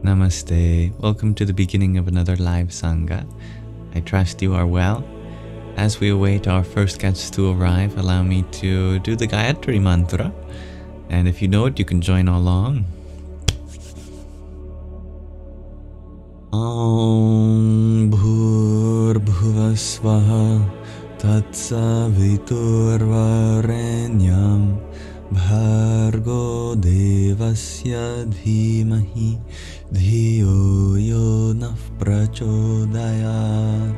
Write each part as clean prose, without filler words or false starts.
Namaste. Welcome to the beginning of another live Sangha. I trust you are well. As we await our first guests to arrive, allow me to do the Gayatri Mantra. And if you know it, you can join along. Om Bhur Bhuvasvaha Tatsaviturvarenyam Bhargo Devasya Dhimahi Dhiyo Yo Nah Prachodayat.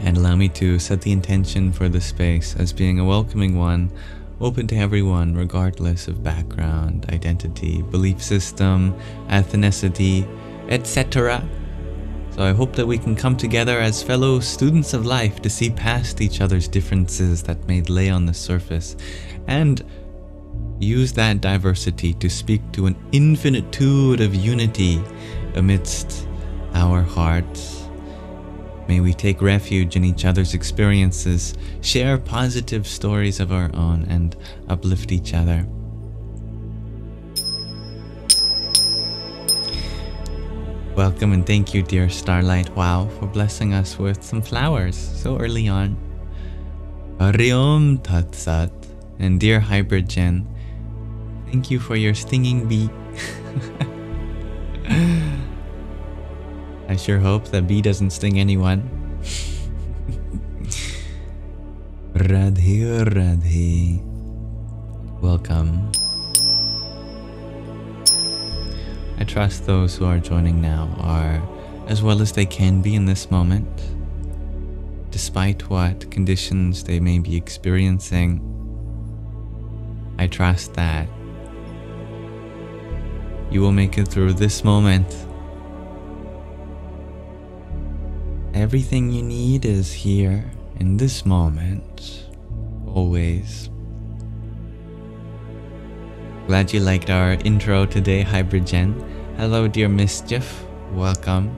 And allow me to set the intention for the space as being a welcoming one, open to everyone regardless of background, identity, belief system, ethnicity, etc. So I hope that we can come together as fellow students of life to see past each other's differences that may lay on the surface and use that diversity to speak to an infinitude of unity amidst our hearts. May we take refuge in each other's experiences, share positive stories of our own, and uplift each other. Welcome and thank you, dear Starlight Wow, for blessing us with some flowers so early on. Hari Om Tat Sat. And dear Hybrid Jen, thank you for your stinging bee. I sure hope that bee doesn't sting anyone. Radhe Radhe. Welcome. I trust those who are joining now are as well as they can be in this moment, despite what conditions they may be experiencing. I trust that you will make it through this moment. Everything you need is here in this moment, always. Glad you liked our intro today, Hybrid Jen. Hello, dear Mischief. Welcome.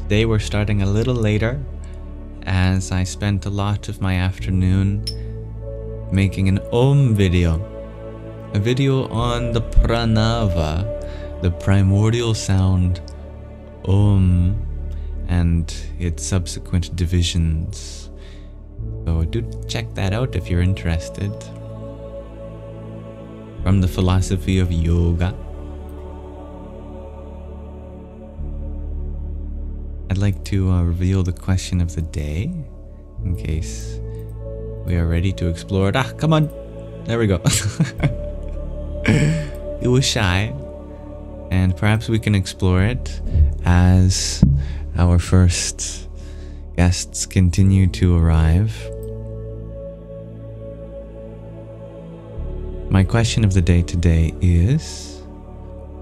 Today we're starting a little later as I spent a lot of my afternoon making an Om video. A video on the pranava, the primordial sound Om, and its subsequent divisions. So do check that out if you're interested. From the philosophy of yoga. I'd like to reveal the question of the day in case we are ready to explore it. Ah, come on. There we go. It was shy. And perhaps we can explore it as our first guests continue to arrive. My question of the day today is,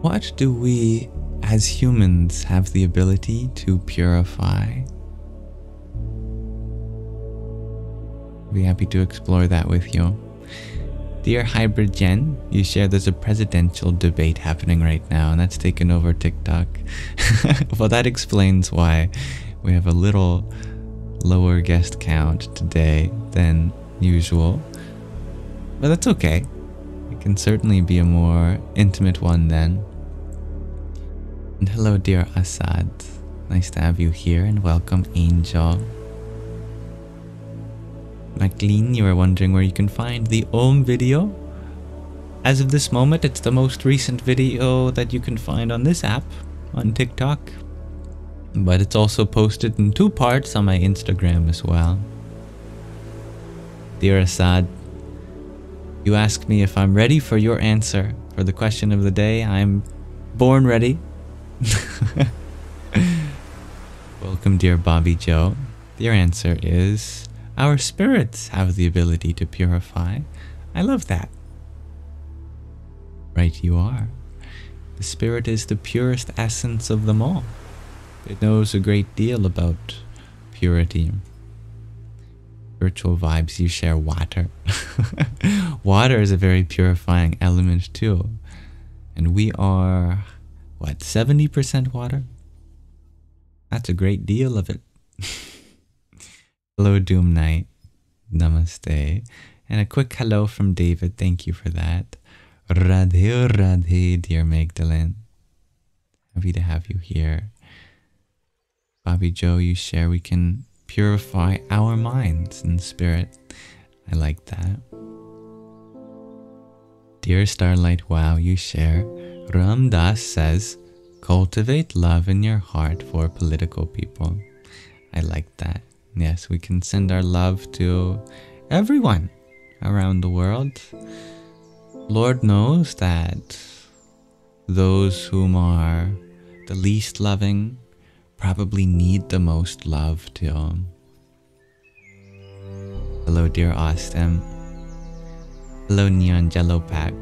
what do we as humans have the ability to purify? I'll be happy to explore that with you. Dear Hybrid Jen, you share there's a presidential debate happening right now, and that's taken over TikTok. Well, that explains why we have a little lower guest count today than usual. But that's okay. It can certainly be a more intimate one then. And hello, dear Assad. Nice to have you here, and welcome, Angel. MacLean, you are wondering where you can find the Om video. As of this moment, it's the most recent video that you can find on this app, on TikTok. But it's also posted in 2 parts on my Instagram as well. Dear Assad, you asked me if I'm ready for your answer for the question of the day. I'm born ready. Welcome, dear Bobby Joe. Your answer is, our spirits have the ability to purify. I love that. Right you are. The spirit is the purest essence of them all. It knows a great deal about purity. Spiritual vibes, you share water. Water is a very purifying element too. And we are, what, 70% water? That's a great deal of it. Hello, Doom Knight. Namaste. And a quick hello from David. Thank you for that. Radhe Radhe, dear Magdalene. Happy to have you here. Bobby Joe, you share we can purify our minds and spirit. I like that. Dear Starlight Wow, you share. Ram Das says, cultivate love in your heart for political people. I like that. Yes, we can send our love to everyone around the world. Lord knows that those whom are the least loving probably need the most love too. Hello, dear Austin. Hello, Neon Jello Pack.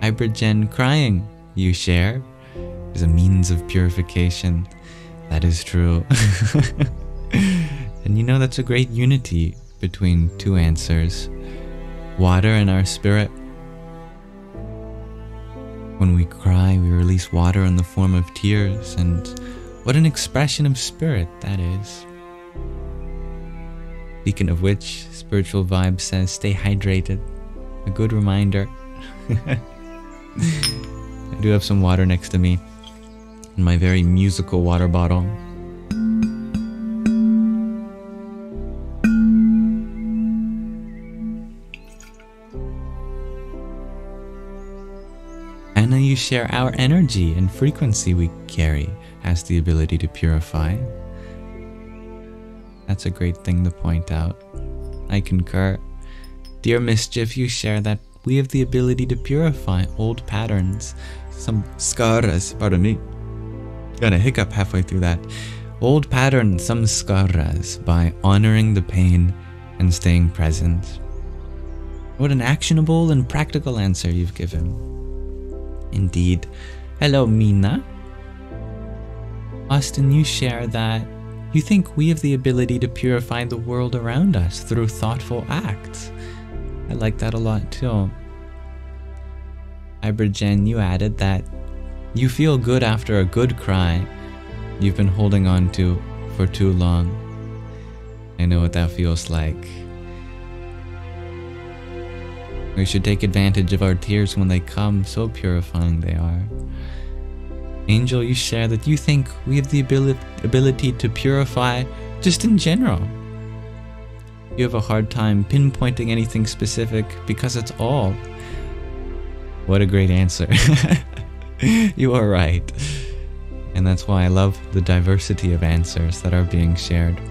Hypergen crying, you share, is a means of purification. That is true. And you know, that's a great unity between two answers. Water and our spirit. When we cry, we release water in the form of tears, and what an expression of spirit that is. Speaking of which, Spiritual Vibe says, stay hydrated. A good reminder. I do have some water next to me in my very musical water bottle. Anna, you share our energy and frequency we carry has the ability to purify. That's a great thing to point out. I concur. Dear Mischief, you share that we have the ability to purify old patterns, some skaras, pardon me. Got a hiccup halfway through that. Old patterns, some skaras, by honoring the pain and staying present. What an actionable and practical answer you've given. Indeed. Hello, Mina. Austin, you share that you think we have the ability to purify the world around us through thoughtful acts. I like that a lot too. Ibergen, you added that you feel good after a good cry you've been holding on to for too long. I know what that feels like. We should take advantage of our tears when they come, so purifying they are. Angel, you share that you think we have the ability to purify just in general. You have a hard time pinpointing anything specific because it's all. What a great answer. You are right. And that's why I love the diversity of answers that are being shared.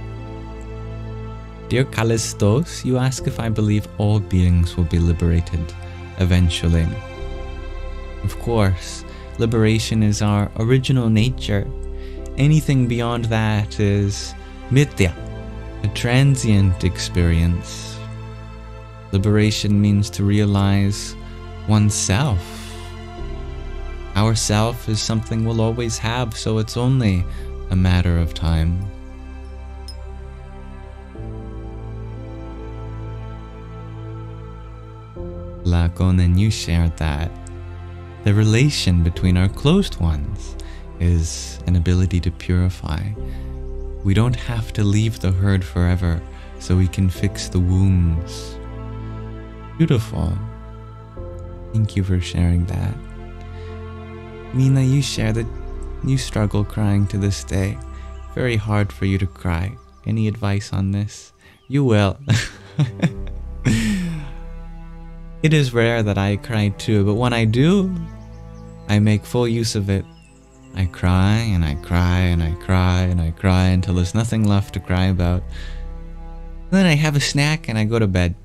Dear Callistos, you ask if I believe all beings will be liberated eventually. Of course, liberation is our original nature. Anything beyond that is mithya, a transient experience. Liberation means to realize oneself. Our self is something we'll always have, so it's only a matter of time. Lakonen, you shared that the relation between our closed ones is an ability to purify. We don't have to leave the herd forever, so we can fix the wounds. Beautiful. Thank you for sharing that. Mina, you share that you struggle crying to this day. Very hard for you to cry. Any advice on this? You will. It is rare that I cry too, but when I do, I make full use of it. I cry and I cry and I cry and I cry until there's nothing left to cry about. Then I have a snack and I go to bed.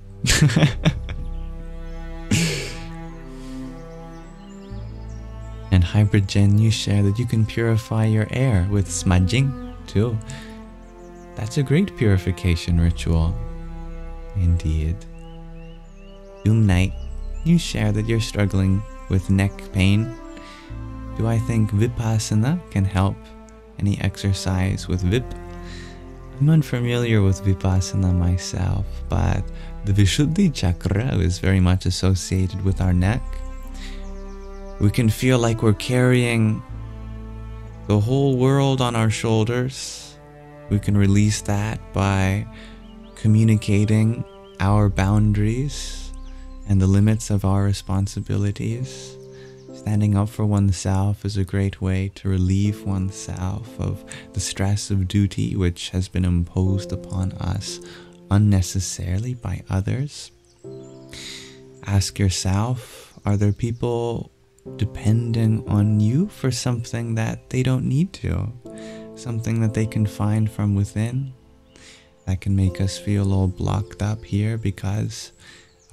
And Hypergen, you share that you can purify your air with smudging too. That's a great purification ritual. Indeed. Doom Knight, you share that you're struggling with neck pain. Do I think Vipassana can help? Any exercise with Vip? I'm unfamiliar with Vipassana myself, but the Vishuddhi Chakra is very much associated with our neck. We can feel like we're carrying the whole world on our shoulders. We can release that by communicating our boundaries and the limits of our responsibilities. Standing up for oneself is a great way to relieve oneself of the stress of duty which has been imposed upon us unnecessarily by others. Ask yourself, are there people depending on you for something that they don't need to? Something that they can find from within? That can make us feel all blocked up here because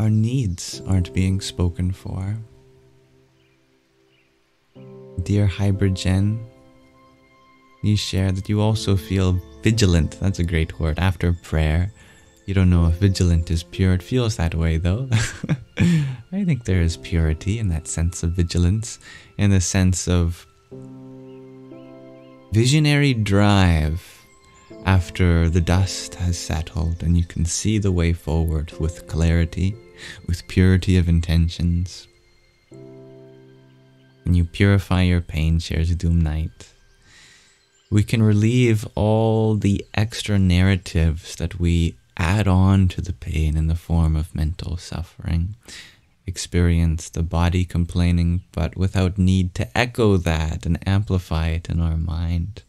our needs aren't being spoken for. Dear Hybrid Jen, you share that you also feel vigilant. That's a great word. After prayer, you don't know if vigilant is pure. It feels that way though. I think there is purity in that sense of vigilance, in the sense of visionary drive after the dust has settled and you can see the way forward with clarity, with purity of intentions. When you purify your pain, shares Doom Knight, we can relieve all the extra narratives that we add on to the pain in the form of mental suffering. Experience the body complaining, but without need to echo that and amplify it in our mind.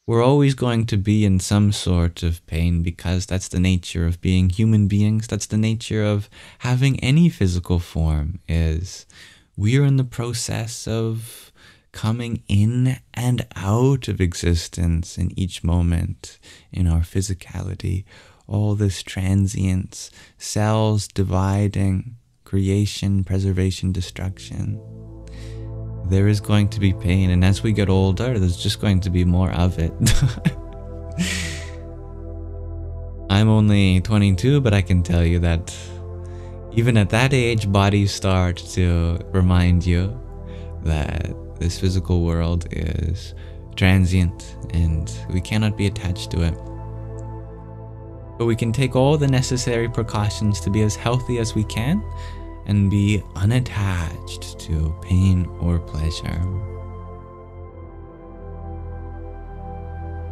We're always going to be in some sort of pain because that's the nature of being human beings. That's the nature of having any physical form is. We're in the process of coming in and out of existence in each moment in our physicality. All this transience, cells dividing, creation, preservation, destruction. There is going to be pain, and as we get older, there's just going to be more of it. I'm only 22, but I can tell you that even at that age, bodies start to remind you that this physical world is transient and we cannot be attached to it. But we can take all the necessary precautions to be as healthy as we can and be unattached to pain or pleasure.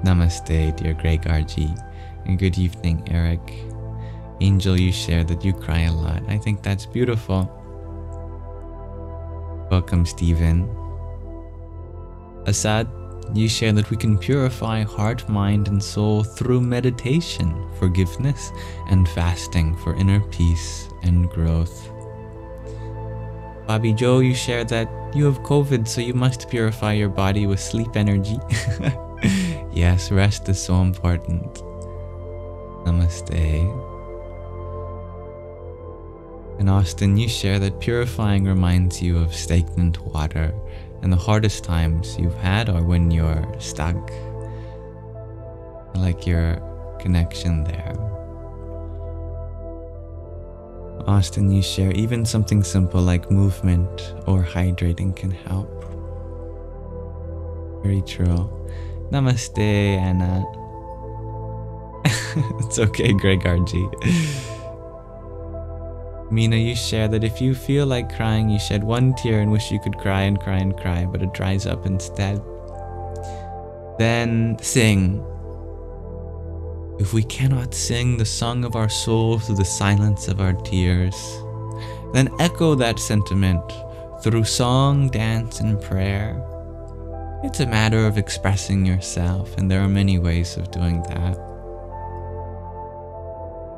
Namaste, dear Greg RG, and good evening, Eric. Angel, you share that you cry a lot. I think that's beautiful. Welcome, Stephen. Asad, you share that we can purify heart, mind, and soul through meditation, forgiveness, and fasting for inner peace and growth. Bobby Joe, you share that you have COVID, so you must purify your body with sleep energy. Yes, rest is so important. Namaste. And Austin, you share that purifying reminds you of stagnant water, and the hardest times you've had are when you're stuck. I like your connection there. Austin, you share even something simple like movement or hydrating can help. Very true. Namaste, Anna. It's okay, Greg RG. Mina, you share that if you feel like crying, you shed one tear and wish you could cry and cry and cry, but it dries up instead. Then sing. If we cannot sing the song of our soul through the silence of our tears, then echo that sentiment through song, dance, and prayer. It's a matter of expressing yourself, and there are many ways of doing that.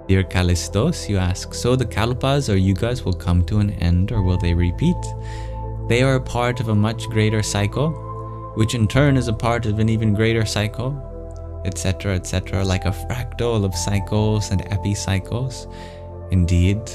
Dear Callistos, you ask, so the Kalpas or Yugas will come to an end, or will they repeat? They are a part of a much greater cycle, which in turn is a part of an even greater cycle, etc., like a fractal of cycles and epicycles. Indeed,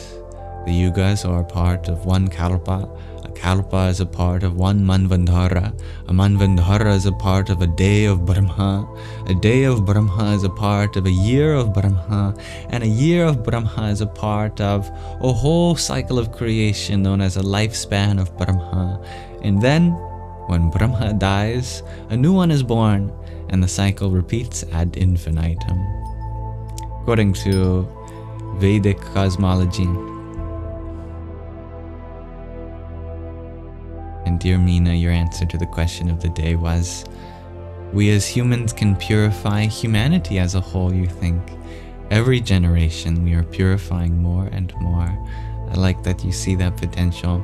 the Yugas are a part of one Kalpa. A Kalpa is a part of one Manvandhara. A Manvandhara is a part of a day of Brahma. A day of Brahma is a part of a year of Brahma. And a year of Brahma is a part of a whole cycle of creation known as a lifespan of Brahma. And then, when Brahma dies, a new one is born, and the cycle repeats ad infinitum. According to Vedic cosmology. And dear Mina, your answer to the question of the day was, we as humans can purify humanity as a whole, you think. Every generation we are purifying more and more. I like that you see that potential.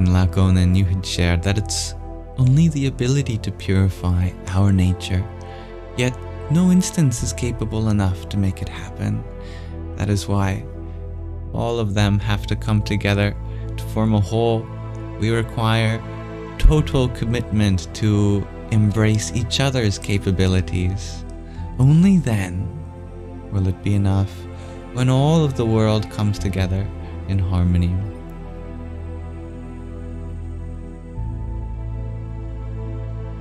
In Lakonen, you had shared that it's only the ability to purify our nature, yet no instance is capable enough to make it happen. That is why all of them have to come together to form a whole. We require total commitment to embrace each other's capabilities. Only then will it be enough when all of the world comes together in harmony.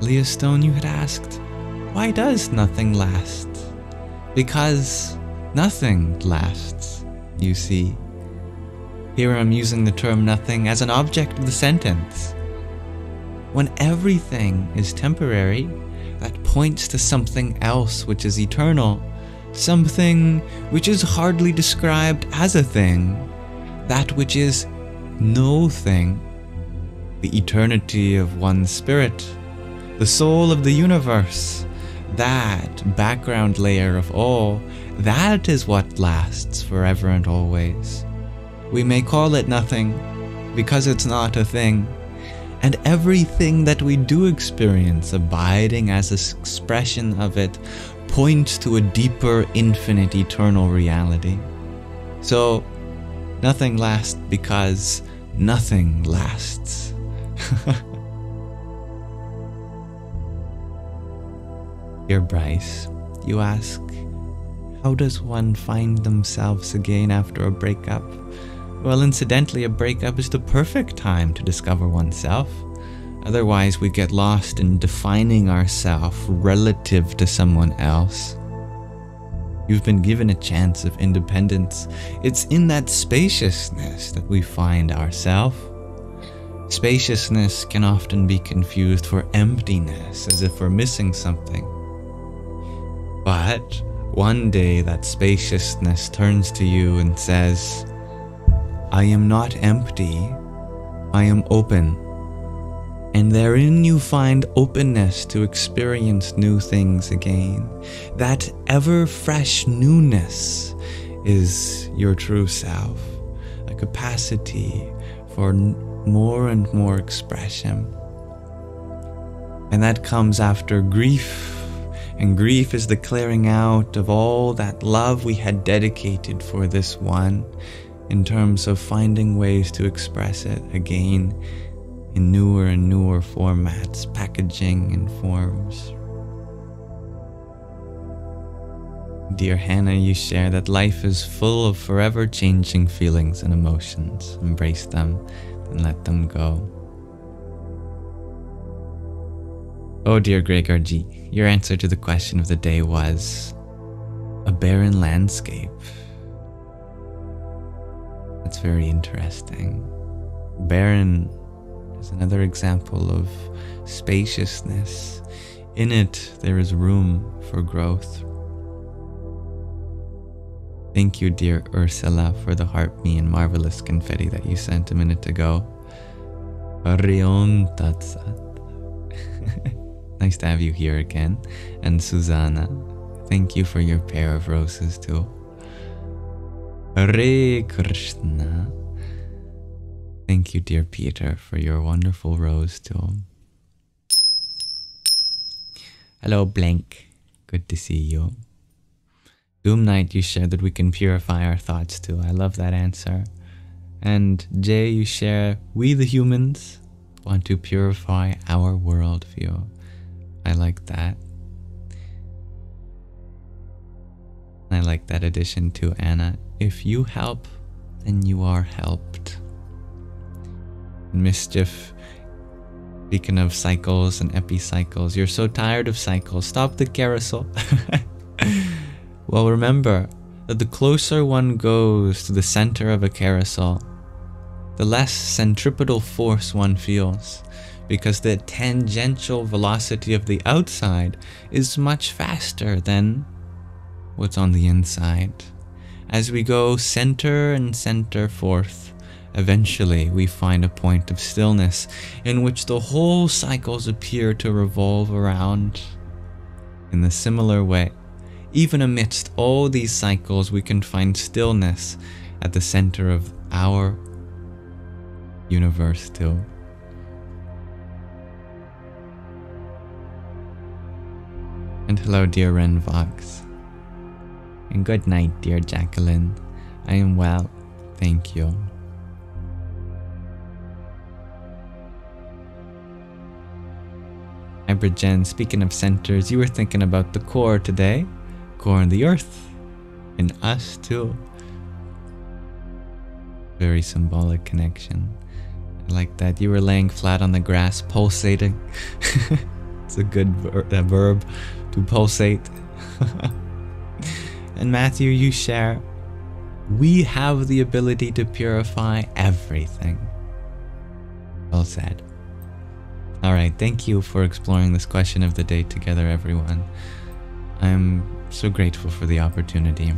Leah Stone, you had asked, why does nothing last? Because nothing lasts, you see. Here I'm using the term nothing as an object of the sentence. When everything is temporary, that points to something else which is eternal, something which is hardly described as a thing, that which is no thing, the eternity of one spirit, the soul of the universe, that background layer of all, that is what lasts forever and always. We may call it nothing because it's not a thing, and everything that we do experience abiding as an expression of it points to a deeper, infinite, eternal reality. So, nothing lasts because nothing lasts. Dear Bryce, you ask, how does one find themselves again after a breakup? Well, incidentally, a breakup is the perfect time to discover oneself. Otherwise, we get lost in defining ourselves relative to someone else. You've been given a chance of independence. It's in that spaciousness that we find ourselves. Spaciousness can often be confused for emptiness, as if we're missing something. But one day that spaciousness turns to you and says, I am not empty, I am open. And therein you find openness to experience new things again. That ever-fresh newness is your true self, a capacity for more and more expression. And that comes after grief. And grief is the clearing out of all that love we had dedicated for this one, in terms of finding ways to express it again in newer and newer formats, packaging, and forms. Dear Hannah, you share that life is full of forever changing feelings and emotions. Embrace them and let them go. Oh dear Gregor G, your answer to the question of the day was a barren landscape. That's very interesting. Barren is another example of spaciousness. In it, there is room for growth. Thank you, dear Ursula, for the heart me and marvelous confetti that you sent a minute ago. Arion Tatsat. Nice to have you here again. And Susanna, thank you for your pair of roses too. Hare Krishna. Thank you, dear Peter, for your wonderful rose too. Hello, Blank. Good to see you. Doom Knight, you shared that we can purify our thoughts too. I love that answer. And Jay, you share, we the humans want to purify our worldview. I like that. I like that addition too, Anna. If you help, then you are helped. Mischief, speaking of cycles and epicycles, you're so tired of cycles, stop the carousel. Well, remember that the closer one goes to the center of a carousel, the less centripetal force one feels, because the tangential velocity of the outside is much faster than what's on the inside. As we go center and center forth, eventually we find a point of stillness in which the whole cycles appear to revolve around. In the similar way, even amidst all these cycles, we can find stillness at the center of our universe too. And hello, dear Renvox. And good night, dear Jacqueline. I am well, thank you. Jen, speaking of centers, you were thinking about the core today. Core in the earth. In us too. Very symbolic connection. I like that. You were laying flat on the grass, pulsating. It's a good verb to pulsate. And Matthew, you share, we have the ability to purify everything. Well said. Alright, thank you for exploring this question of the day together, everyone. I'm so grateful for the opportunity.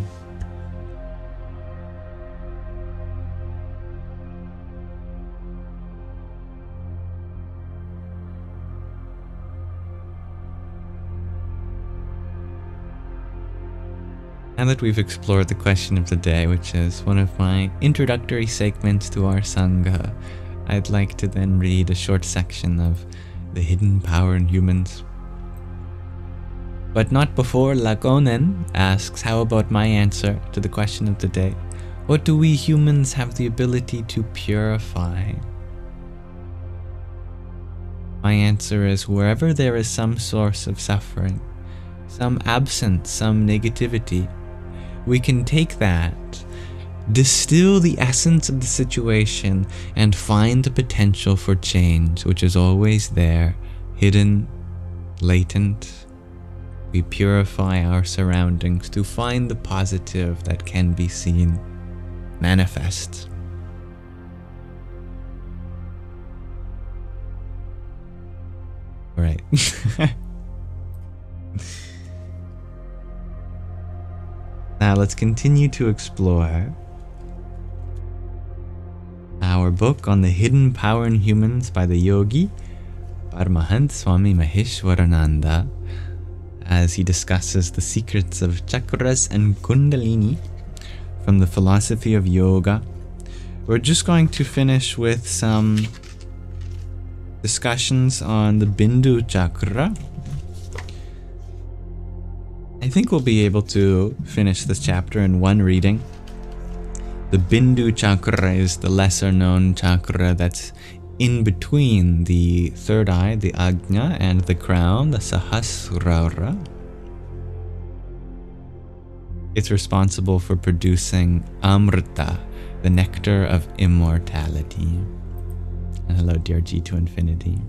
Now that we've explored the question of the day, which is one of my introductory segments to our Sangha, I'd like to then read a short section of the hidden power in humans. But not before Lagonen asks, how about my answer to the question of the day? What do we humans have the ability to purify? My answer is, wherever there is some source of suffering, some absence, some negativity, we can take that, distill the essence of the situation, and find the potential for change, which is always there, hidden, latent. We purify our surroundings to find the positive that can be seen, manifest. All right. Now let's continue to explore our book on the hidden power in humans by the yogi Paramahansa Swami Maheshwarananda, as he discusses the secrets of chakras and kundalini from the philosophy of yoga. We're just going to finish with some discussions on the Bindu chakra. I think we'll be able to finish this chapter in one reading. The Bindu chakra is the lesser known chakra that's in between the third eye, the Ajna, and the crown, the Sahasrara. It's responsible for producing Amrita, the nectar of immortality. And hello, dear G to infinity.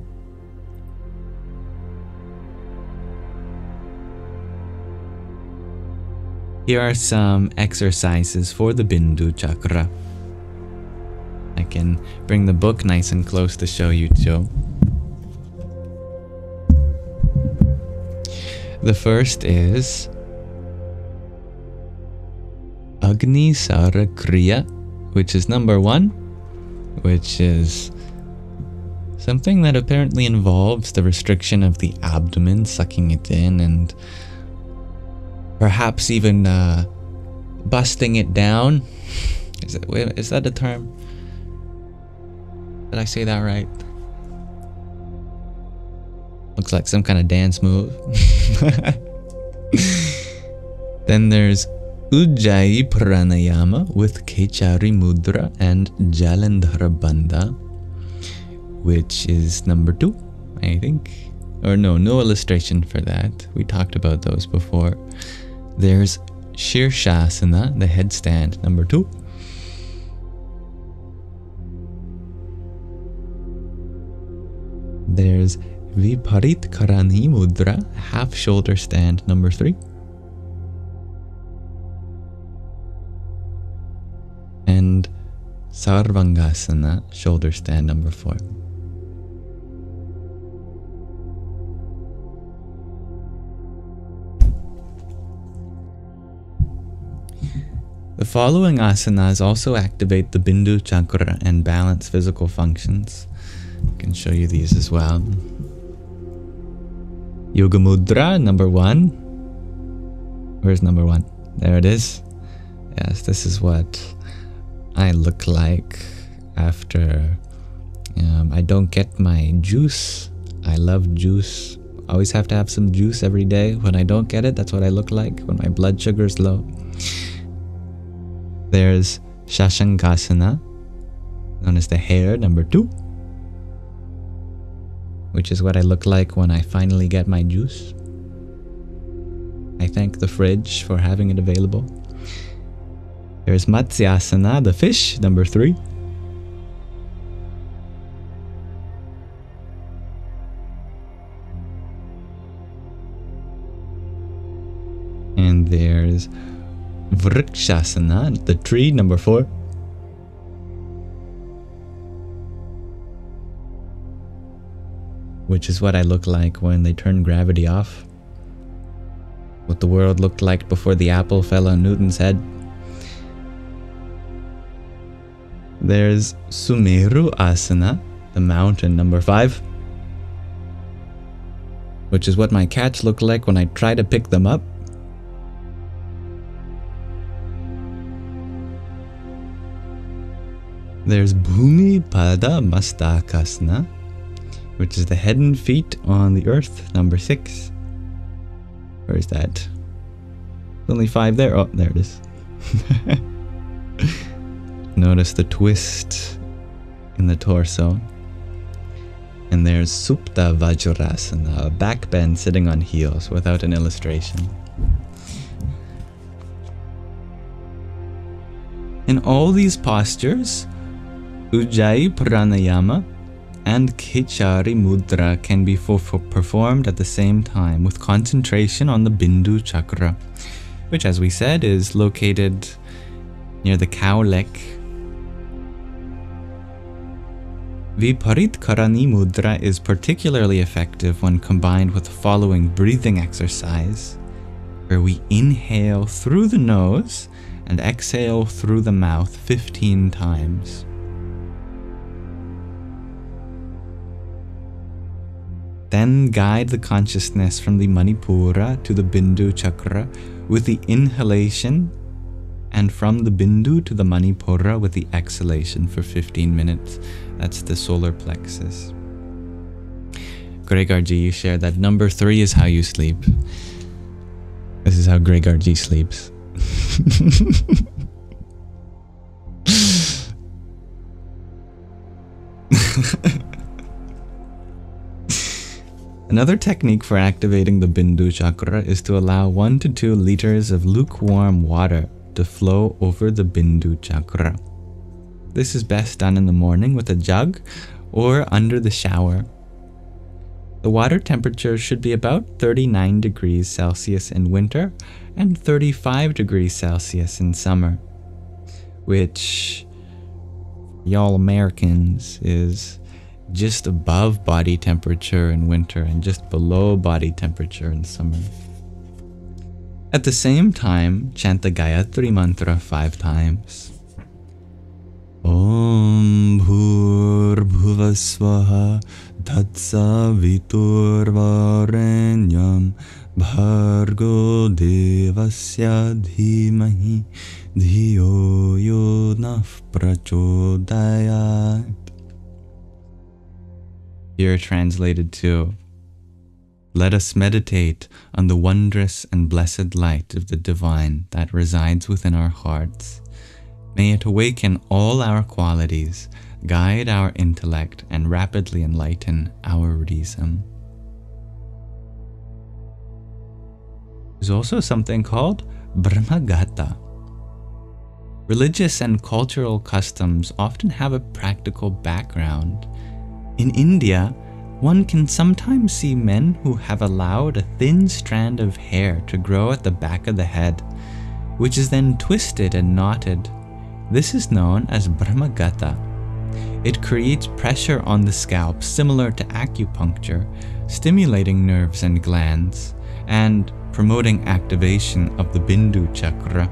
Here are some exercises for the Bindu chakra. I can bring the book nice and close to show you too. The first is Agni Sara Kriya, which is number 1, which is something that apparently involves the restriction of the abdomen, sucking it in, and perhaps even busting it down. Is that a term? Did I say that right? Looks like some kind of dance move. Then there's Ujjayi Pranayama with Kechari Mudra and Jalandhara Bandha, which is number 2, I think. Or no illustration for that. We talked about those before. There's Shirshasana, the headstand, number 2. There's Viparit Karani Mudra, half shoulder stand, number 3. And Sarvangasana, shoulder stand, number 4. The following asanas also activate the Bindu chakra and balance physical functions. I can show you these as well. Yoga Mudra, number 1. Where's number 1? There it is. Yes, this is what I look like after I don't get my juice. I love juice. Always have to have some juice every day. When I don't get it, that's what I look like when my blood sugar is low. There's Shashankasana, known as the hare, number 2, which is what I look like when I finally get my juice. I thank the fridge for having it available. There's Matsyasana, the fish, number 3. And there's Vrikshasana, the tree, number 4. Which is what I look like when they turn gravity off. What the world looked like before the apple fell on Newton's head. There's Sumeru Asana, the mountain, number 5. Which is what my cats look like when I try to pick them up. There's Bhumi Pada Mastakasana, which is the head and feet on the earth, number 6. Where is that? There's only 5 there. Oh, there it is. Notice the twist in the torso. And there's Supta Vajrasana, a back bend sitting on heels without an illustration. In all these postures, Ujjayi Pranayama and Khichari Mudra can be performed at the same time with concentration on the Bindu Chakra, which, as we said, is located near the cowlick. Viparit Karani Mudra is particularly effective when combined with the following breathing exercise, where we inhale through the nose and exhale through the mouth 15 times. Then guide the consciousness from the Manipura to the Bindu Chakra with the inhalation, and from the Bindu to the Manipura with the exhalation for 15 minutes. That's the solar plexus. Gregorji, you shared that number 3 is how you sleep. This is how Gregorji sleeps. Another technique for activating the Bindu Chakra is to allow 1 to 2 liters of lukewarm water to flow over the Bindu Chakra. This is best done in the morning with a jug or under the shower. The water temperature should be about 39 degrees Celsius in winter and 35 degrees Celsius in summer, which y'all Americans is just above body temperature in winter and just below body temperature in summer. At the same time, chant the Gayatri mantra 5 times. Om Bhur Bhuvasvaha Tatsa Viturvarenyam Bhargo Devasya Dhimahi Dhiyo Yonah Prachodayat. Here translated to, let us meditate on the wondrous and blessed light of the divine that resides within our hearts. May it awaken all our qualities, guide our intellect, and rapidly enlighten our reason. There's also something called Brahmaghata. Religious and cultural customs often have a practical background. In India, one can sometimes see men who have allowed a thin strand of hair to grow at the back of the head, which is then twisted and knotted. This is known as Brahmaghata. It creates pressure on the scalp similar to acupuncture, stimulating nerves and glands, and promoting activation of the Bindu Chakra.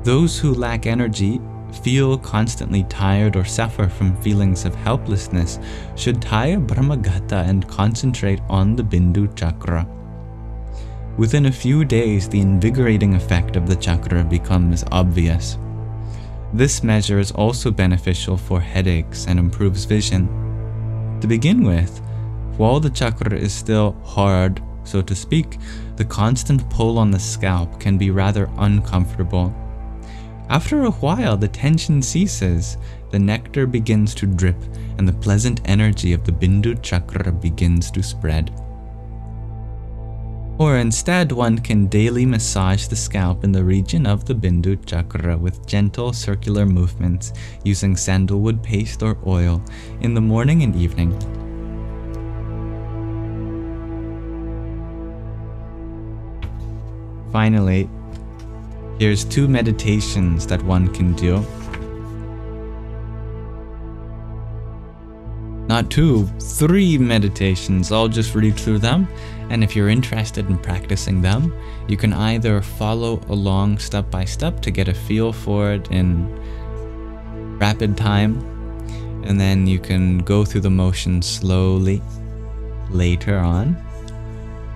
Those who lack energy, feel constantly tired, or suffer from feelings of helplessness should tie a Brahmaghata and concentrate on the Bindu Chakra. Within a few days, the invigorating effect of the chakra becomes obvious. This measure is also beneficial for headaches and improves vision. To begin with, while the chakra is still hard, so to speak, the constant pull on the scalp can be rather uncomfortable. After a while, the tension ceases, the nectar begins to drip, and the pleasant energy of the Bindu chakra begins to spread. Or instead, one can daily massage the scalp in the region of the Bindu chakra with gentle circular movements using sandalwood paste or oil in the morning and evening. Finally, here's 2 meditations that one can do. Not 2, 3 meditations. I'll just read through them, and if you're interested in practicing them, you can either follow along step by step to get a feel for it in rapid time, and then you can go through the motions slowly later on,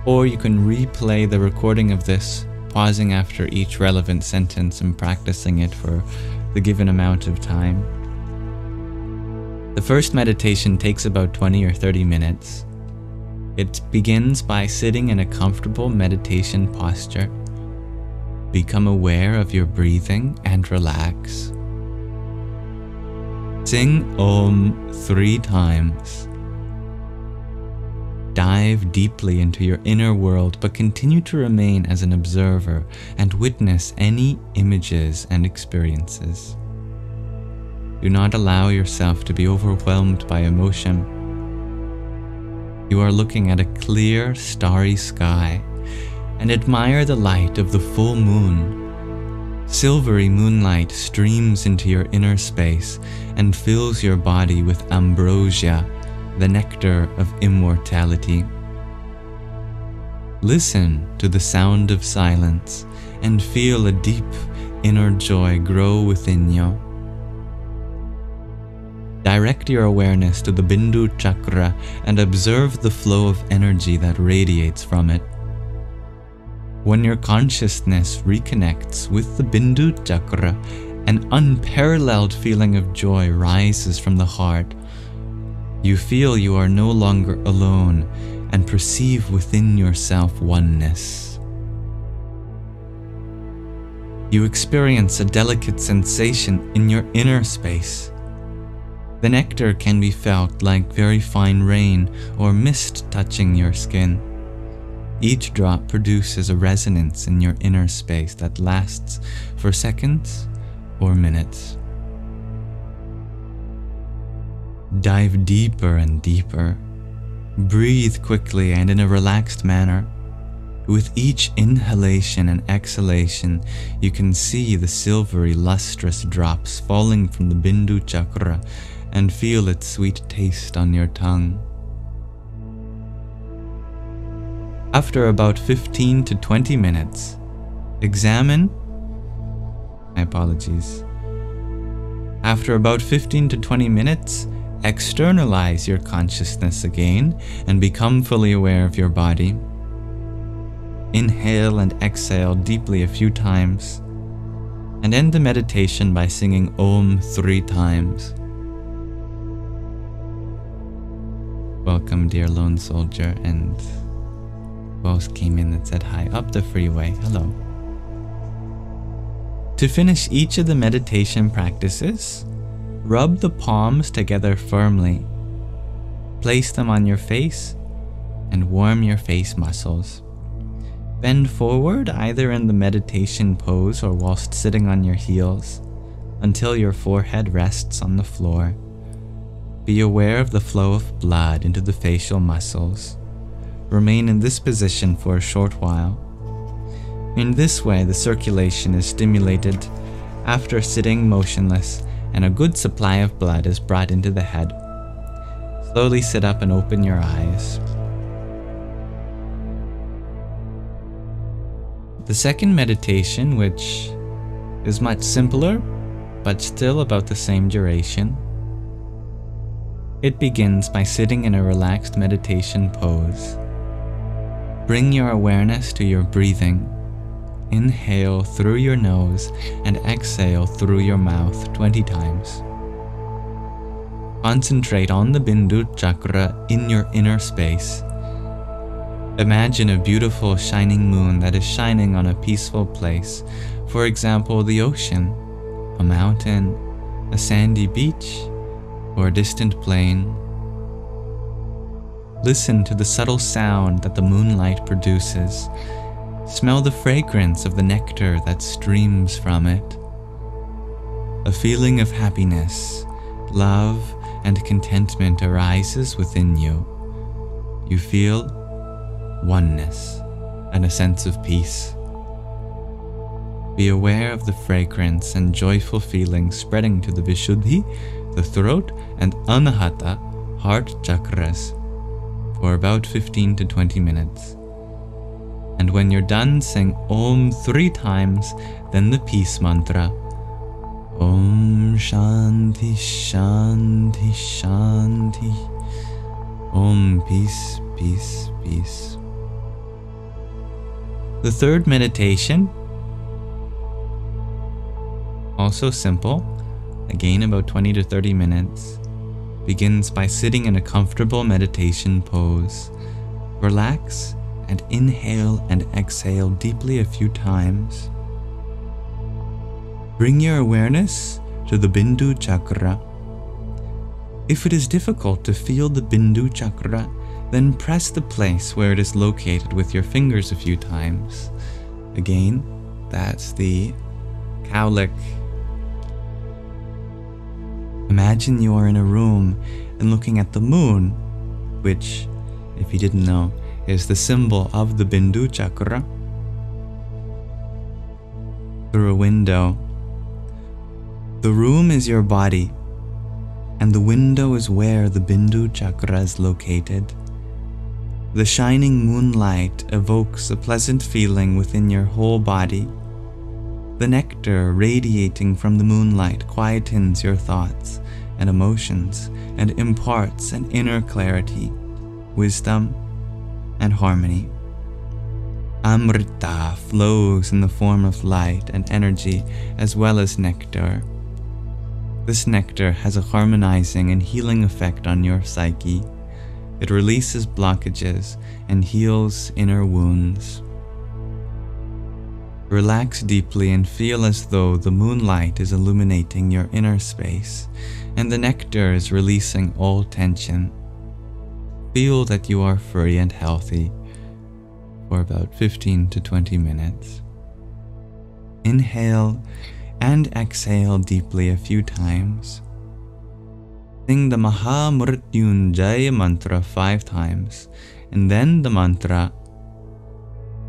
or you can replay the recording of this, pausing after each relevant sentence and practicing it for the given amount of time. The first meditation takes about 20 or 30 minutes. It begins by sitting in a comfortable meditation posture. Become aware of your breathing and relax. Sing Om 3 times. Dive deeply into your inner world, but continue to remain as an observer and witness any images and experiences. Do not allow yourself to be overwhelmed by emotion. You are looking at a clear, starry sky and admire the light of the full moon. Silvery moonlight streams into your inner space and fills your body with ambrosia, the nectar of immortality. Listen to the sound of silence and feel a deep inner joy grow within you. Direct your awareness to the Bindu chakra and observe the flow of energy that radiates from it. When your consciousness reconnects with the Bindu chakra, an unparalleled feeling of joy rises from the heart. You feel you are no longer alone and perceive within yourself oneness. You experience a delicate sensation in your inner space. The nectar can be felt like very fine rain or mist touching your skin. Each drop produces a resonance in your inner space that lasts for seconds or minutes. Dive deeper and deeper. Breathe quickly and in a relaxed manner. With each inhalation and exhalation, you can see the silvery, lustrous drops falling from the Bindu chakra and feel its sweet taste on your tongue. After about 15 to 20 minutes, After about 15 to 20 minutes, externalize your consciousness again and become fully aware of your body. Inhale and exhale deeply a few times, and end the meditation by singing Om 3 times. Welcome, dear lone soldier, and who else came in that said hi? Up the freeway, hello. To finish each of the meditation practices, rub the palms together firmly. Place them on your face and warm your face muscles. Bend forward either in the meditation pose or whilst sitting on your heels until your forehead rests on the floor. Be aware of the flow of blood into the facial muscles. Remain in this position for a short while. In this way, the circulation is stimulated after sitting motionless, and a good supply of blood is brought into the head. Slowly sit up and open your eyes. The second meditation, which is much simpler, but still about the same duration, it begins by sitting in a relaxed meditation pose. Bring your awareness to your breathing. Inhale through your nose and exhale through your mouth 20 times. Concentrate on the Bindu chakra in your inner space. Imagine a beautiful shining moon that is shining on a peaceful place, for example, the ocean, a mountain, a sandy beach, or a distant plain. Listen to the subtle sound that the moonlight produces. Smell the fragrance of the nectar that streams from it. A feeling of happiness, love, and contentment arises within you. You feel oneness and a sense of peace. Be aware of the fragrance and joyful feelings spreading to the Vishuddhi, the throat, and Anahata, heart chakras, for about 15 to 20 minutes. And when you're done, sing Om 3 times, then the peace mantra. Om Shanti Shanti Shanti. Om Peace, Peace, Peace. The third meditation, also simple, again about 20 to 30 minutes, begins by sitting in a comfortable meditation pose. Relax and inhale and exhale deeply a few times. Bring your awareness to the Bindu chakra. If it is difficult to feel the Bindu chakra, then press the place where it is located with your fingers a few times. Again, that's the cowlick. Imagine you are in a room and looking at the moon, which, if you didn't know, is the symbol of the Bindu chakra, through a window. The room is your body, and the window is where the Bindu chakra is located. The shining moonlight evokes a pleasant feeling within your whole body. The nectar radiating from the moonlight quietens your thoughts and emotions and imparts an inner clarity, wisdom, and harmony. Amrita flows in the form of light and energy as well as nectar. This nectar has a harmonizing and healing effect on your psyche. It releases blockages and heals inner wounds. Relax deeply and feel as though the moonlight is illuminating your inner space and the nectar is releasing all tension. Feel that you are free and healthy for about 15 to 20 minutes. Inhale and exhale deeply a few times. Sing the Maha Mrityunjaya mantra 5 times, and then the mantra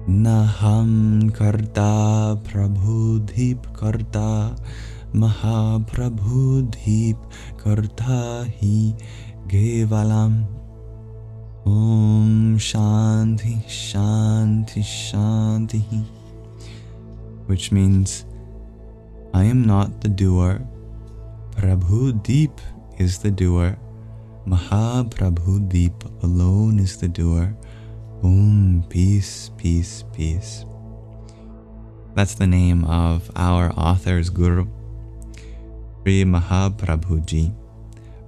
Naham Karta Prabhudhip Karta Maha Prabhudhip Karta Hi Gevalam. Om Shanti Shanti Shanti, which means I am not the doer. Prabhu Deep is the doer. Maha Prabhu Deep alone is the doer. Om, peace, peace, peace. That's the name of our author's guru, Sri Mahaprabhuji.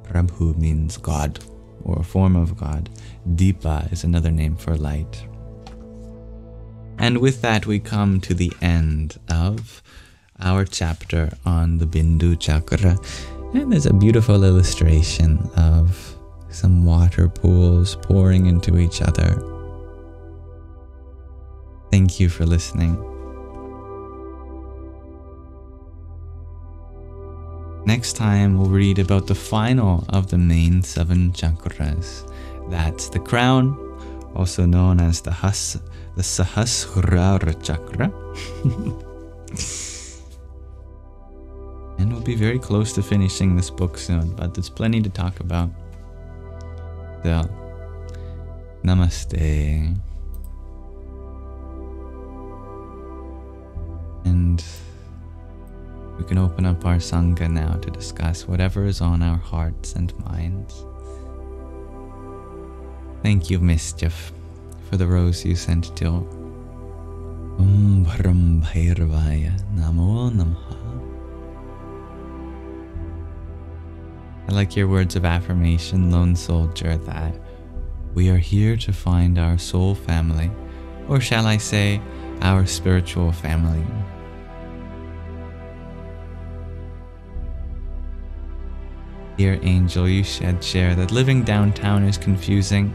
Prabhu means God, or a form of God. Deepa is another name for light. And with that, we come to the end of our chapter on the Bindu chakra. And there's a beautiful illustration of some water pools pouring into each other. Thank you for listening. Next time, we'll read about the final of the main 7 chakras. That's the crown, also known as the Sahasrara chakra. And we'll be very close to finishing this book soon, but there's plenty to talk about. So, namaste. And we can open up our Sangha now to discuss whatever is on our hearts and minds. Thank you, Mischief, for the rose you sent to Bharam Bhairavaya Namo Namaha. I like your words of affirmation, lone soldier, that we are here to find our soul family, or shall I say, our spiritual family. Dear angel, you share that living downtown is confusing,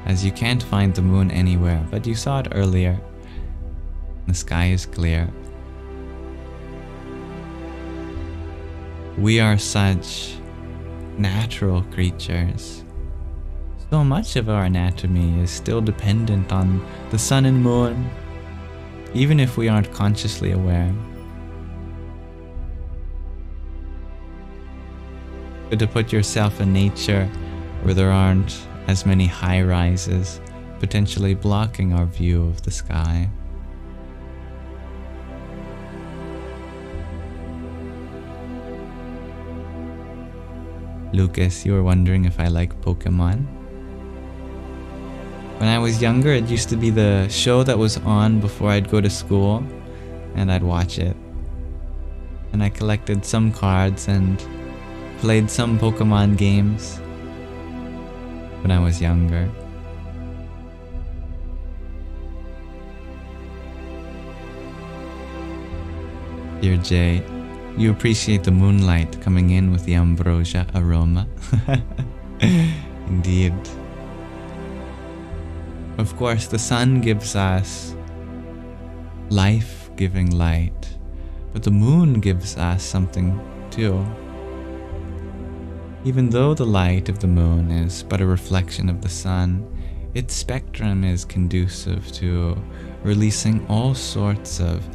as you can't find the moon anywhere, but you saw it earlier. The sky is clear. We are such natural creatures. So much of our anatomy is still dependent on the sun and moon, even if we aren't consciously aware. Good to put yourself in nature where there aren't as many high rises, potentially blocking our view of the sky. Lucas, you were wondering if I like Pokemon? When I was younger, it used to be the show that was on before I'd go to school, and I'd watch it. And I collected some cards and played some Pokemon games when I was younger. Dear Jay, you appreciate the moonlight coming in with the ambrosia aroma. Indeed. Of course, the sun gives us life-giving light, but the moon gives us something too. Even though the light of the moon is but a reflection of the sun, its spectrum is conducive to releasing all sorts of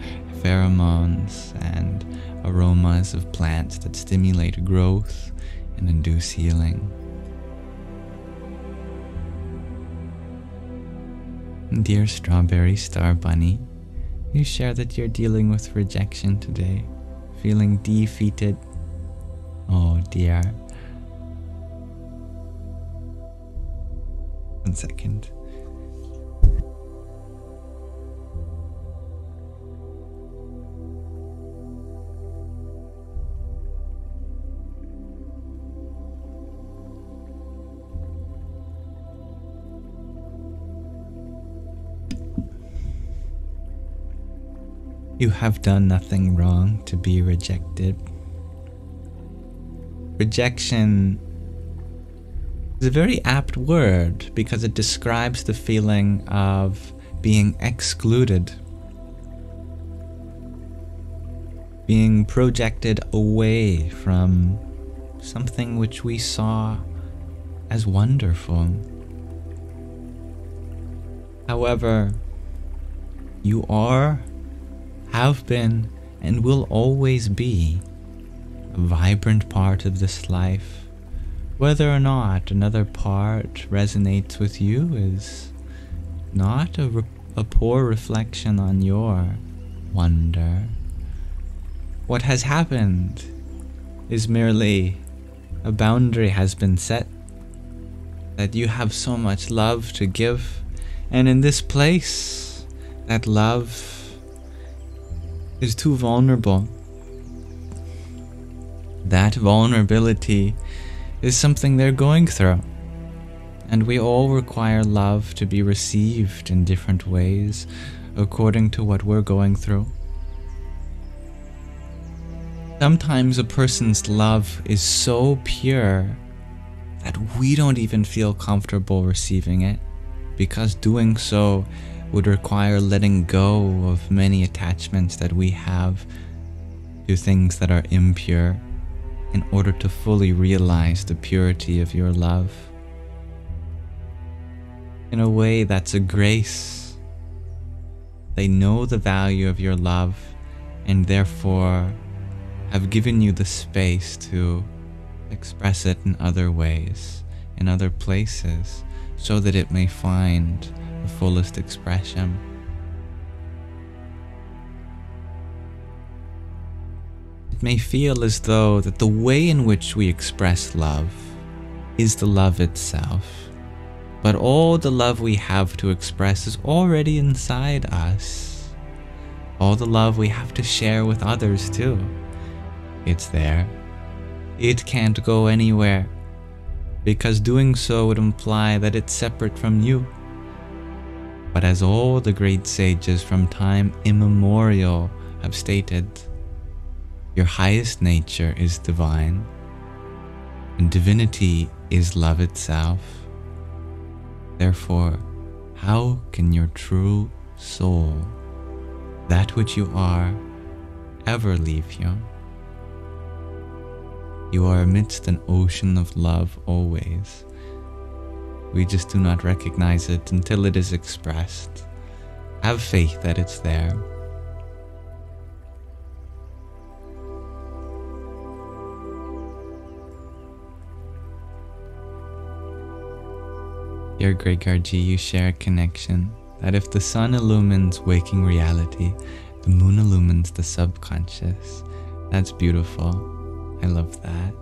pheromones and aromas of plants that stimulate growth and induce healing. Dear Strawberry Star Bunny, you share that you're dealing with rejection today, feeling defeated. Oh dear. 1 second. You have done nothing wrong to be rejected. Rejection is a very apt word because it describes the feeling of being excluded, being projected away from something which we saw as wonderful. However, you are, have been, and will always be a vibrant part of this life. Whether or not another part resonates with you is not a poor reflection on your wonder. What has happened is merely a boundary has been set, that you have so much love to give, and in this place, that love is too vulnerable. That vulnerability is something they're going through, and we all require love to be received in different ways according to what we're going through. Sometimes a person's love is so pure that we don't even feel comfortable receiving it, because doing so would require letting go of many attachments that we have to things that are impure in order to fully realize the purity of your love. In a way, that's a grace. They know the value of your love and therefore have given you the space to express it in other ways, in other places, so that it may find the fullest expression. It may feel as though that the way in which we express love is the love itself. But all the love we have to express is already inside us. All the love we have to share with others too. It's there. It can't go anywhere, because doing so would imply that it's separate from you. But as all the great sages from time immemorial have stated, your highest nature is divine, and divinity is love itself. Therefore, how can your true soul, that which you are, ever leave you? You are amidst an ocean of love always. We just do not recognize it until it is expressed. Have faith that it's there. Dear Gregorji, you share a connection that if the sun illumines waking reality, the moon illumines the subconscious. That's beautiful. I love that.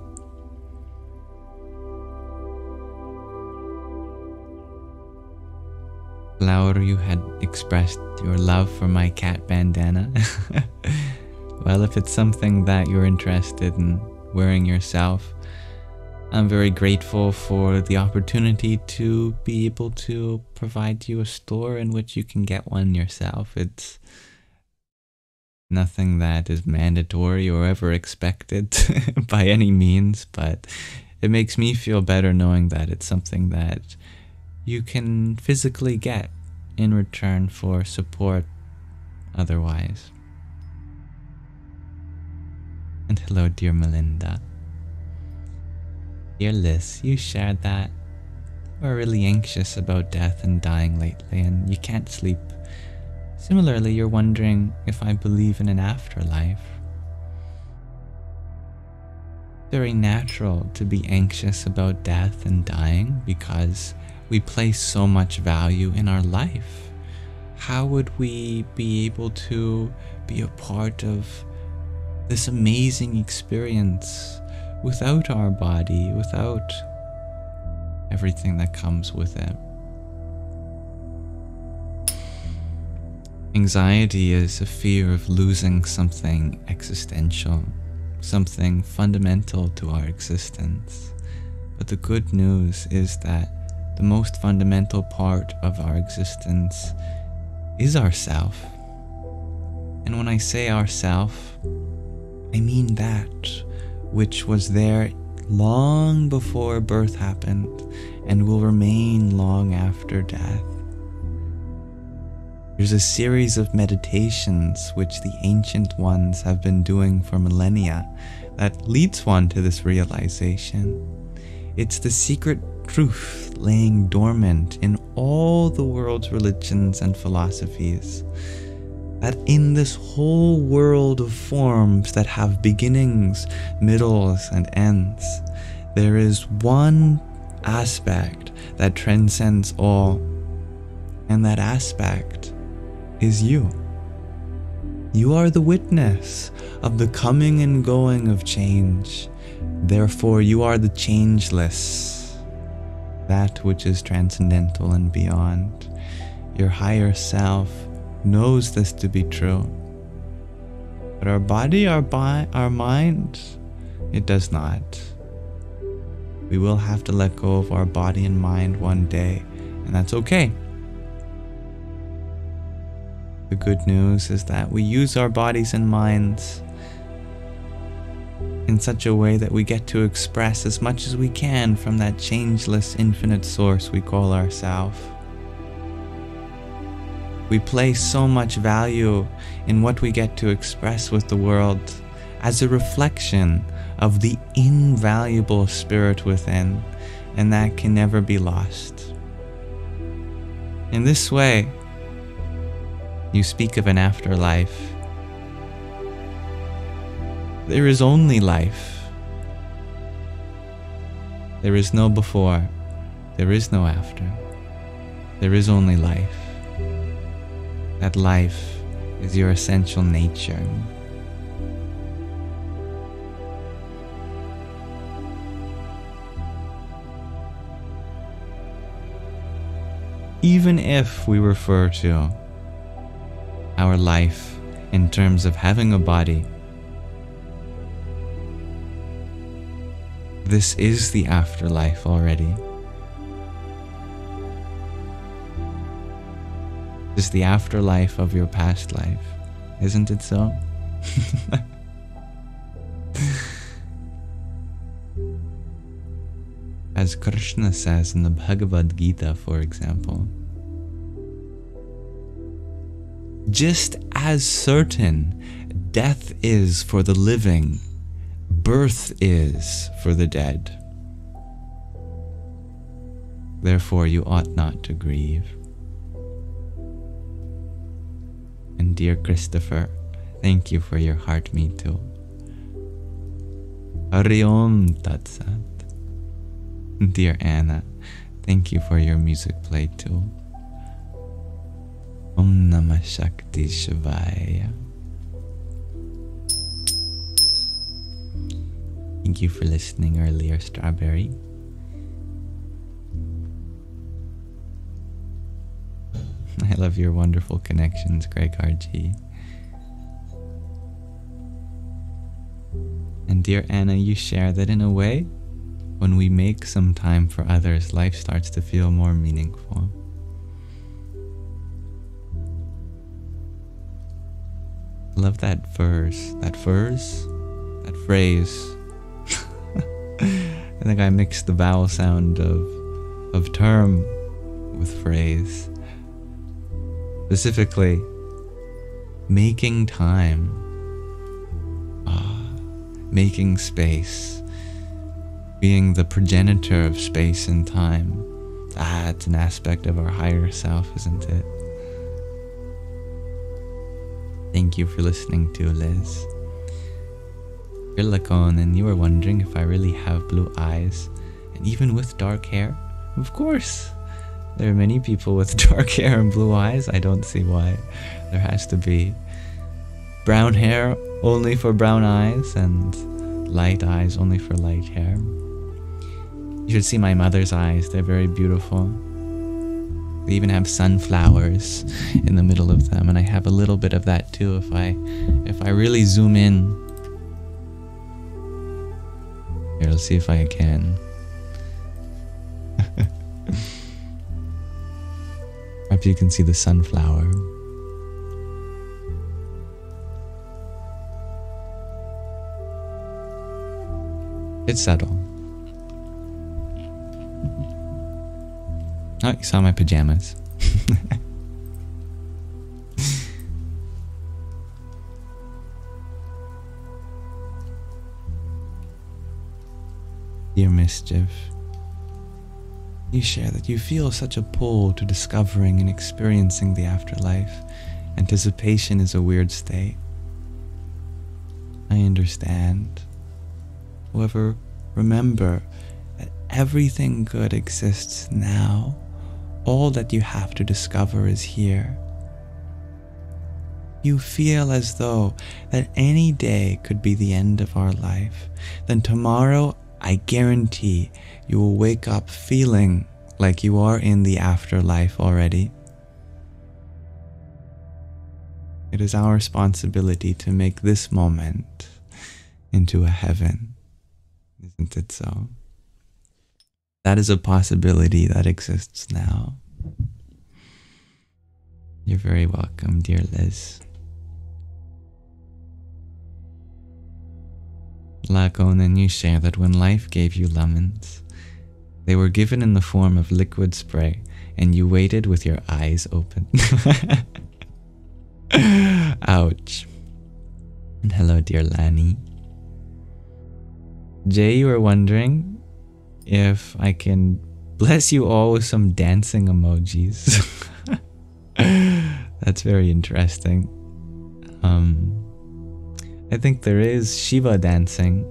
Laura, you had expressed your love for my cat bandana. Well, if it's something that you're interested in wearing yourself, I'm very grateful for the opportunity to be able to provide you a store in which you can get one yourself. It's nothing that is mandatory or ever expected by any means, but it makes me feel better knowing that it's something that you can physically get in return for support otherwise. And hello, dear Melinda. Dear Liz, you shared that you're really anxious about death and dying lately and you can't sleep. Similarly, you're wondering if I believe in an afterlife. Very natural to be anxious about death and dying because we place so much value in our life. How would we be able to be a part of this amazing experience without our body, without everything that comes with it? Anxiety is a fear of losing something existential, something fundamental to our existence. But the good news is that the most fundamental part of our existence is ourself. And when I say ourself, I mean that which was there long before birth happened and will remain long after death. There's a series of meditations which the ancient ones have been doing for millennia that leads one to this realization. It's the secret truth laying dormant in all the world's religions and philosophies, that in this whole world of forms that have beginnings, middles, and ends, there is one aspect that transcends all, and that aspect is you. You are the witness of the coming and going of change. Therefore, you are the changeless, that which is transcendental and beyond. Your higher self knows this to be true. But our body, our mind, it does not. We will have to let go of our body and mind one day, and that's okay. The good news is that we use our bodies and minds in such a way that we get to express as much as we can from that changeless infinite source we call ourself. We place so much value in what we get to express with the world as a reflection of the invaluable spirit within, and that can never be lost. In this way, you speak of an afterlife. There is only life. There is no before. There is no after. There is only life. That life is your essential nature. even if we refer to our life in terms of having a body, this is the afterlife already. This is the afterlife of your past life. Isn't it so? As Krishna says in the Bhagavad Gita, for example, just as certain death is for the living, birth is for the dead. Therefore, you ought not to grieve. And dear Christopher, thank you for your heart, me too. Hari Om Tat Sat. Dear Anna, thank you for your music play too. Om Namah Shakti Shivaya. Thank you for listening earlier, Strawberry. I love your wonderful connections, Greg RG. And dear Anna, you share that in a way, when we make some time for others, life starts to feel more meaningful. I love that verse, that phrase. I think I mixed the vowel sound of term with phrase. Specifically, making time, making space, being the progenitor of space and time. It's an aspect of our higher self, isn't it? Thank you for listening to Liz. Lacon, and you were wondering if I really have blue eyes, and even with dark hair? Of course! There are many people with dark hair and blue eyes. I don't see why there has to be brown hair only for brown eyes and light eyes only for light hair. You should see my mother's eyes. They're very beautiful. They even have sunflowers in the middle of them, and I have a little bit of that too if I really zoom in. Here, let's see if I can. Perhaps you can see the sunflower. It's subtle. Oh, you saw my pajamas. Dear Mischief, you share that you feel such a pull to discovering and experiencing the afterlife. Anticipation is a weird state. I understand. However, remember that everything good exists now. All that you have to discover is here. You feel as though that any day could be the end of our life. Then tomorrow, I guarantee you will wake up feeling like you are in the afterlife already. It is our responsibility to make this moment into a heaven. Isn't it so? That is a possibility that exists now. You're very welcome, dear Liz. Lakonen, you share that when life gave you lemons, they were given in the form of liquid spray, and you waited with your eyes open. Ouch. And hello, dear Lani. Jay, you were wondering if I can bless you all with some dancing emojis. That's very interesting. I think there is Shiva dancing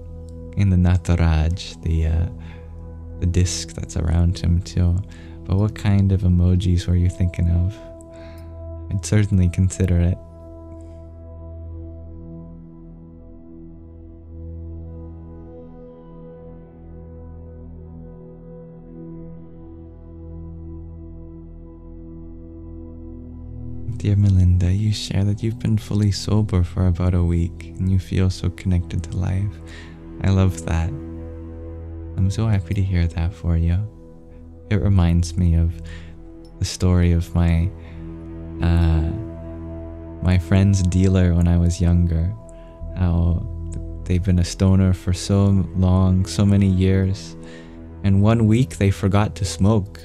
in the Nataraj, the disc that's around him too. But what kind of emojis were you thinking of? I'd certainly consider it. Dear Melinda, you share that you've been fully sober for about a week and you feel so connected to life. I love that. I'm so happy to hear that for you. It reminds me of the story of my friend's dealer when I was younger. How they've been a stoner for so long, so many years, and one week they forgot to smoke.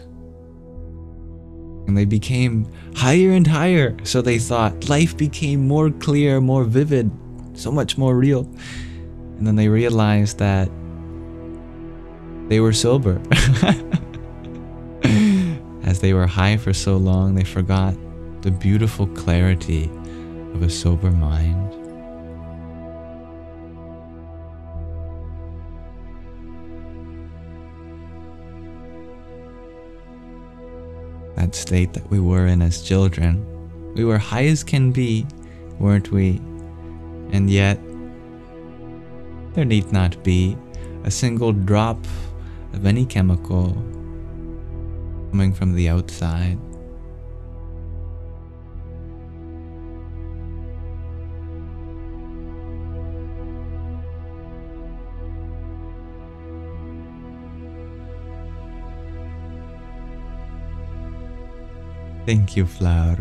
And they became higher and higher, so they thought life became more clear, more vivid, so much more real. And then they realized that they were sober. As they were high for so long, they forgot the beautiful clarity of a sober mind. That state that we were in as children. We were high as can be, weren't we? And yet, there need not be a single drop of any chemical coming from the outside. Thank you, Flower.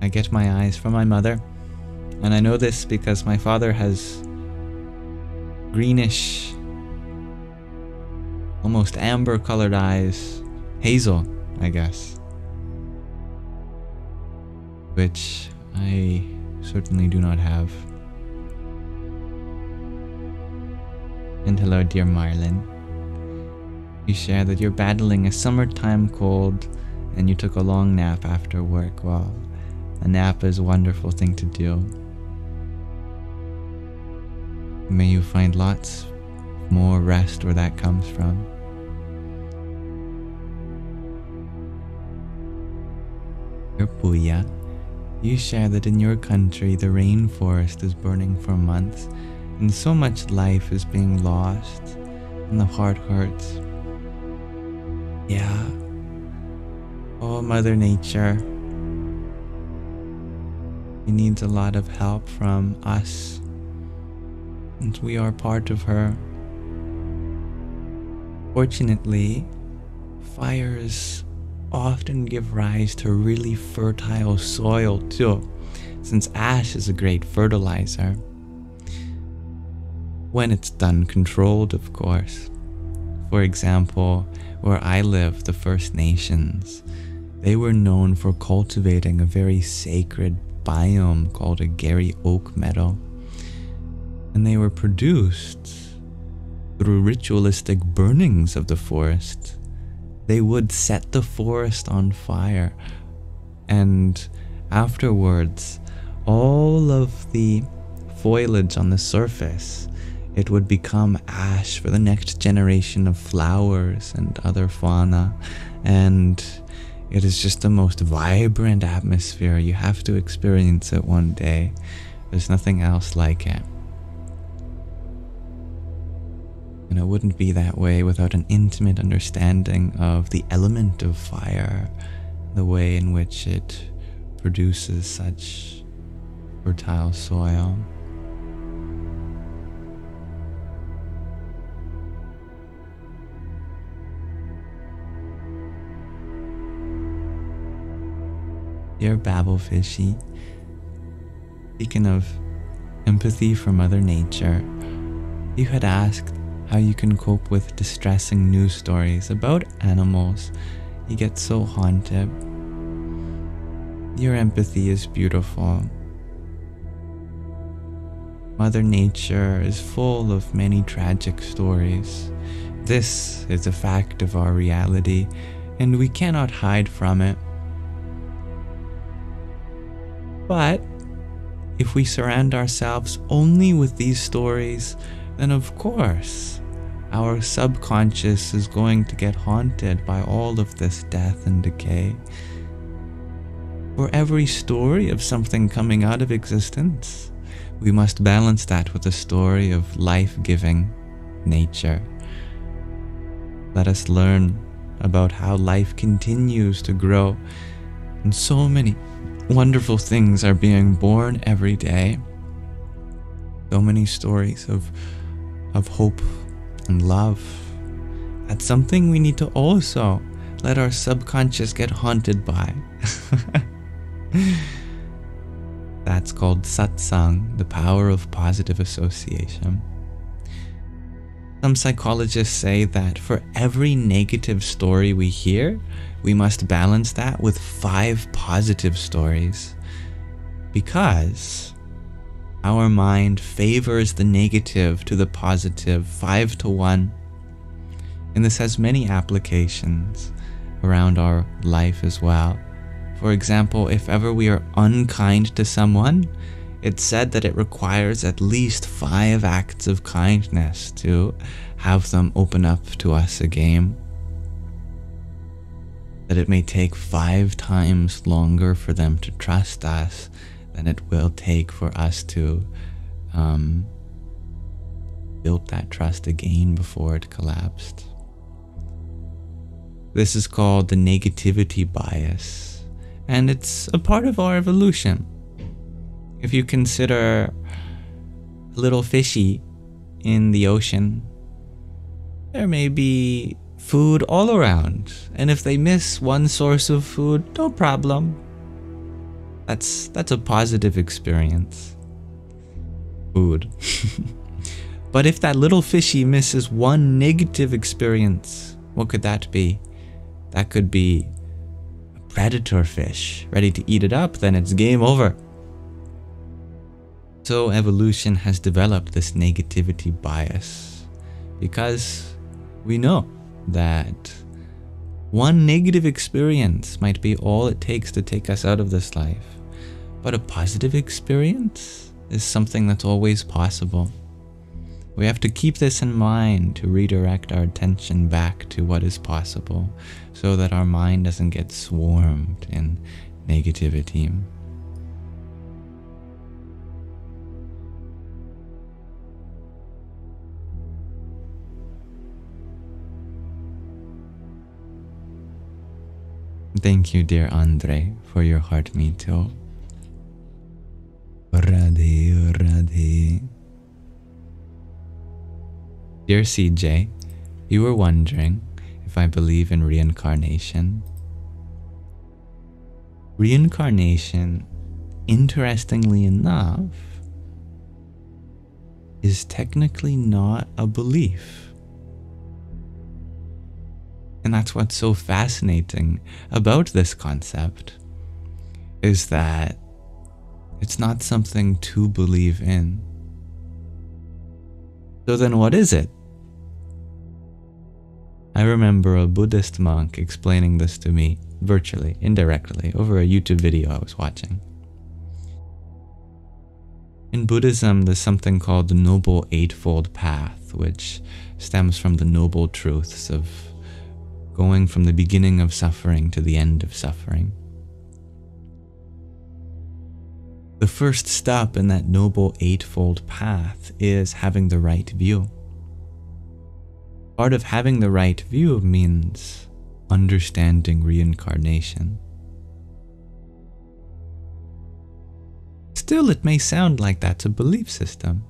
I get my eyes from my mother, and I know this because my father has greenish, almost amber colored eyes, hazel, I guess, which I certainly do not have. And hello, dear Marlin. You share that you're battling a summertime cold and you took a long nap after work. Well, a nap is a wonderful thing to do. May you find lots more rest where that comes from. Dear Puya, you share that in your country the rainforest is burning for months and so much life is being lost and the heart hurts. Yeah. Oh, Mother Nature. She needs a lot of help from us, and we are part of her. Fortunately, fires often give rise to really fertile soil too, since ash is a great fertilizer. When it's done controlled, of course. For example, where I live, the First Nations, they were known for cultivating a very sacred biome called a Gary Oak Meadow. And they were produced through ritualistic burnings of the forest. They would set the forest on fire, and afterwards, all of the foliage on the surface, it would become ash for the next generation of flowers and other fauna, and it is just the most vibrant atmosphere. You have to experience it one day. There's nothing else like it. And it wouldn't be that way without an intimate understanding of the element of fire, the way in which it produces such fertile soil. Dear Babblefishy, speaking of empathy for Mother Nature, you had asked how you can cope with distressing news stories about animals. You get so haunted. Your empathy is beautiful. Mother Nature is full of many tragic stories. This is a fact of our reality, and we cannot hide from it. But if we surround ourselves only with these stories, then of course our subconscious is going to get haunted by all of this death and decay. For every story of something coming out of existence, we must balance that with a story of life-giving nature. Let us learn about how life continues to grow And so many wonderful things are being born every day. So many stories of hope and love. That's something we need to also let our subconscious get haunted by. That's called satsang, the power of positive association. Some psychologists say that for every negative story we hear, we must balance that with 5 positive stories, because our mind favors the negative to the positive 5 to 1. And this has many applications around our life as well. For example, if ever we are unkind to someone, it's said that it requires at least 5 acts of kindness to have them open up to us again. That it may take 5 times longer for them to trust us than it will take for us to build that trust again before it collapsed. This is called the negativity bias, and it's a part of our evolution. If you consider a little fishy in the ocean, there may be food all around, and if they miss one source of food, no problem. That's a positive experience. Food. But if that little fishy misses one negative experience, what could that be? That could be a predator fish ready to eat it up, then it's game over. So evolution has developed this negativity bias because we know that one negative experience might be all it takes to take us out of this life. But a positive experience is something that's always possible. We have to keep this in mind to redirect our attention back to what is possible so that our mind doesn't get swarmed in negativity. Thank you, dear Andre, for your heart me too. Radhe, Radhe. Dear CJ, you were wondering if I believe in reincarnation. Reincarnation, interestingly enough, is technically not a belief. And that's what's so fascinating about this concept, is that it's not something to believe in. So then what is it? I remember a Buddhist monk explaining this to me virtually, indirectly, over a YouTube video I was watching. In Buddhism, there's something called the Noble Eightfold Path, which stems from the noble truths of going from the beginning of suffering to the end of suffering. The first step in that Noble Eightfold Path is having the right view. Part of having the right view means understanding reincarnation. Still, it may sound like that's a belief system,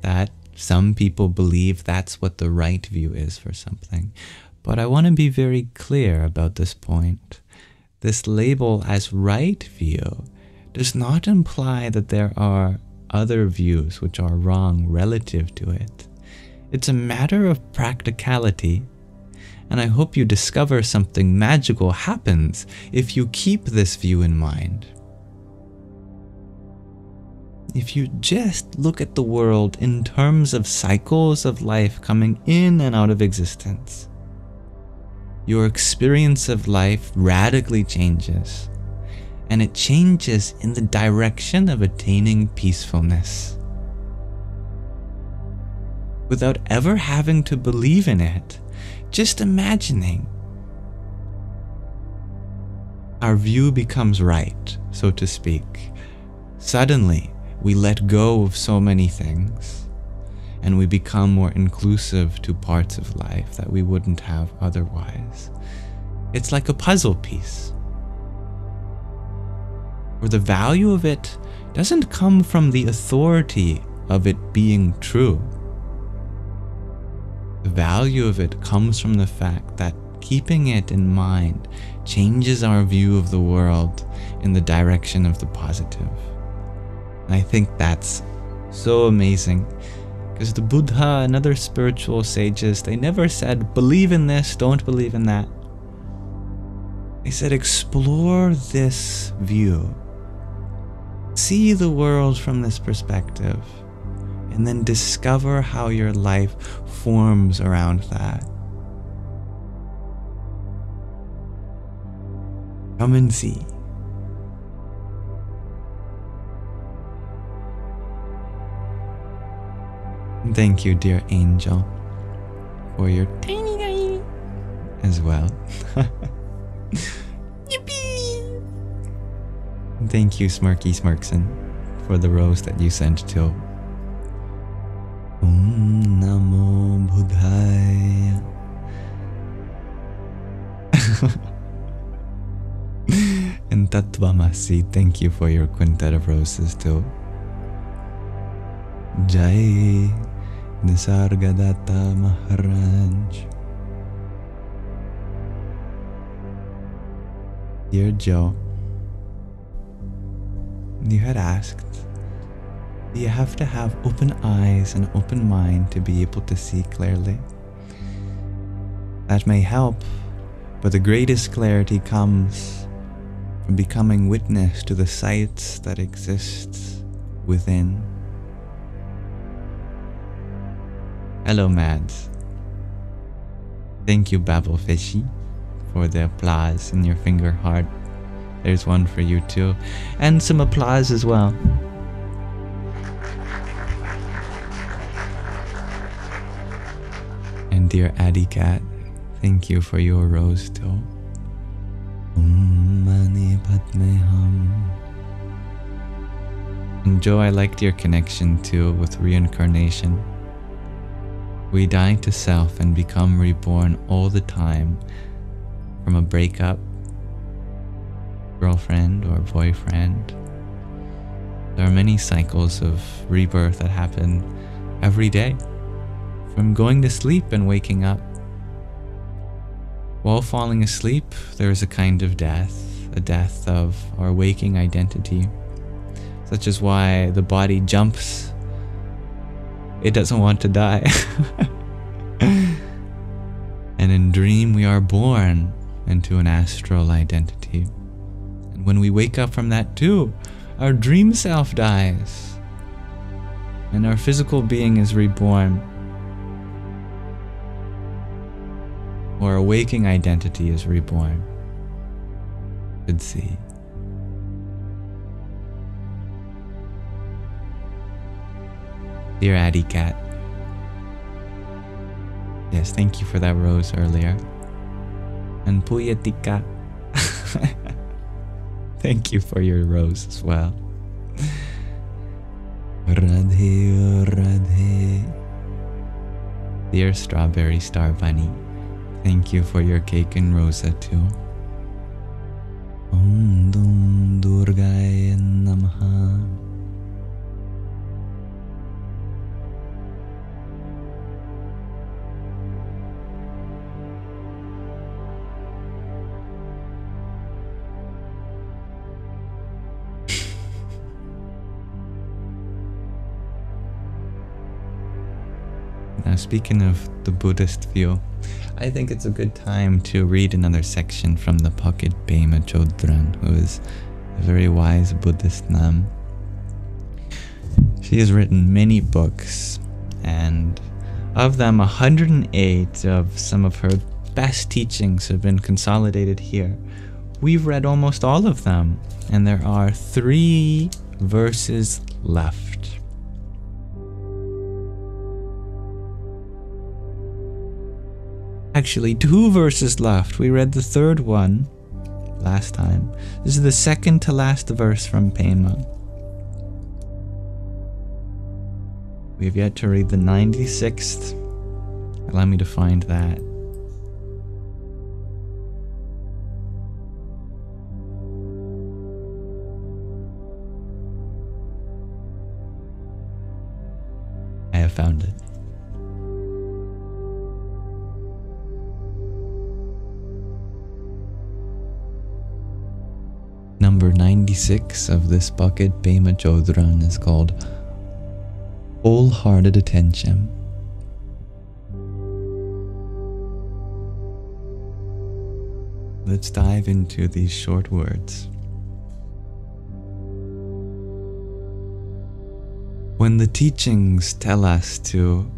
that some people believe that's what the right view is for something. But I want to be very clear about this point. This label as right view does not imply that there are other views which are wrong relative to it. It's a matter of practicality, and I hope you discover something magical happens if you keep this view in mind. If you just look at the world in terms of cycles of life coming in and out of existence, your experience of life radically changes, and it changes in the direction of attaining peacefulness. Without ever having to believe in it, just imagining. Our view becomes right, so to speak. Suddenly, we let go of so many things, and we become more inclusive to parts of life that we wouldn't have otherwise. It's like a puzzle piece. or the value of it doesn't come from the authority of it being true. The value of it comes from the fact that keeping it in mind changes our view of the world in the direction of the positive. And I think that's so amazing, because the Buddha and other spiritual sages, they never said, believe in this, don't believe in that. They said, explore this view. See the world from this perspective, and then discover how your life forms around that. Come and see. Thank you, dear angel, for your tiny guy as well. Yippee! Thank you, Smirky Smirkson, for the rose that you sent to Om Namo Buddhaya. And Tattvamasi, thank you for your quintet of roses too. Jai Nisargadatta Maharaj. Dear Joe, you had asked, do you have to have open eyes and open mind to be able to see clearly? That may help, but the greatest clarity comes from becoming witness to the sights that exist within. Hello, Mads. Thank you, Babel Fishy, for the applause in your finger heart. There's one for you too, and some applause as well. And dear Addy Cat, thank you for your rose too. Om Mani Padme Hum. And Joe, I liked your connection too with reincarnation. We die to self and become reborn all the time from a breakup, girlfriend or boyfriend. There are many cycles of rebirth that happen every day, from going to sleep and waking up. While falling asleep, there is a kind of death, a death of our waking identity, such as why the body jumps. It doesn't want to die. And in dream, we are born into an astral identity. And when we wake up from that too, our dream self dies. And our physical being is reborn. Or our waking identity is reborn. Good see. Dear Addy Cat. Yes, thank you for that rose earlier. And Puyatika. Thank you for your rose as well. Radhe, Radhe. Dear Strawberry Star Bunny. Thank you for your cake and rosa too. Om Dum Durgaya Namaha. Now, speaking of the Buddhist view, I think it's a good time to read another section from the pocket Pema Chodron, who is a very wise Buddhist nun. She has written many books, and of them 108 of some of her best teachings have been consolidated here. We've read almost all of them, and there are 3 verses left. Actually, 2 verses left. We read the 3rd one last time. This is the second to last verse from Pema. We have yet to read the 96th. Allow me to find that. have found it. Number 96 of this bucket, Pema Chodron, is called Wholehearted Attention. Let's dive into these short words. When the teachings tell us to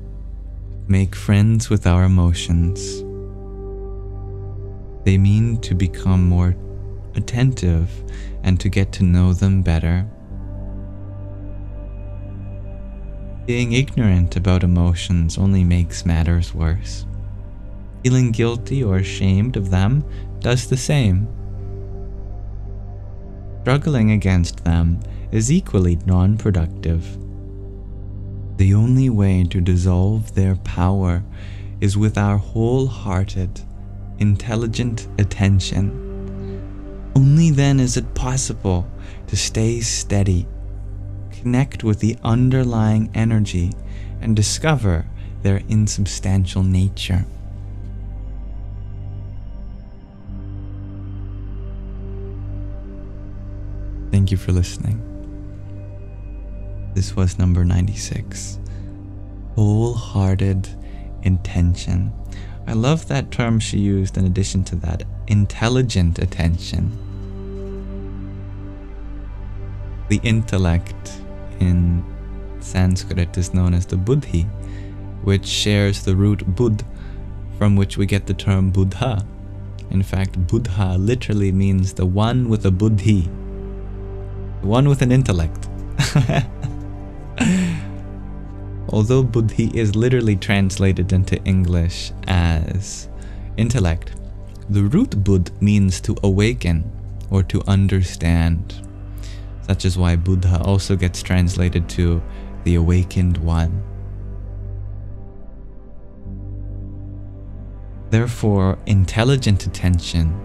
make friends with our emotions, they mean to become more attentive and to get to know them better. Being ignorant about emotions only makes matters worse. Feeling guilty or ashamed of them does the same. Struggling against them is equally non-productive. The only way to dissolve their power is with our wholehearted, intelligent attention. Only then is it possible to stay steady, connect with the underlying energy, and discover their insubstantial nature. Thank you for listening. This was number 96. Wholehearted intention. I love that term she used in addition to that. Intelligent attention. The intellect in Sanskrit is known as the buddhi, which shares the root bud, from which we get the term Buddha. In fact, Buddha literally means the one with a buddhi, the one with an intellect. Although buddhi is literally translated into English as intellect, the root bud means to awaken or to understand. Such is why Buddha also gets translated to the awakened one. Therefore, intelligent attention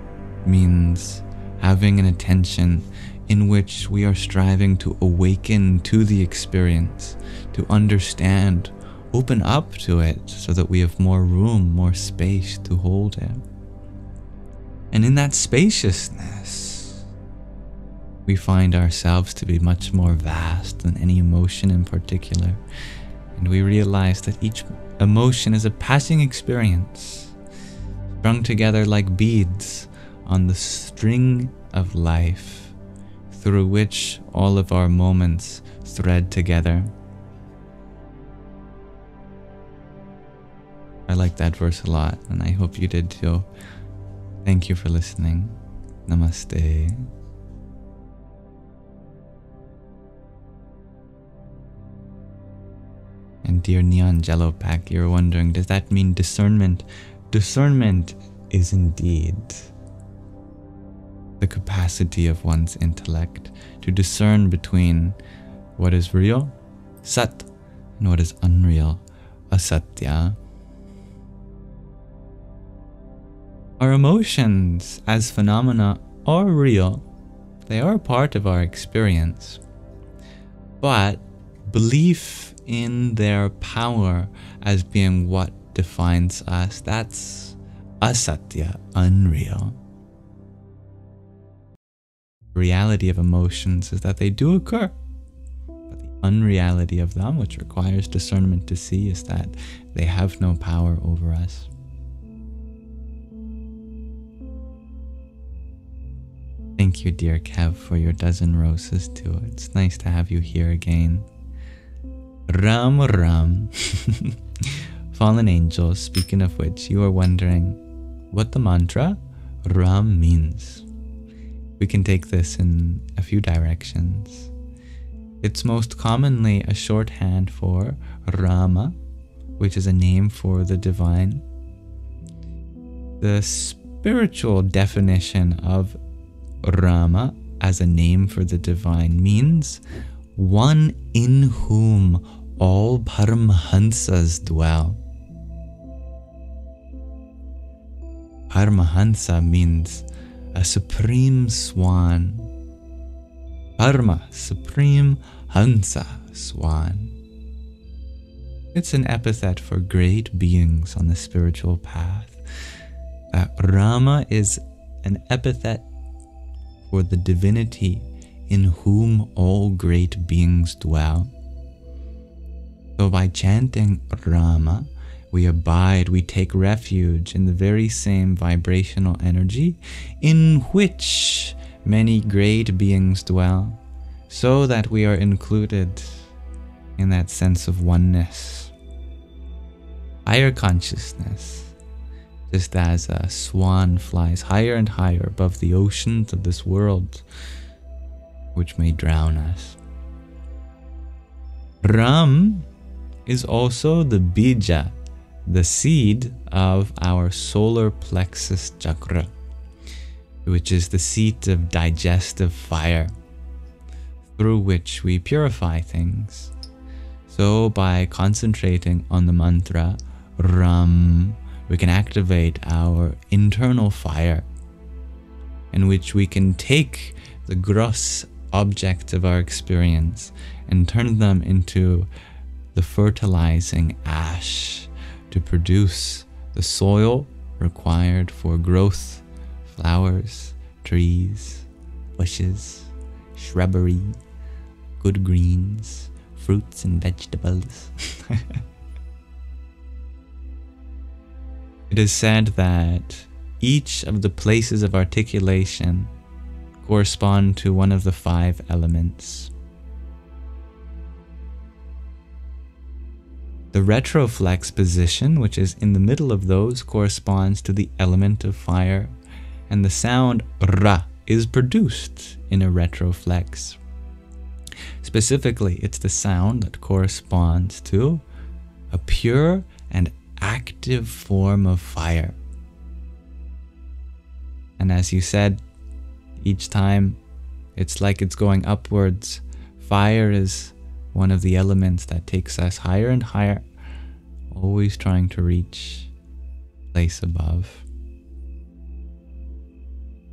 means having an attention in which we are striving to awaken to the experience, to understand, open up to it so that we have more room, more space to hold it. And in that spaciousness, we find ourselves to be much more vast than any emotion in particular. And we realize that each emotion is a passing experience, strung together like beads on the string of life, through which all of our moments thread together. I like that verse a lot, and I hope you did too. Thank you for listening. Namaste. And dear Neon Jello Pack, you're wondering, does that mean discernment? Discernment is indeed the capacity of one's intellect to discern between what is real, sat, and what is unreal, asatya. Our emotions as phenomena are real. They are part of our experience. But belief in their power as being what defines us, that's asatya, unreal. The reality of emotions is that they do occur, but the unreality of them, which requires discernment to see, is that they have no power over us. Thank you, dear Kev, for your dozen roses too. It's nice to have you here again. Ram Ram. Fallen angels, speaking of which, you are wondering what the mantra Ram means. We can take this in a few directions. It's most commonly a shorthand for Rama, which is a name for the divine. The spiritual definition of Rama as a name for the divine means one in whom all Paramahansas dwell. Paramahansa means a supreme swan. Parma, supreme, Hansa, swan. It's an epithet for great beings on the spiritual path. Rama is an epithet for the divinity in whom all great beings dwell. So by chanting Rama, we abide, we take refuge in the very same vibrational energy in which many great beings dwell, so that we are included in that sense of oneness. Higher consciousness, just as a swan flies higher and higher above the oceans of this world, which may drown us. Ram is also the bija, the seed of our solar plexus chakra, which is the seat of digestive fire, through which we purify things. So by concentrating on the mantra Ram, we can activate our internal fire, in which we can take the gross objects of our experience and turn them into the fertilizing ash to produce the soil required for growth, flowers, trees, bushes, shrubbery, good greens, fruits and vegetables. It is said that each of the places of articulation correspond to one of the 5 elements. The retroflex position, which is in the middle of those, corresponds to the element of fire, and the sound ra is produced in a retroflex. Specifically, it's the sound that corresponds to a pure and active form of fire. And as you said, each time it's like it's going upwards. Fire is one of the elements that takes us higher and higher, always trying to reach a place above.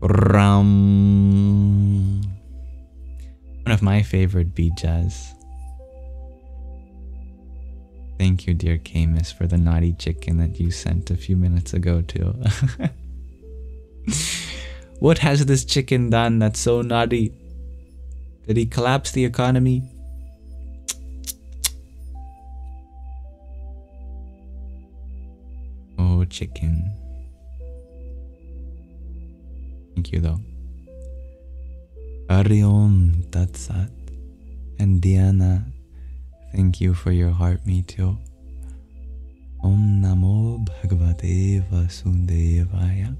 Ram. One of my favorite bijas. Thank you, dear Camus, for the naughty chicken that you sent a few minutes ago too. What has this chicken done that's so naughty? Did he collapse the economy? Oh, chicken. Thank you, though. Hari Om Tat Sat. And Diana, thank you for your heart, me too. Om Namo Bhagavate Vasudevaya.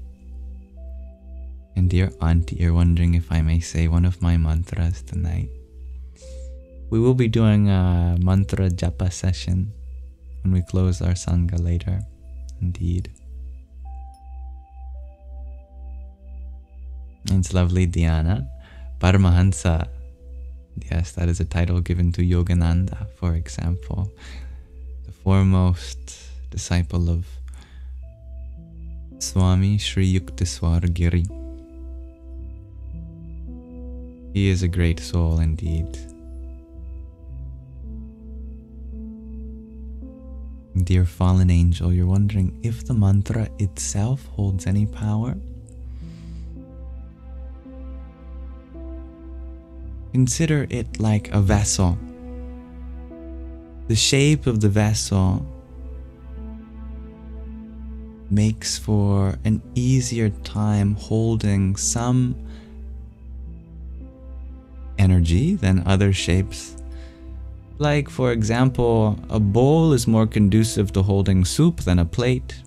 And dear auntie, you're wondering if I may say one of my mantras tonight. We will be doing a mantra japa session when we close our Sangha later. Indeed. It's lovely, Diana. Paramahansa. Yes, that is a title given to Yogananda, for example. The foremost disciple of Swami Sri Yukteswar Giri. He is a great soul indeed. Dear fallen angel, you're wondering if the mantra itself holds any power? Consider it like a vessel. The shape of the vessel makes for an easier time holding some energy than other shapes. Like, for example, a bowl is more conducive to holding soup than a plate,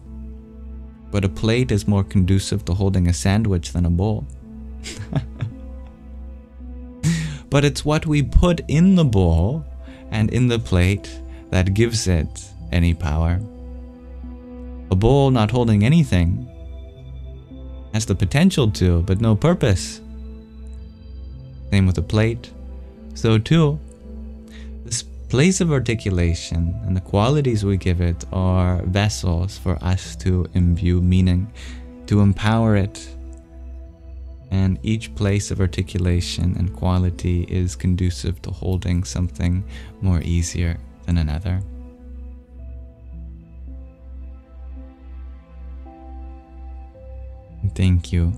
but a plate is more conducive to holding a sandwich than a bowl. But it's what we put in the bowl and in the plate that gives it any power. A bowl not holding anything has the potential to, but no purpose. Same with a plate. So too, this place of articulation and the qualities we give it are vessels for us to imbue meaning, to empower it. And each place of articulation and quality is conducive to holding something more easier than another. Thank you.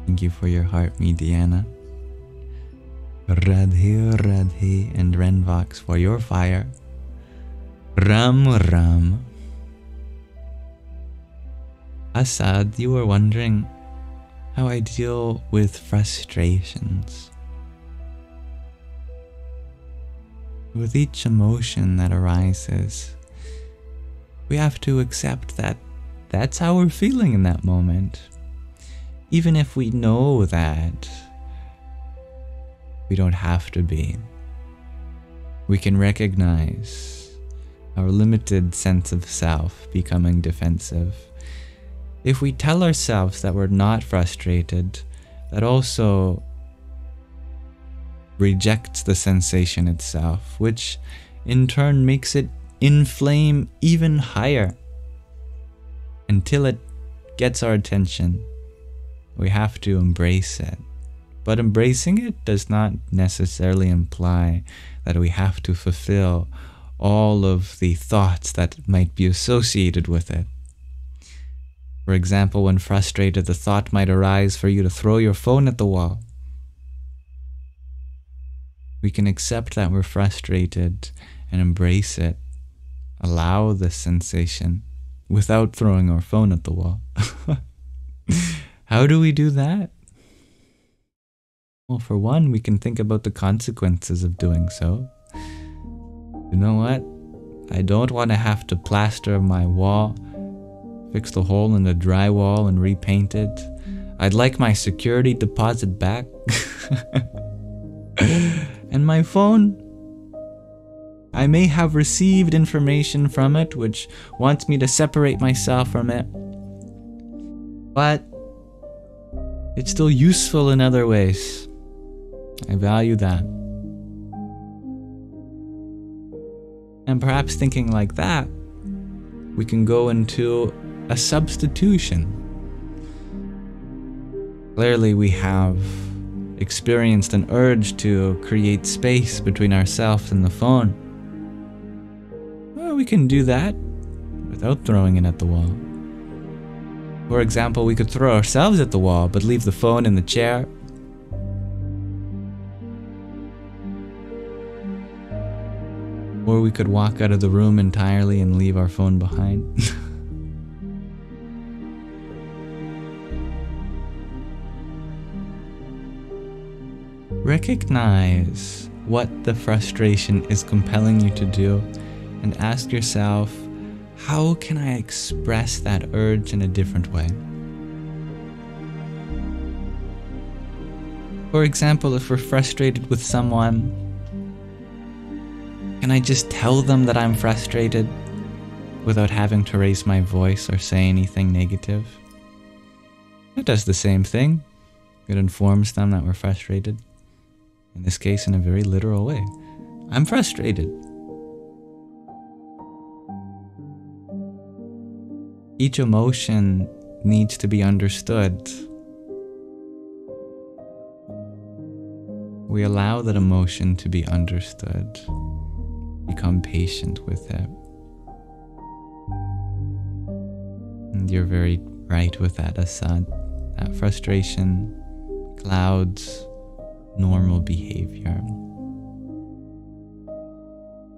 Thank you for your heart, Mediana. Radhe Radhe and Renvox for your fire. Ram Ram. Assad, you were wondering how I deal with frustrations. With each emotion that arises, we have to accept that that's how we're feeling in that moment. Even if we know that we don't have to be. We can recognize our limited sense of self becoming defensive. If we tell ourselves that we're not frustrated, that also rejects the sensation itself, which in turn makes it inflame even higher until it gets our attention. We have to embrace it. But embracing it does not necessarily imply that we have to fulfill all of the thoughts that might be associated with it. For example, when frustrated, the thought might arise for you to throw your phone at the wall. We can accept that we're frustrated and embrace it. Allow this sensation without throwing our phone at the wall. How do we do that? Well, for one, we can think about the consequences of doing so. You know what? I don't want to have to plaster my wall, fix the hole in the drywall and repaint it. I'd like my security deposit back. And my phone, I may have received information from it which wants me to separate myself from it, but it's still useful in other ways. I value that. And perhaps thinking like that, we can go into a substitution. Clearly we have experienced an urge to create space between ourselves and the phone. Well, we can do that without throwing it at the wall. For example, we could throw ourselves at the wall, but leave the phone in the chair. Or we could walk out of the room entirely and leave our phone behind. Recognize what the frustration is compelling you to do and ask yourself, how can I express that urge in a different way? For example, if we're frustrated with someone, can I just tell them that I'm frustrated without having to raise my voice or say anything negative? It does the same thing. It informs them that we're frustrated. In this case, in a very literal way. I'm frustrated. Each emotion needs to be understood. We allow that emotion to be understood. Become patient with it. And you're very right with that, Assad. That frustration clouds normal behavior.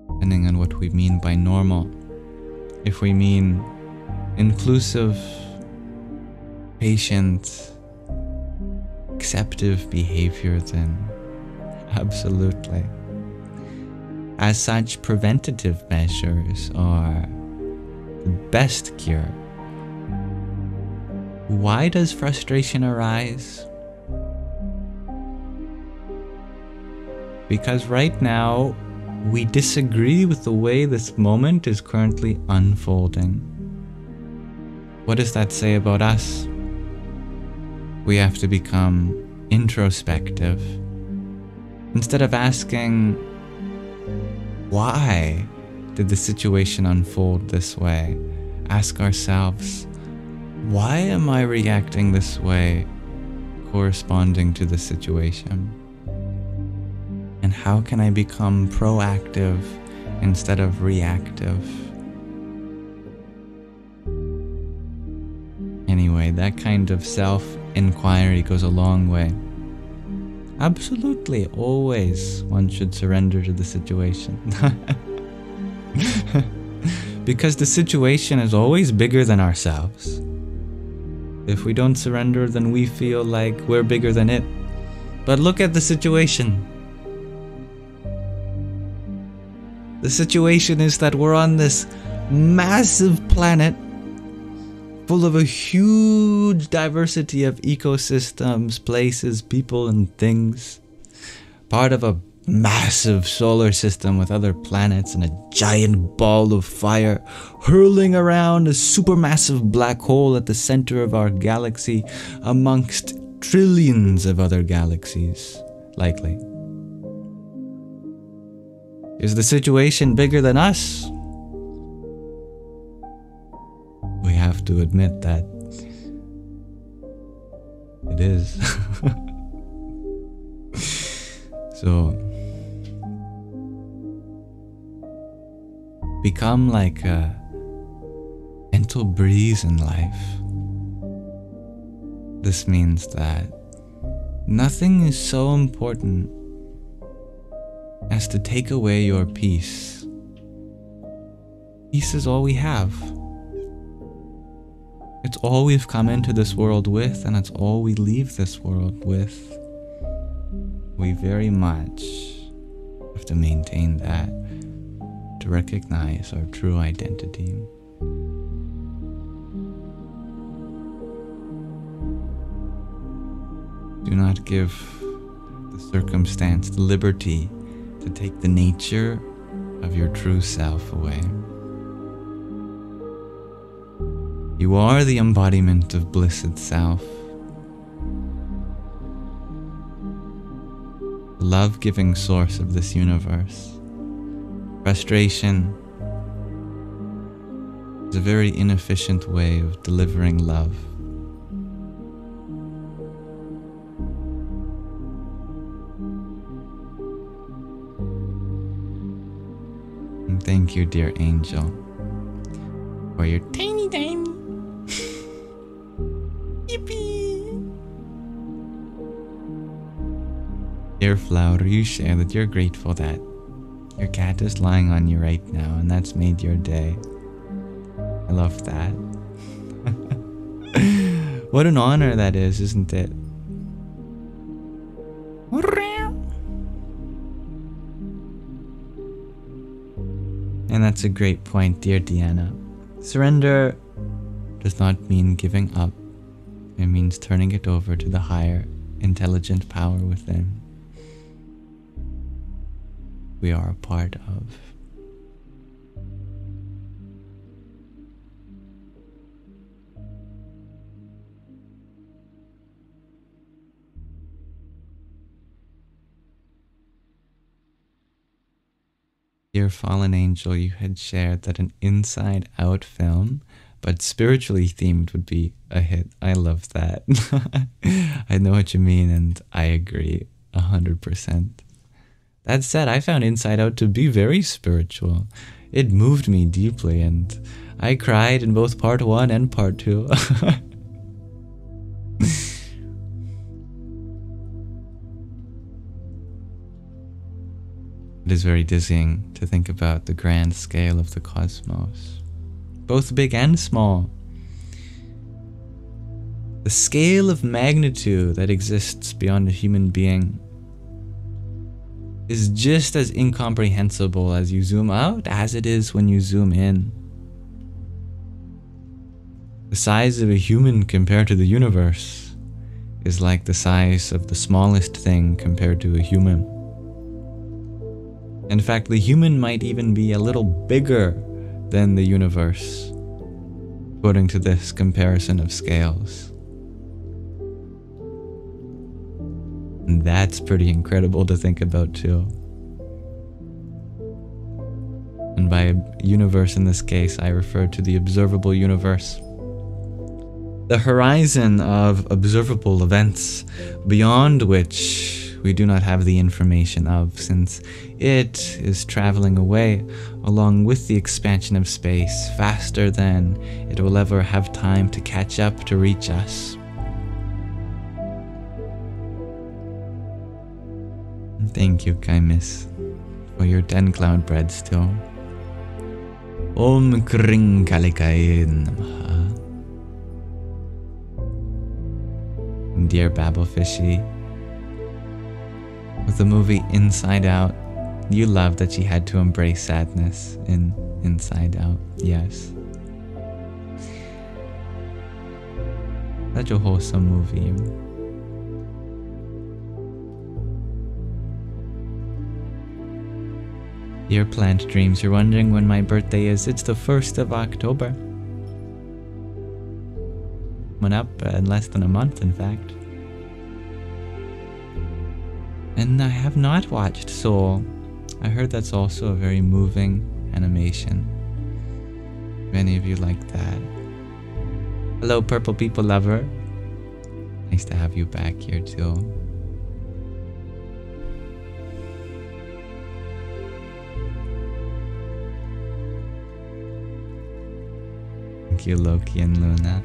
Depending on what we mean by normal. If we mean inclusive, patient, acceptive behavior, then absolutely. As such, preventative measures are the best cure. Why does frustration arise? Because right now, we disagree with the way this moment is currently unfolding. What does that say about us? We have to become introspective. Instead of asking, why did the situation unfold this way? Ask ourselves, why am I reacting this way corresponding to the situation? And how can I become proactive instead of reactive? Anyway, that kind of self-inquiry goes a long way. Absolutely, always one should surrender to the situation. Because the situation is always bigger than ourselves. If we don't surrender, then we feel like we're bigger than it. But look at the situation. The situation is that we're on this massive planet full of a huge diversity of ecosystems, places, people, and things. Part of a massive solar system with other planets and a giant ball of fire hurling around a supermassive black hole at the center of our galaxy amongst trillions of other galaxies, likely. Is the situation bigger than us? We have to admit that it is. So, become like a gentle breeze in life. This means that nothing is so important as to take away your peace. Peace is all we have. It's all we've come into this world with, and it's all we leave this world with. We very much have to maintain that to recognize our true identity. Do not give the circumstance the liberty to take the nature of your true self away. You are the embodiment of bliss itself. The love-giving source of this universe. Frustration is a very inefficient way of delivering love. And thank you, dear angel, for your tiny Dear flower, you share that you're grateful that your cat is lying on you right now, and that's made your day. I love that. What an honor that is, isn't it? And that's a great point, dear Deanna. Surrender does not mean giving up. It means turning it over to the higher, intelligent power within. We are a part of. Dear fallen angel, you had shared that an inside-out film, but spiritually themed, would be a hit. I love that. I know what you mean, and I agree 100%. That said, I found Inside Out to be very spiritual. It moved me deeply, and I cried in both part 1 and part 2. It is very dizzying to think about the grand scale of the cosmos, both big and small. The scale of magnitude that exists beyond a human being is just as incomprehensible as you zoom out as it is when you zoom in. The size of a human compared to the universe is like the size of the smallest thing compared to a human. In fact, the human might even be a little bigger than the universe, according to this comparison of scales. And that's pretty incredible to think about too. And by universe in this case, I refer to the observable universe. The horizon of observable events beyond which we do not have the information of, since it is traveling away along with the expansion of space faster than it will ever have time to catch up to reach us. Thank you, Kaimis, for your 10 cloud bread still. Om Kring Kalikai Namaha. Dear Babblefishy, with the movie Inside Out, you love that she had to embrace sadness in Inside Out. Yes. Such a wholesome movie. Dear Plant Dreams, you're wondering when my birthday is. It's the 1st of October. Coming up in less than a month, in fact. And I have not watched Soul. I heard that's also a very moving animation. Many of you like that. Hello, Purple People Lover. Nice to have you back here too. Thank you, Loki and Luna.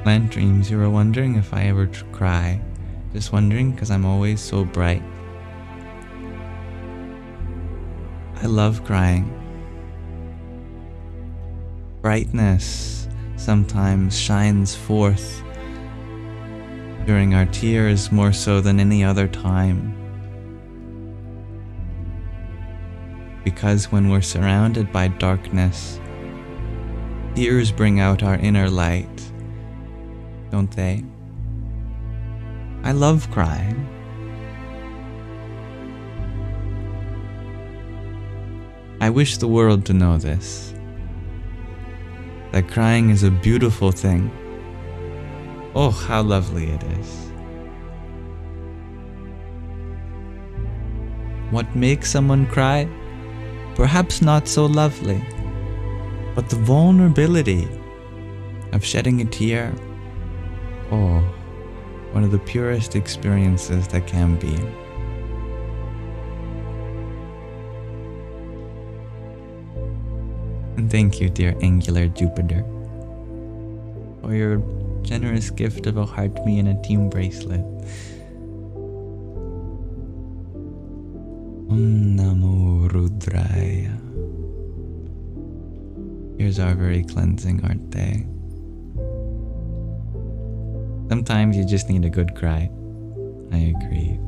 Plant Dreams, you were wondering if I ever cry. Just wondering because I'm always so bright. I love crying. Brightness sometimes shines forth during our tears more so than any other time. Because when we're surrounded by darkness, tears bring out our inner light, don't they? I love crying. I wish the world to know this, that crying is a beautiful thing. Oh, how lovely it is. What makes someone cry? Perhaps not so lovely, but the vulnerability of shedding a tear, oh, one of the purest experiences that can be. And thank you, dear Angular Jupiter, for your generous gift of a heart me and a team bracelet. Om Namo Rudraya. Tears are very cleansing, aren't they? Sometimes you just need a good cry. I agree.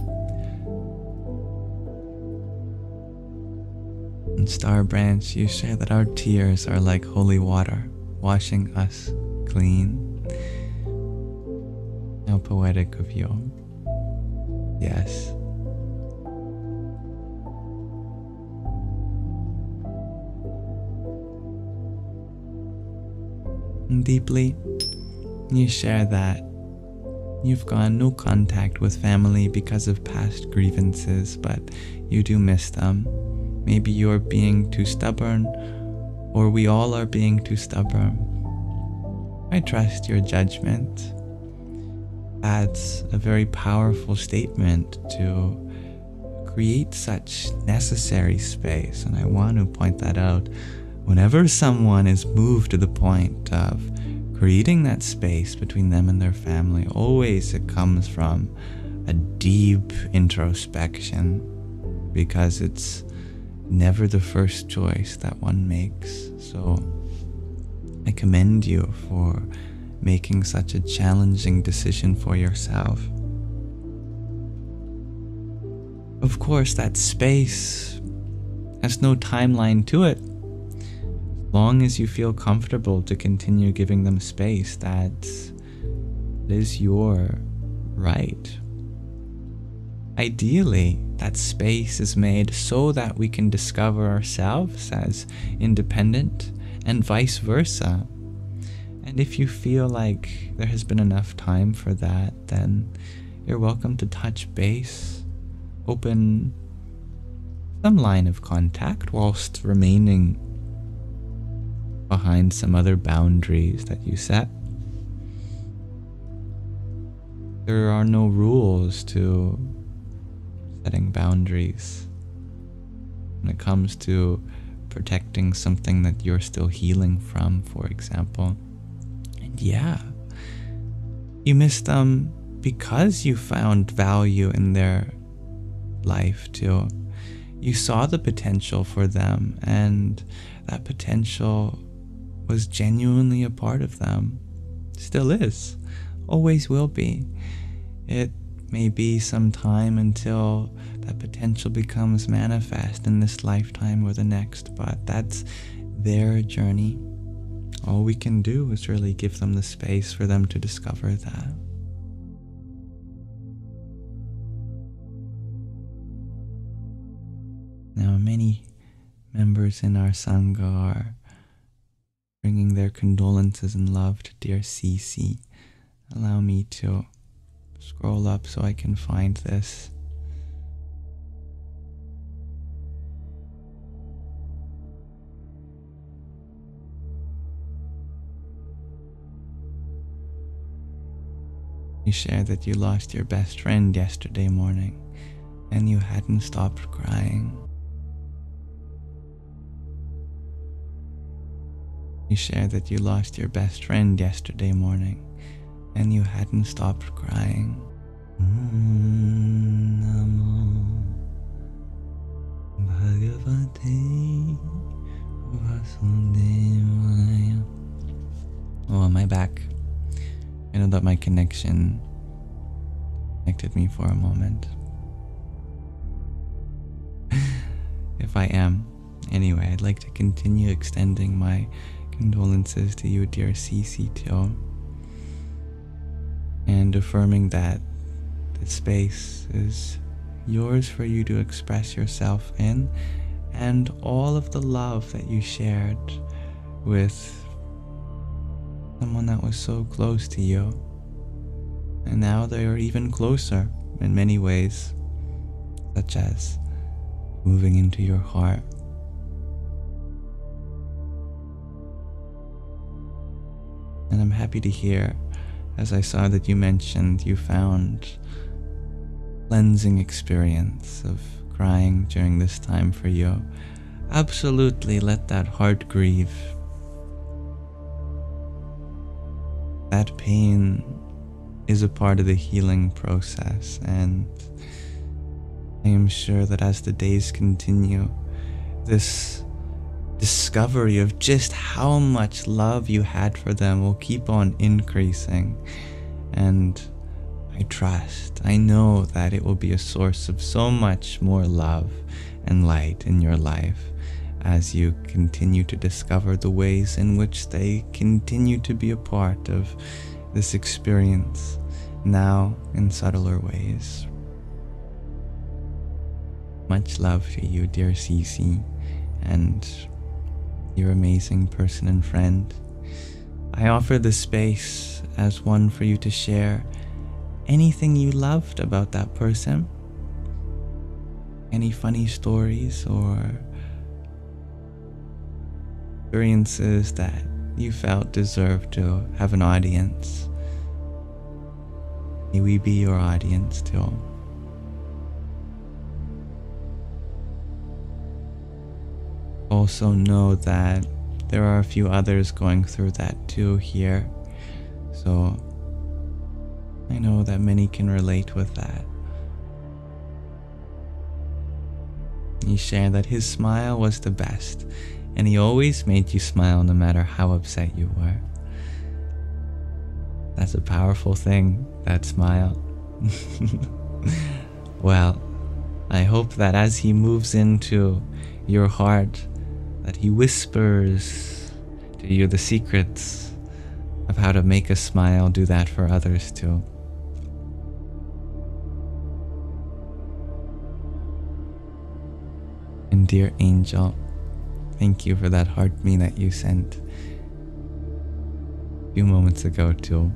And Star Branch, you share that our tears are like holy water, washing us clean. How poetic of you. Yes. And deeply, you share that you've gone no contact with family because of past grievances, but you do miss them. Maybe you're being too stubborn, or we all are being too stubborn. I trust your judgment. That's a very powerful statement to create such necessary space, and I want to point that out. Whenever someone is moved to the point of creating that space between them and their family, always it comes from a deep introspection, because it's never the first choice that one makes. So I commend you for making such a challenging decision for yourself. Of course, that space has no timeline to it. As long as you feel comfortable to continue giving them space, that is your right. Ideally, that space is made so that we can discover ourselves as independent and vice versa. And if you feel like there has been enough time for that, then you're welcome to touch base, open some line of contact whilst remaining behind some other boundaries that you set. There are no rules to setting boundaries when it comes to protecting something that you're still healing from, for example. And yeah, you miss them because you found value in their life too. You saw the potential for them, and that potential was genuinely a part of them. Still is. Always will be. It may be some time until that potential becomes manifest in this lifetime or the next, but that's their journey. All we can do is really give them the space for them to discover that. Now, many members in our Sangha are bringing their condolences and love to dear Cece. Allow me to scroll up so I can find this. You shared that you lost your best friend yesterday morning and you hadn't stopped crying. You shared that you lost your best friend yesterday morning and you hadn't stopped crying. Namo Bhagavate Vasudevaya. Oh, am I back? I know that my connection connected me for a moment. If I am, anyway, I'd like to continue extending my condolences to you, dear Cece, too, and affirming that this space is yours for you to express yourself in, and all of the love that you shared with someone that was so close to you, and now they are even closer in many ways, such as moving into your heart. And I'm happy to hear, as I saw that you mentioned you found cleansing experience of crying during this time for you. Absolutely let that heart grieve. That pain is a part of the healing process, and I am sure that as the days continue, this discovery of just how much love you had for them will keep on increasing. And I know that it will be a source of so much more love and light in your life as you continue to discover the ways in which they continue to be a part of this experience, now in subtler ways. Much love to you, dear Cece, and your amazing person and friend. I offer this space as one for you to share anything you loved about that person, any funny stories or experiences that you felt deserved to have an audience. May we be your audience too. Also know that there are a few others going through that too here, so I know that many can relate with that. He shared that his smile was the best, and he always made you smile no matter how upset you were. That's a powerful thing, that smile. Well, I hope that as he moves into your heart, that he whispers to you the secrets of how to make a smile do that for others too. And dear angel, thank you for that heart me that you sent a few moments ago too.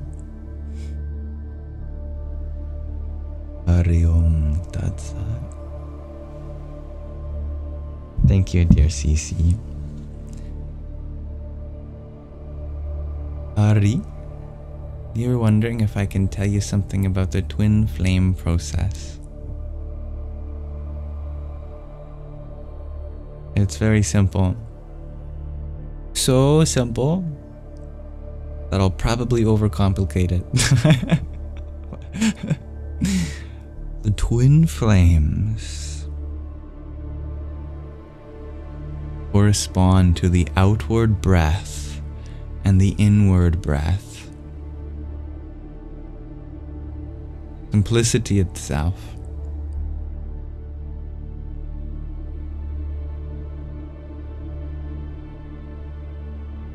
Hari Om Tat Sat. Thank you, dear Cece. Hari You're wondering if I can tell you something about the twin flame process. It's very simple. So simple that I'll probably overcomplicate it. The twin flames correspond to the outward breath and the inward breath. Simplicity itself.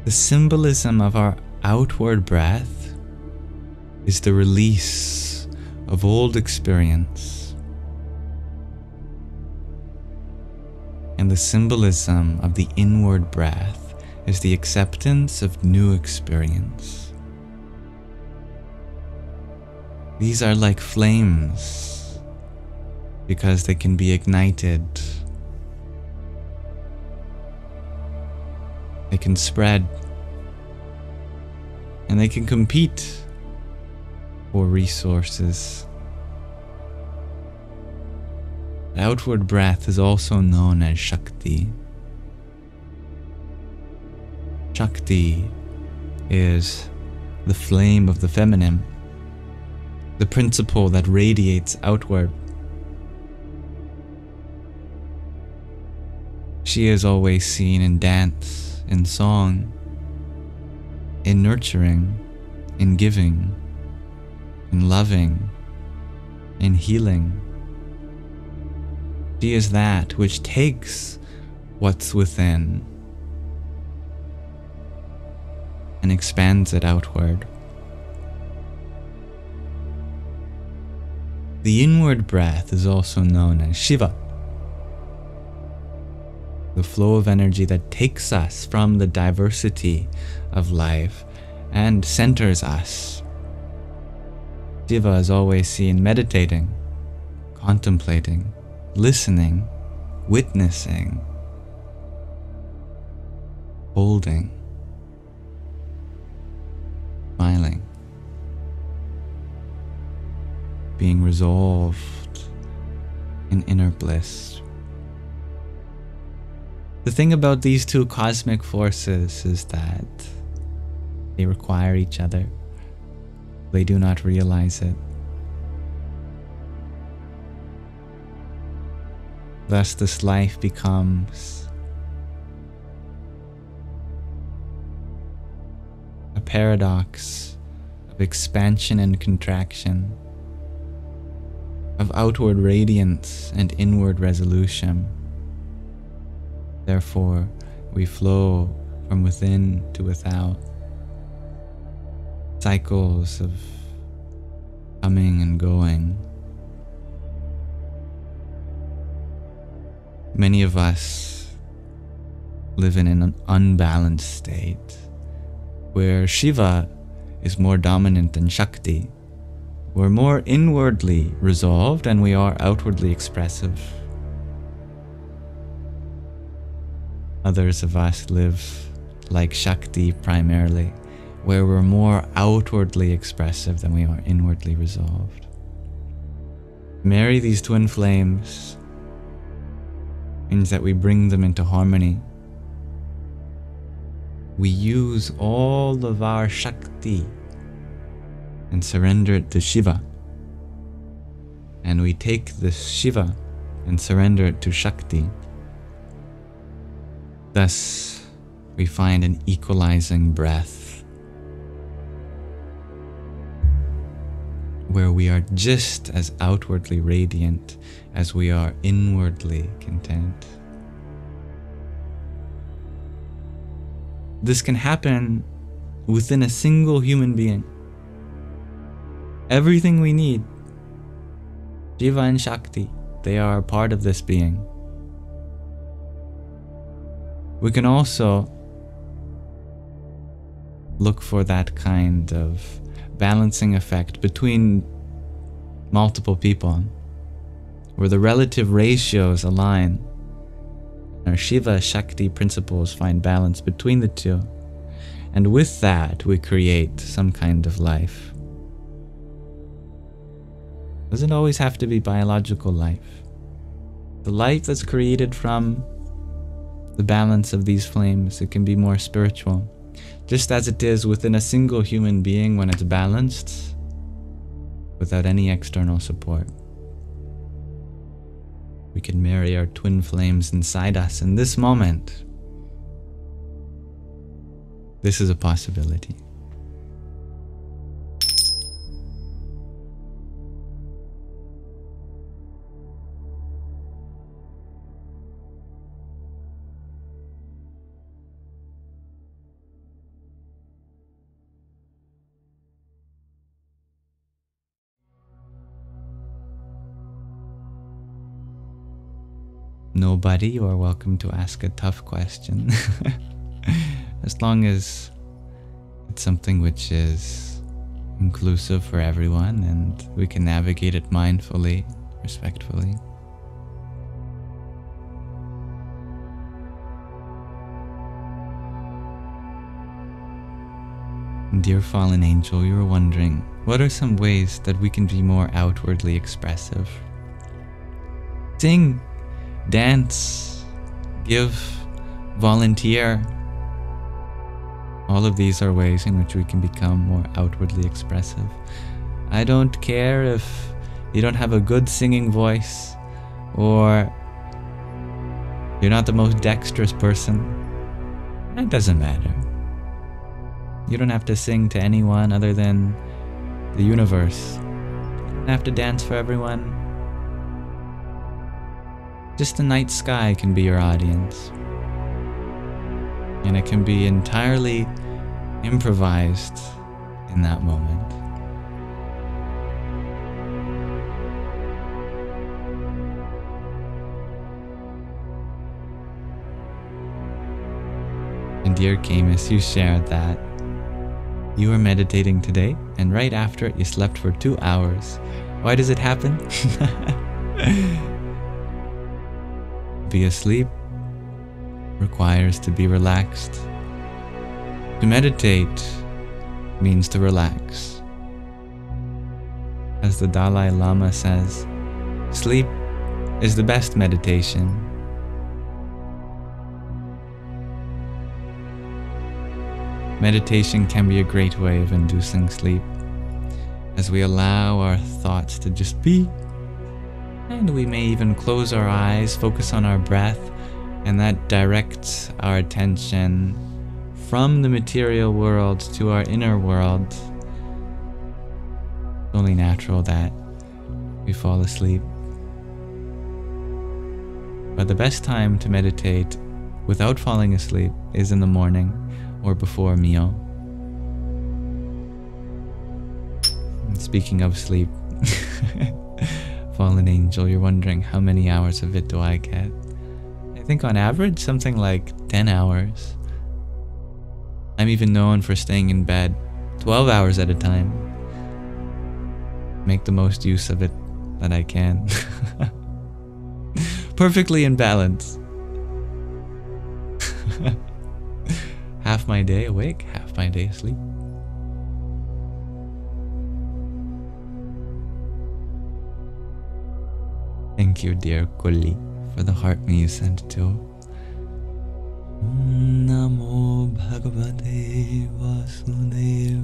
The symbolism of our outward breath is the release of old experience, and the symbolism of the inward breath is the acceptance of new experience. These are like flames because they can be ignited. They can spread, and they can compete for resources. The outward breath is also known as Shakti. Shakti is the flame of the feminine, the principle that radiates outward. She is always seen in dance, in song, in nurturing, in giving, in loving, in healing. She is that which takes what's within and expands it outward. The inward breath is also known as Shiva, the flow of energy that takes us from the diversity of life and centers us. Shiva is always seen meditating, contemplating, listening, witnessing, holding, smiling, being resolved in inner bliss. The thing about these two cosmic forces is that they require each other. They do not realize it. Thus, this life becomes a paradox of expansion and contraction, of outward radiance and inward resolution. Therefore, we flow from within to without. Cycles of coming and going. Many of us live in an unbalanced state where Shiva is more dominant than Shakti. We're more inwardly resolved and we are outwardly expressive. Others of us live like Shakti primarily, where we're more outwardly expressive than we are inwardly resolved. Marry these twin flames means that we bring them into harmony. We use all of our Shakti and surrender it to Shiva. And we take this Shiva and surrender it to Shakti. Thus, we find an equalizing breath where we are just as outwardly radiant as we are inwardly content. This can happen within a single human being. Everything we need, Shiva and Shakti, they are a part of this being. We can also look for that kind of balancing effect between multiple people, where the relative ratios align. Our Shiva-Shakti principles find balance between the two, and with that we create some kind of life. Doesn't always have to be biological life. The life that's created from the balance of these flames, it can be more spiritual. Just as it is within a single human being when it's balanced, without any external support. We can marry our twin flames inside us in this moment. This is a possibility. Nobody, you are welcome to ask a tough question. As long as it's something which is inclusive for everyone and we can navigate it mindfully, respectfully. Dear fallen angel, you were wondering, what are some ways that we can be more outwardly expressive? Sing, dance, give, volunteer. All of these are ways in which we can become more outwardly expressive. I don't care if you don't have a good singing voice or you're not the most dexterous person. It doesn't matter. You don't have to sing to anyone other than the universe. You don't have to dance for everyone. Just the night sky can be your audience. And it can be entirely improvised in that moment. And dear Camus, you shared that you were meditating today, and right after it you slept for 2 hours. Why does it happen? Be asleep requires to be relaxed. To meditate means to relax. As the Dalai Lama says, sleep is the best meditation. Meditation can be a great way of inducing sleep, as we allow our thoughts to just be. And we may even close our eyes, focus on our breath, and that directs our attention from the material world to our inner world. It's only natural that we fall asleep. But the best time to meditate without falling asleep is in the morning or before a meal. And speaking of sleep, fallen angel, you're wondering how many hours of it do I get? I think on average something like 10 hours. I'm even known for staying in bed 12 hours at a time. Make the most use of it that I can. Perfectly in balance. Half my day awake, half my day asleep. Thank you, dear Kulli, for the heart me you sent to. Namo Bhagavate Vasudevaya.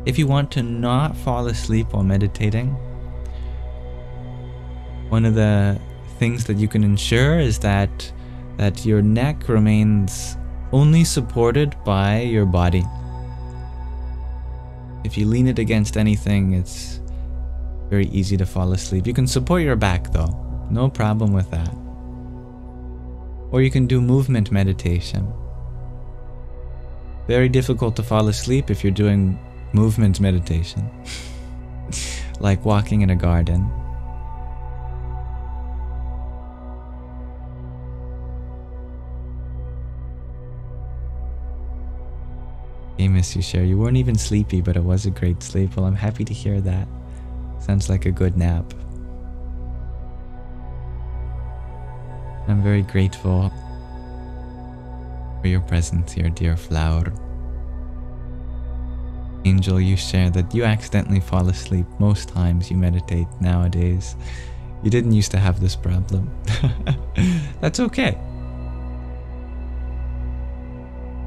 If you want to not fall asleep while meditating, one of the things that you can ensure is that your neck remains only supported by your body. If you lean it against anything, it's very easy to fall asleep. You can support your back though, no problem with that. Or you can do movement meditation. Very difficult to fall asleep if you're doing movement meditation. Like walking in a garden. Amos, you share, you weren't even sleepy, but it was a great sleep. Well, I'm happy to hear that. Sounds like a good nap. I'm very grateful for your presence here, dear flower. Angel, you share that you accidentally fall asleep most times you meditate nowadays. You didn't used to have this problem. That's okay.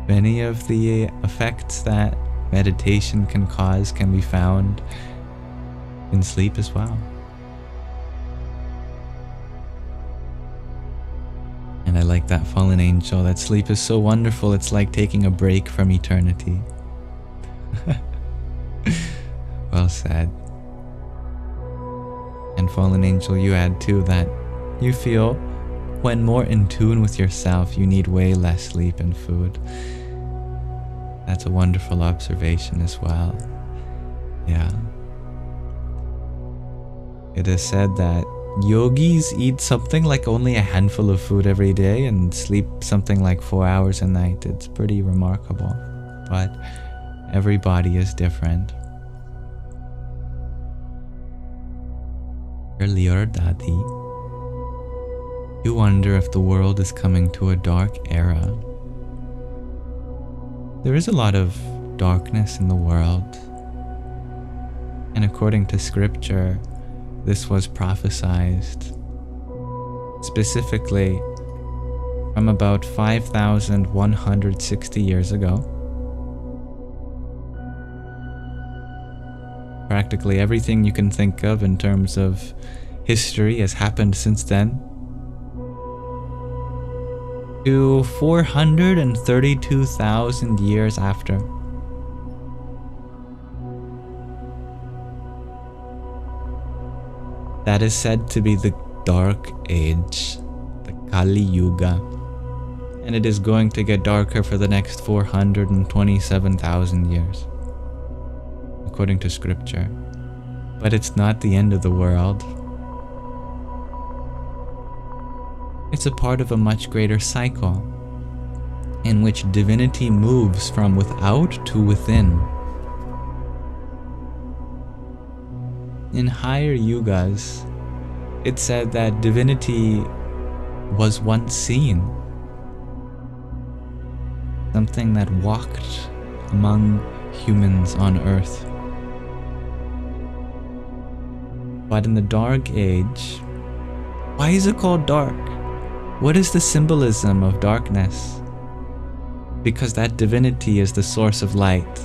Many of the effects that meditation can cause can be found in sleep as well. And I like that, fallen angel, that sleep is so wonderful, it's like taking a break from eternity. Well said. And fallen angel, you add too that you feel when more in tune with yourself, you need way less sleep and food. That's a wonderful observation as well. Yeah. It is said that yogis eat something like only a handful of food every day and sleep something like 4 hours a night. It's pretty remarkable. But every body is different. Earlier, Dadi, you wonder if the world is coming to a dark era. There is a lot of darkness in the world, and according to scripture, this was prophesied specifically from about 5,160 years ago. Practically everything you can think of in terms of history has happened since then. To 432,000 years after. That is said to be the Dark Age, the Kali Yuga. And it is going to get darker for the next 427,000 years. According to scripture. But it's not the end of the world. It's a part of a much greater cycle in which divinity moves from without to within. In higher yugas, it said that divinity was once seen. Something that walked among humans on earth. But in the Dark Age, why is it called dark? What is the symbolism of darkness? Because that divinity is the source of light,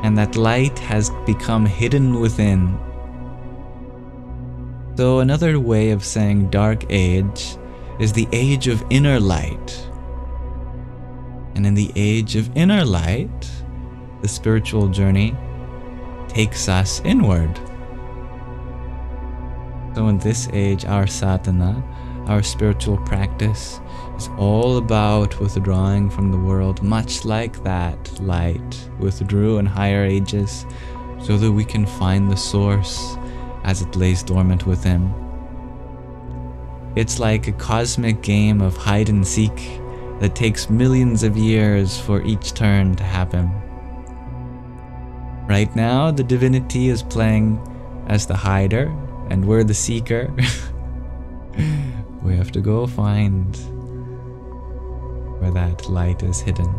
and that light has become hidden within. So another way of saying Dark Age is the age of inner light. And in the age of inner light, the spiritual journey takes us inward. So in this age, our sadhana, our spiritual practice, is all about withdrawing from the world, much like that light withdrew in higher ages, so that we can find the source as it lays dormant within. It's like a cosmic game of hide and seek that takes millions of years for each turn to happen. Right now, the divinity is playing as the hider, and we're the seeker. We have to go find where that light is hidden.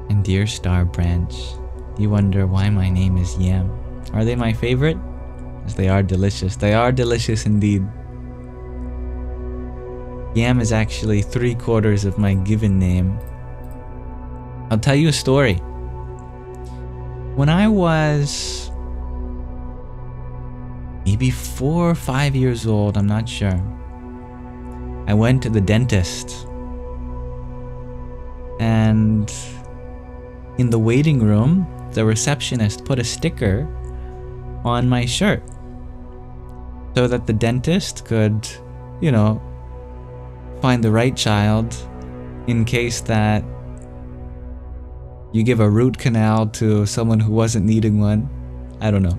And dear Star Branch, you wonder why my name is Yam. Are they my favorite? Yes, they are delicious. They are delicious indeed. Yam is actually 3/4 of my given name. I'll tell you a story. When I was maybe 4 or 5 years old, I'm not sure, I went to the dentist. And in the waiting room, the receptionist put a sticker on my shirt so that the dentist could, you know, find the right child in case that you give a root canal to someone who wasn't needing one. I don't know.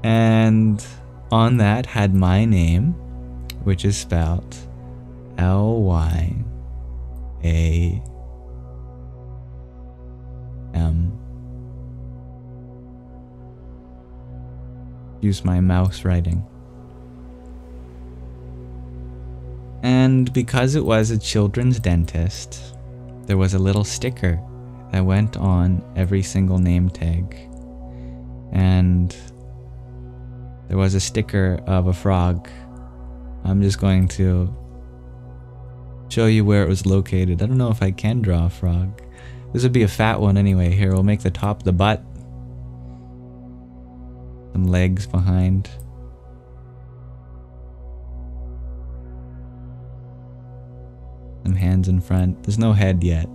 And on that had my name, which is spelled Lyam. use my mouse writing. And because it was a children's dentist, there was a little sticker that went on every single name tag. And there was a sticker of a frog. I'm just going to show you where it was located. I don't know if I can draw a frog. This would be a fat one anyway. Here, we'll make the top the butt. Some legs behind. Some hands in front. There's no head yet.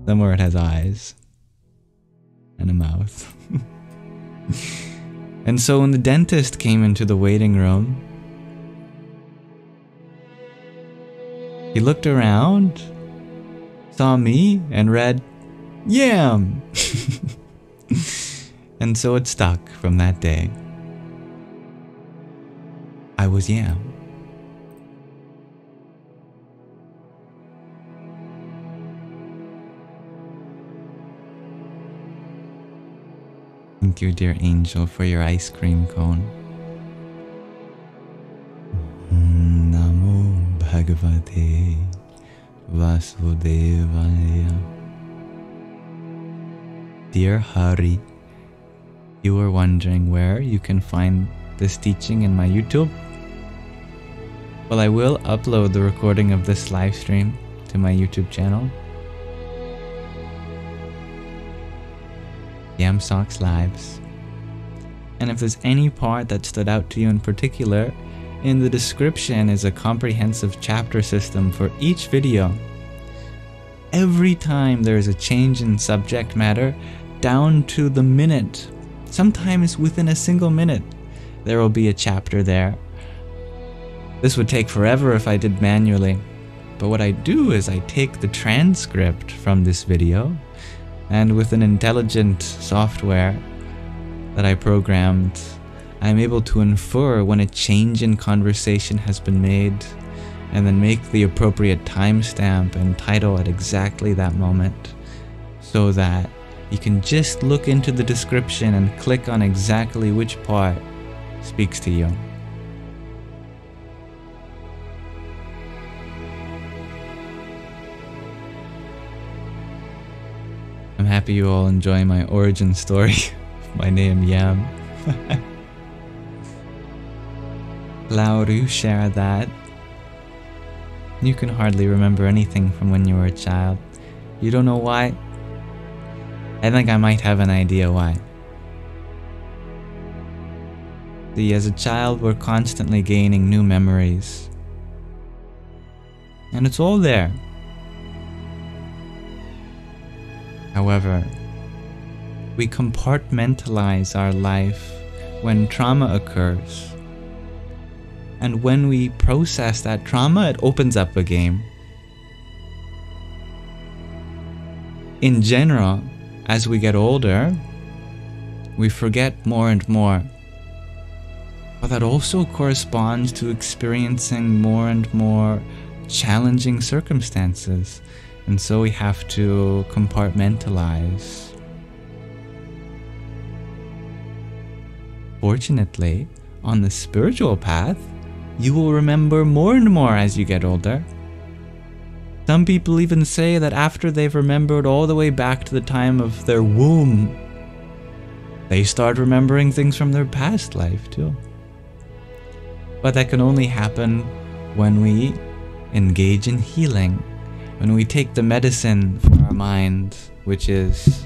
Somewhere it has eyes. And a mouth. And so when the dentist came into the waiting room, he looked around, saw me, and read, "Yam!" And so it stuck from that day. I was Yam. Thank you, dear angel, for your ice cream cone. Namo Bhagavate Vasudevaya. Dear Hari, you were wondering where you can find this teaching in my YouTube? Well, I will upload the recording of this live stream to my YouTube channel, Yamsox Lives. And if there's any part that stood out to you in particular, in the description is a comprehensive chapter system for each video. Every time there is a change in subject matter, down to the minute, sometimes within a single minute, there will be a chapter there. This would take forever if I did manually, but what I do is I take the transcript from this video, and with an intelligent software that I programmed, I'm able to infer when a change in conversation has been made, and then make the appropriate timestamp and title at exactly that moment, so that you can just look into the description and click on exactly which part speaks to you. I'm happy you all enjoy my origin story. My name Yam. Lauru share that. You can hardly remember anything from when you were a child. You don't know why? I think I might have an idea why. See, as a child, we're constantly gaining new memories. And it's all there. However, we compartmentalize our life when trauma occurs. And when we process that trauma, it opens up a game. In general, as we get older, we forget more and more. But that also corresponds to experiencing more and more challenging circumstances. And so we have to compartmentalize. Fortunately, on the spiritual path, you will remember more and more as you get older. Some people even say that after they've remembered all the way back to the time of their womb, they start remembering things from their past life too. But that can only happen when we engage in healing, when we take the medicine for our mind, which is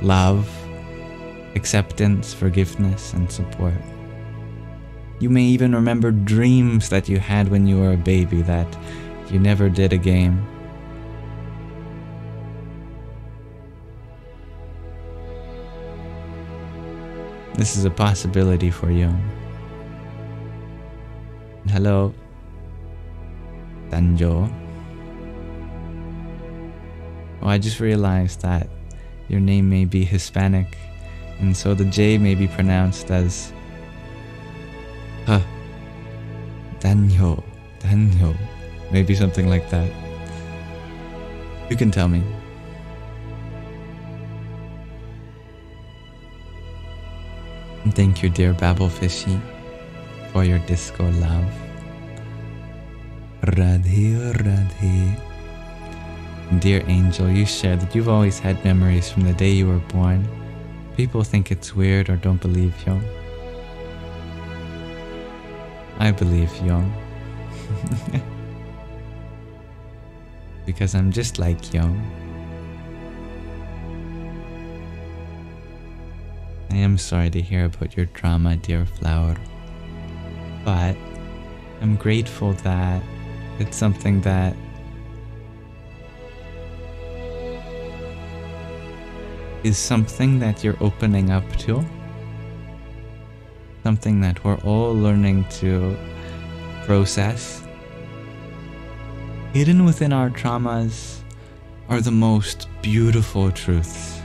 love, acceptance, forgiveness, and support. You may even remember dreams that you had when you were a baby that you never did again. This is a possibility for you. Hello, Danjo. Oh, I just realized that your name may be Hispanic, and so the J may be pronounced as Danyo, maybe something like that. You can tell me. And thank you, dear Babblefishy, for your disco love. Radhe, Radhe. Dear Angel, you shared that you've always had memories from the day you were born. People think it's weird or don't believe you. I believe you. Because I'm just like you. I am sorry to hear about your trauma, dear flower. But I'm grateful that it's something that is something that you're opening up to. Something that we're all learning to process. Hidden within our traumas are the most beautiful truths.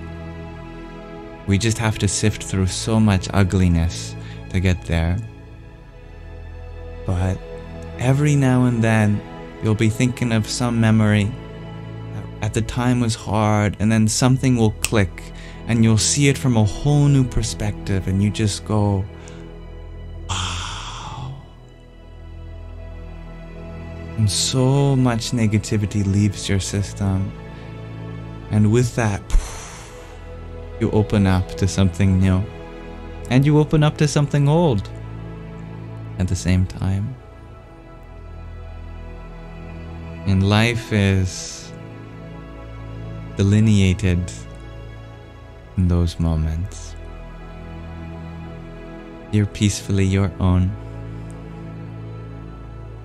We just have to sift through so much ugliness to get there. But every now and then, you'll be thinking of some memory that at the time was hard, and then something will click, and you'll see it from a whole new perspective, and you just go, wow. And so much negativity leaves your system. And with that, you open up to something new. And you open up to something old at the same time. And life is delineated in those moments. You're peacefully your own.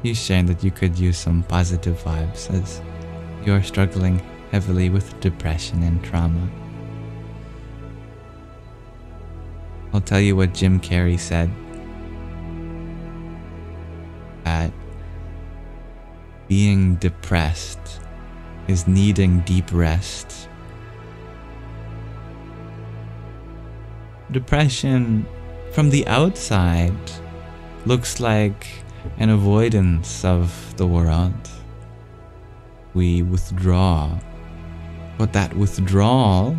You shared that you could use some positive vibes as you're struggling heavily with depression and trauma. I'll tell you what Jim Carrey said. That being depressed is needing deep rest. Depression from the outside looks like an avoidance of the world. We withdraw, but that withdrawal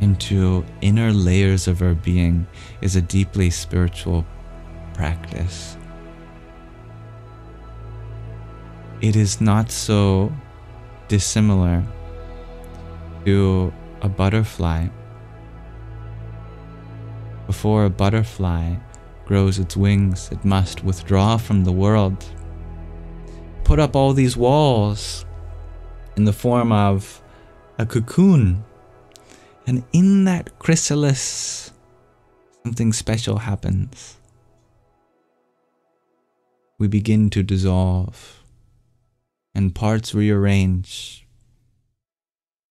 into inner layers of our being is a deeply spiritual practice. It is not so dissimilar to a butterfly. Before a butterfly grows its wings, it must withdraw from the world. Put up all these walls in the form of a cocoon. And in that chrysalis, something special happens. We begin to dissolve, and parts rearrange,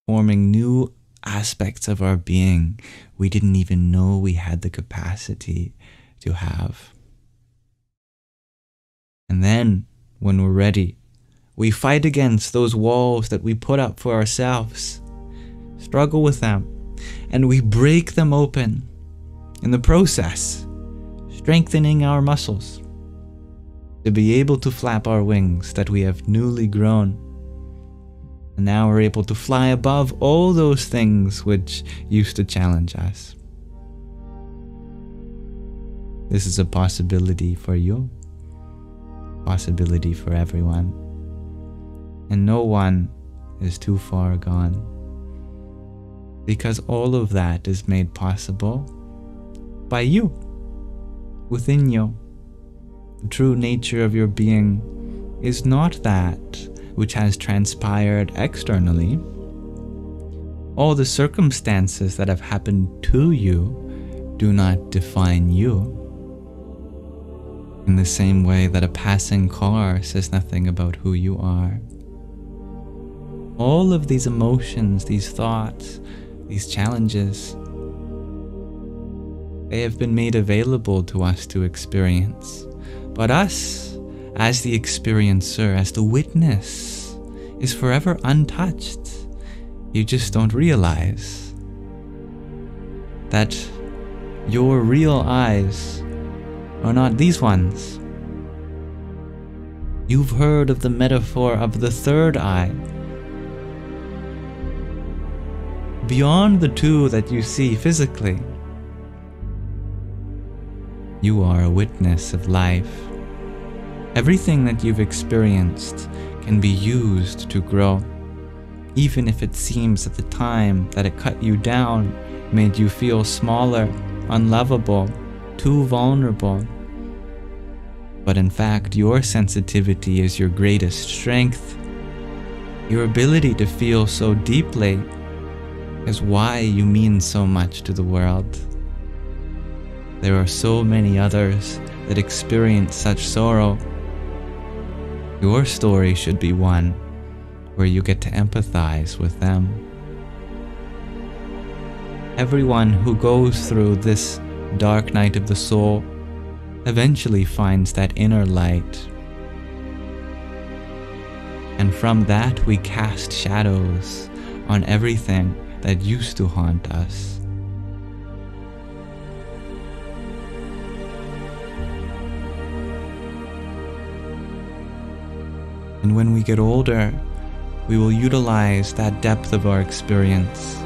forming new aspects of our being we didn't even know we had the capacity to have. And then, when we're ready, we fight against those walls that we put up for ourselves, struggle with them, and we break them open. In the process, strengthening our muscles to be able to flap our wings that we have newly grown. And now we're able to fly above all those things which used to challenge us. This is a possibility for you, possibility for everyone. And no one is too far gone. Because all of that is made possible by you, within you. The true nature of your being is not that which has transpired externally. All the circumstances that have happened to you do not define you. In the same way that a passing car says nothing about who you are. All of these emotions, these thoughts, these challenges, they have been made available to us to experience. But us, as the experiencer, as the witness, is forever untouched. You just don't realize that your real eyes are not these ones. You've heard of the metaphor of the third eye. Beyond the two that you see physically, You are a witness of life. Everything that you've experienced can be used to grow, even if it seems at the time that it cut you down, made you feel smaller, unlovable, too vulnerable. But in fact, your sensitivity is your greatest strength. Your ability to feel so deeply is why you mean so much to the world. There are so many others that experience such sorrow. Your story should be one where you get to empathize with them. Everyone who goes through this dark night of the soul eventually finds that inner light. And from that we cast shadows on everything that used to haunt us. And when we get older, we will utilize that depth of our experience,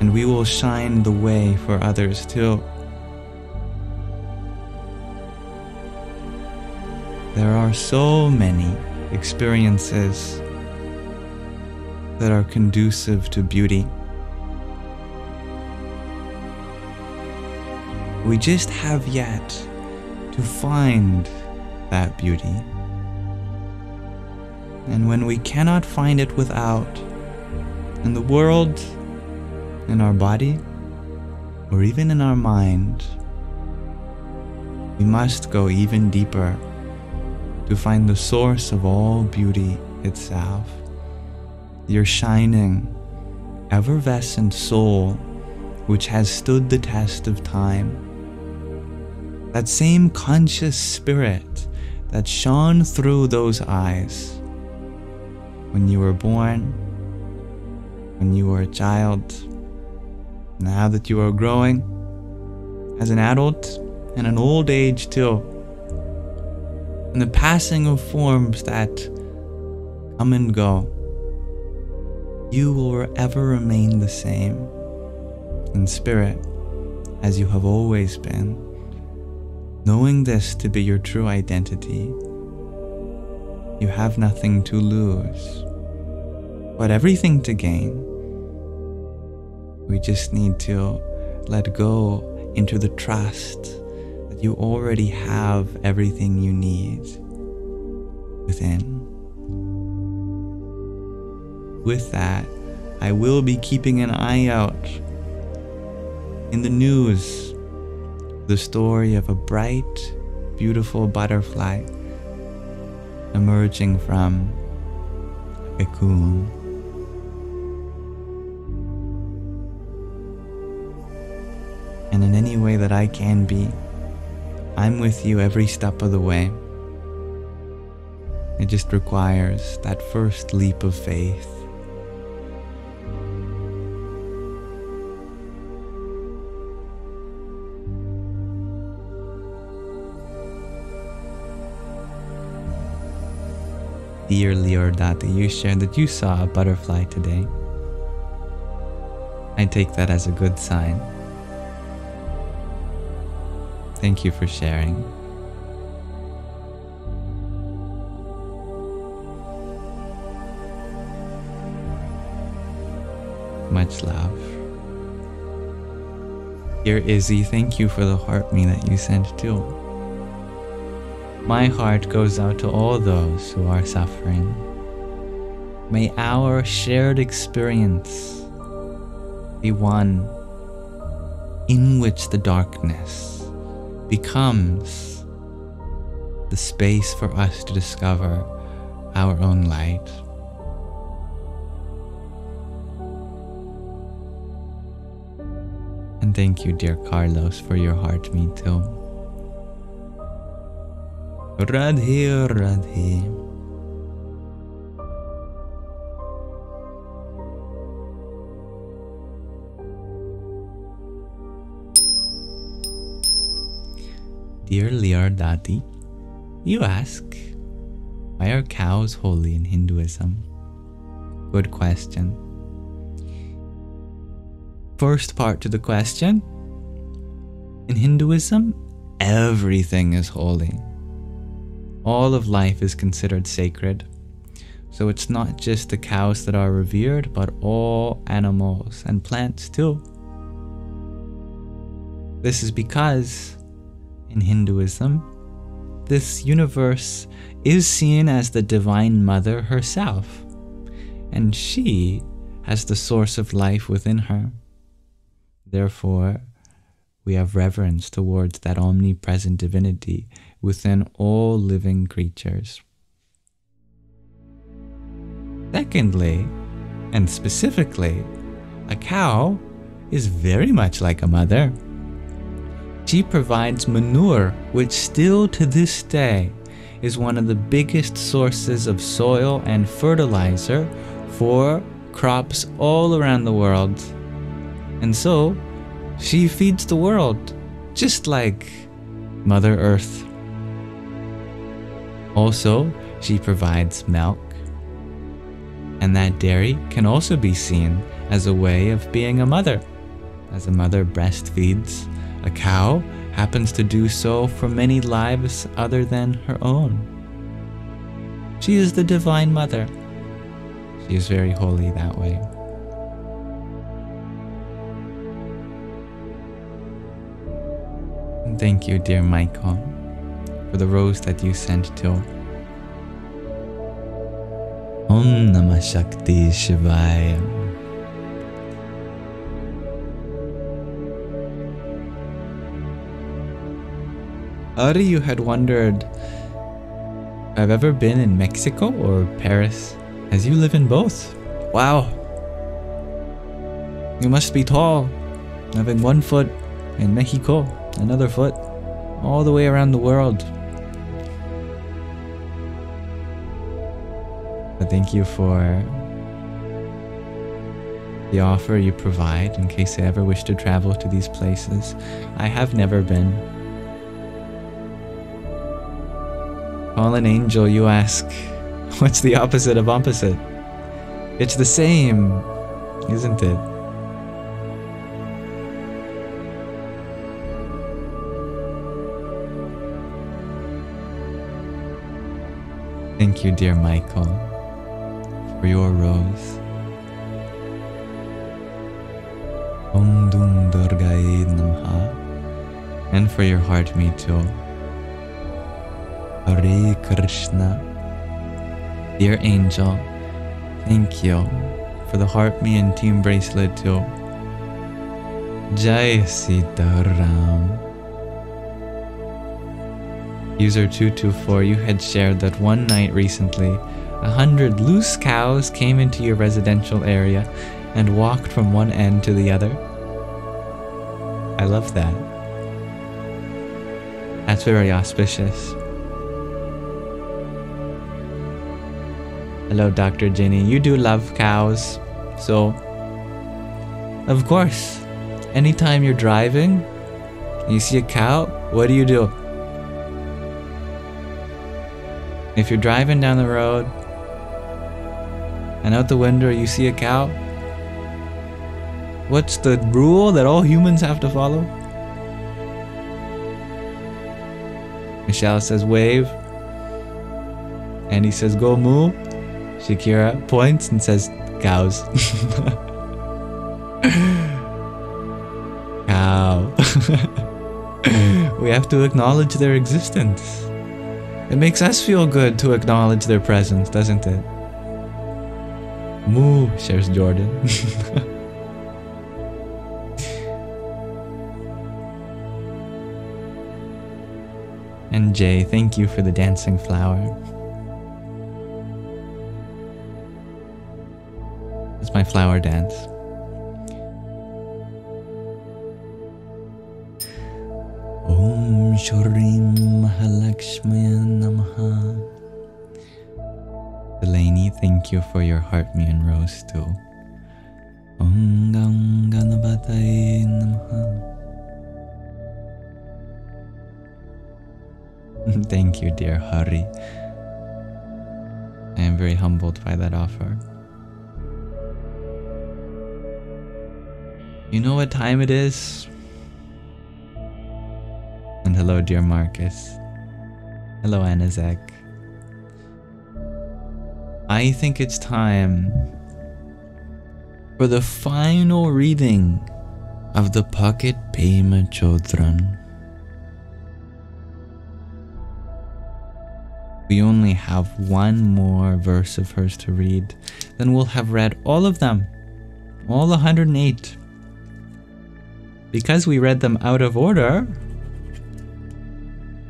and we will shine the way for others too. There are so many experiences that are conducive to beauty. We just have yet to find that beauty. And when we cannot find it without, in the world, in our body, or even in our mind, we must go even deeper to find the source of all beauty itself. Your shining, effervescent soul, which has stood the test of time. That same conscious spirit that shone through those eyes when you were born, when you were a child, now that you are growing, as an adult and an old age too, and the passing of forms that come and go, you will forever remain the same in spirit as you have always been, knowing this to be your true identity. You have nothing to lose, but everything to gain. We just need to let go into the trust that you already have everything you need within. With that, I will be keeping an eye out in the news, the story of a bright, beautiful butterfly emerging from a cocoon. And in any way that I can be, I'm with you every step of the way. It just requires that first leap of faith. Dear Leordati, you shared that you saw a butterfly today. I take that as a good sign. Thank you for sharing. Much love. Dear Izzy, thank you for the heart me that you sent too. My heart goes out to all those who are suffering. May our shared experience be one in which the darkness becomes the space for us to discover our own light. And thank you, dear Carlos, for your heart me too. Radhe, Radhe. Dear Leordati, you ask, why are cows holy in Hinduism? Good question. First part to the question, In Hinduism, everything is holy. All of life is considered sacred. So it's not just the cows that are revered, but all animals and plants too. This is because in Hinduism, this universe is seen as the Divine Mother herself, and she has the source of life within her. Therefore, we have reverence towards that omnipresent divinity within all living creatures. Secondly, and specifically, a cow is very much like a mother. She provides manure, which still to this day is one of the biggest sources of soil and fertilizer for crops all around the world. And so, she feeds the world, just like Mother Earth. Also, she provides milk. And that dairy can also be seen as a way of being a mother. As a mother breastfeeds, a cow happens to do so for many lives other than her own. She is the Divine Mother. She is very holy that way. And thank you, dear Michael, for the rose that you sent to. Om Namah Shakti Shivaya. Ari, you had wondered, I've ever been in Mexico or Paris, as you live in both. Wow. You must be tall, having one foot in Mexico, another foot all the way around the world. But thank you for the offer you provide in case I ever wish to travel to these places. I have never been. Fallen angel, you ask, what's the opposite of opposite? It's the same, isn't it? Thank you, dear Michael, for your rose. Om Dum Durgaye Namaha, and for your heart, me too. Hare Krishna. Dear angel, thank you for the heart me and team bracelet too. Jai Sitaram. User 224, you had shared that one night recently, 100 loose cows came into your residential area and walked from one end to the other. I love that. That's very auspicious. Hello, Dr. Jenny. You do love cows, so of course, anytime you're driving, you see a cow, what do? If you're driving down the road and out the window you see a cow, what's the rule that all humans have to follow? Michelle says wave. Andy says go moo. Shakira points and says cows. Cow. We have to acknowledge their existence. It makes us feel good to acknowledge their presence, doesn't it? Moo, shares Jordan. And Jay, thank you for the dancing flower. It's my flower dance. Om Shurim Mahalakshmaya Namaha. Delaney, thank you for your heart, me and rose too. Om Gam Ganapataye Namaha. Thank you, dear Hari. I am very humbled by that offer. You know what time it is? And hello, dear Marcus. Hello, Anazek. I think it's time for the final reading of the pocket Pema Chodron. We only have one more verse of hers to read, then we'll have read all of them, all 108. Because we read them out of order,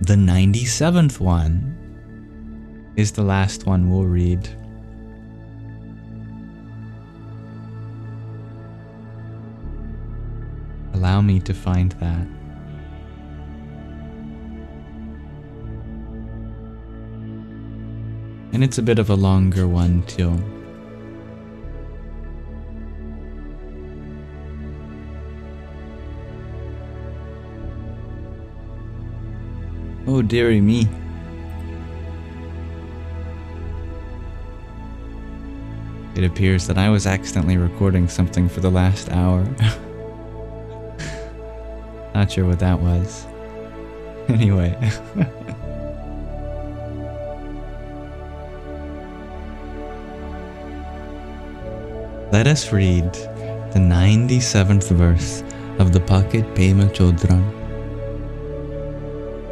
the 97th one is the last one we'll read. Allow me to find that. And it's a bit of a longer one too. Oh dearie me. It appears that I was accidentally recording something for the last hour. Not sure what that was. Anyway. Let us read the 97th verse of the pocket Pema Chodron.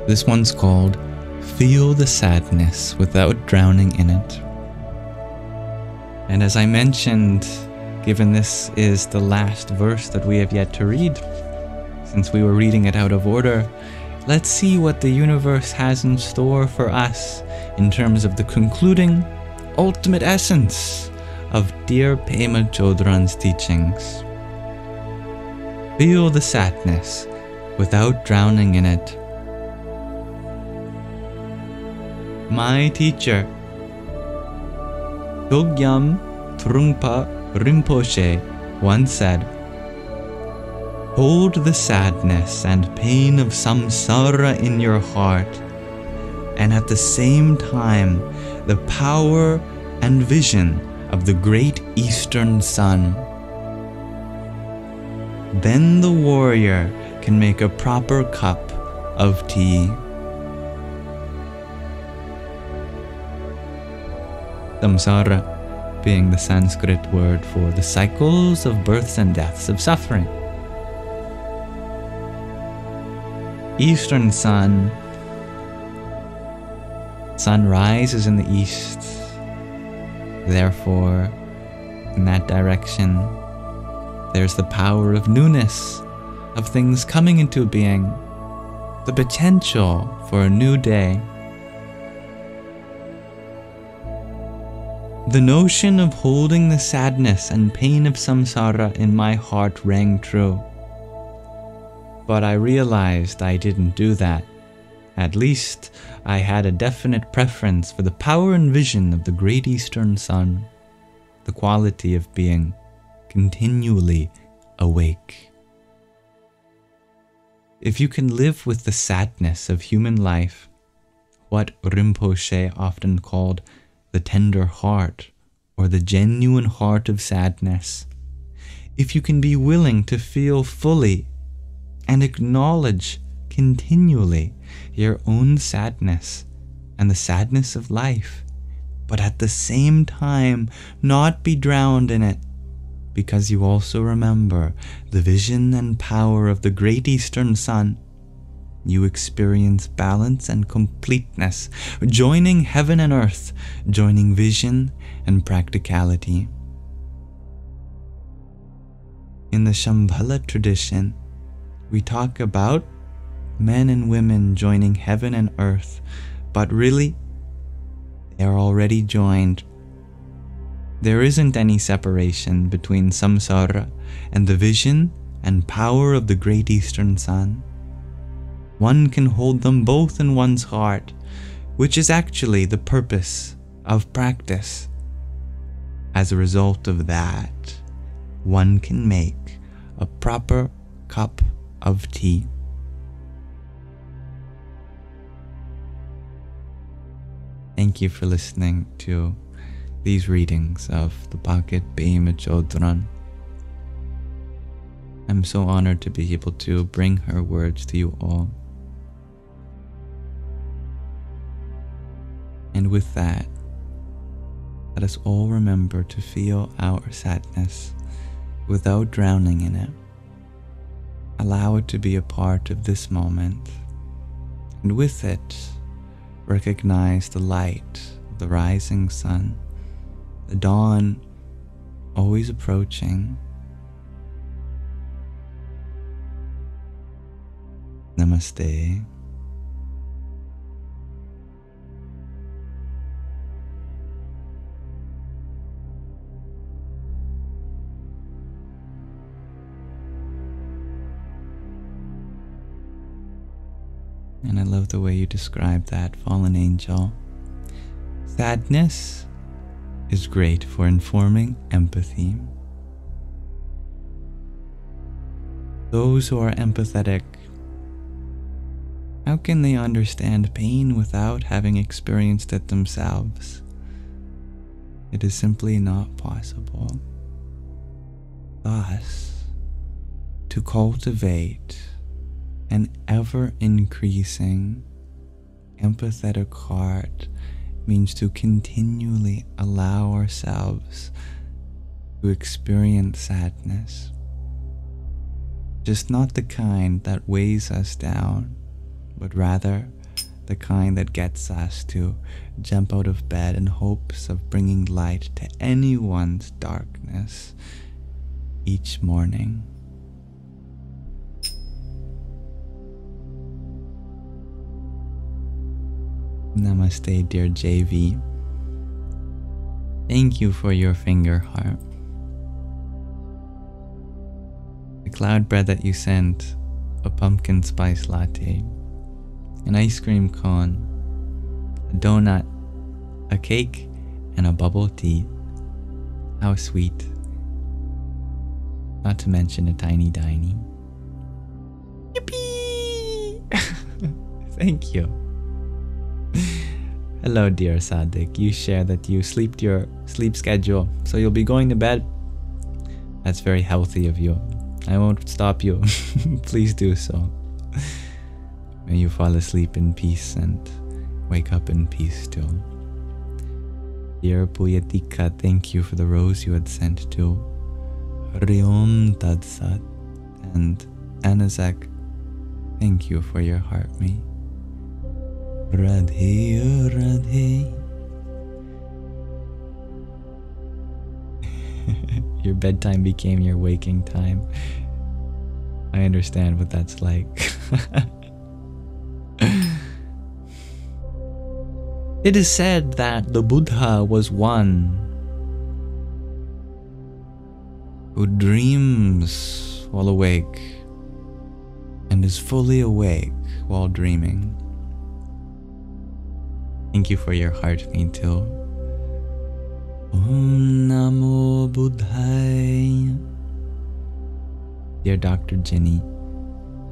This one's called Feel the Sadness Without Drowning in It. And as I mentioned, given this is the last verse that we have yet to read, since we were reading it out of order, let's see what the universe has in store for us in terms of the concluding, ultimate essence of dear Pema Chodron's teachings. Feel the sadness without drowning in it. My teacher, Chogyam Trungpa Rinpoche, once said, "Hold the sadness and pain of samsara in your heart, and at the same time the power and vision of the great eastern sun. Then the warrior can make a proper cup of tea." Samsara being the Sanskrit word for the cycles of births and deaths of suffering. Eastern sun. Sun rises in the east. Therefore, in that direction, there's the power of newness, of things coming into being, the potential for a new day. The notion of holding the sadness and pain of samsara in my heart rang true. But I realized I didn't do that. At least, I had a definite preference for the power and vision of the great eastern sun, the quality of being continually awake. If you can live with the sadness of human life, what Rinpoche often called the tender heart, or the genuine heart of sadness, if you can be willing to feel fully and acknowledge continually your own sadness and the sadness of life, but at the same time not be drowned in it, because you also remember the vision and power of the great eastern sun, you experience balance and completeness, joining heaven and earth, joining vision and practicality. In the Shambhala tradition, we talk about men and women joining heaven and earth, but really, they are already joined. There isn't any separation between samsara and the vision and power of the great eastern sun. One can hold them both in one's heart, which is actually the purpose of practice. As a result of that, one can make a proper cup of tea. Thank you for listening to these readings of the pocket Pema Chodron. I'm so honored to be able to bring her words to you all. And with that, let us all remember to feel our sadness without drowning in it. Allow it to be a part of this moment. And with it, recognize the light of the rising sun, the dawn always approaching. Namaste. And I love the way you describe that, fallen angel. Sadness is great for informing empathy. Those who are empathetic, how can they understand pain without having experienced it themselves? It is simply not possible. Thus, to cultivate an ever-increasing empathetic heart means to continually allow ourselves to experience sadness. Just not the kind that weighs us down, but rather the kind that gets us to jump out of bed in hopes of bringing light to anyone's darkness each morning. Namaste, dear JV. Thank you for your finger heart. The cloud bread that you sent, a pumpkin spice latte, an ice cream cone, a donut, a cake, and a bubble tea. How sweet. Not to mention a tiny diny. Yippee! Thank you. Hello, dear Sadik. You share that you sleep your sleep schedule, so you'll be going to bed. That's very healthy of you. I won't stop you. Please do so. May you fall asleep in peace and wake up in peace too. Dear Puyatika, thank you for the rose you had sent to Riom Tadsat. And Anazak, thank you for your heart me. Radhe, Radhe. Your bedtime became your waking time. I understand what that's like. It is said that the Buddha was one who dreams while awake and is fully awake while dreaming. Thank you for your heart, me too. Om Namo Buddhaya. Dear Dr. Ginny,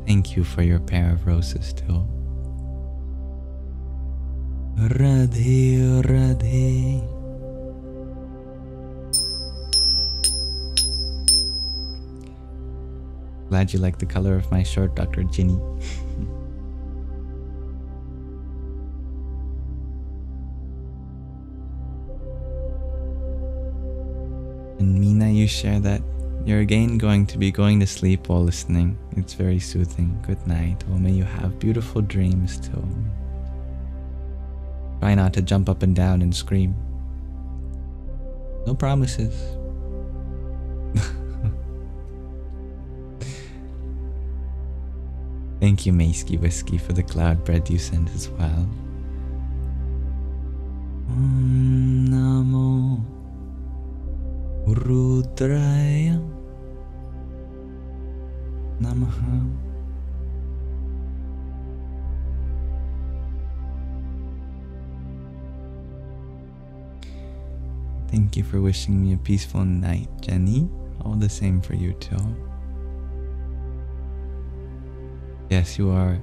thank you for your pair of roses too. Radhe, Radhe. Glad you like the color of my shirt, Dr. Ginny. And Mina, you share that you're again going to be going to sleep while listening. It's very soothing. Good night. Well, may you have beautiful dreams too. Try not to jump up and down and scream. No promises. Thank you, Maisky Whiskey, for the cloud bread you sent as well. Om Namo Rudraya Namaha. Thank you for wishing me a peaceful night, Jenny. All the same for you too. Yes, you are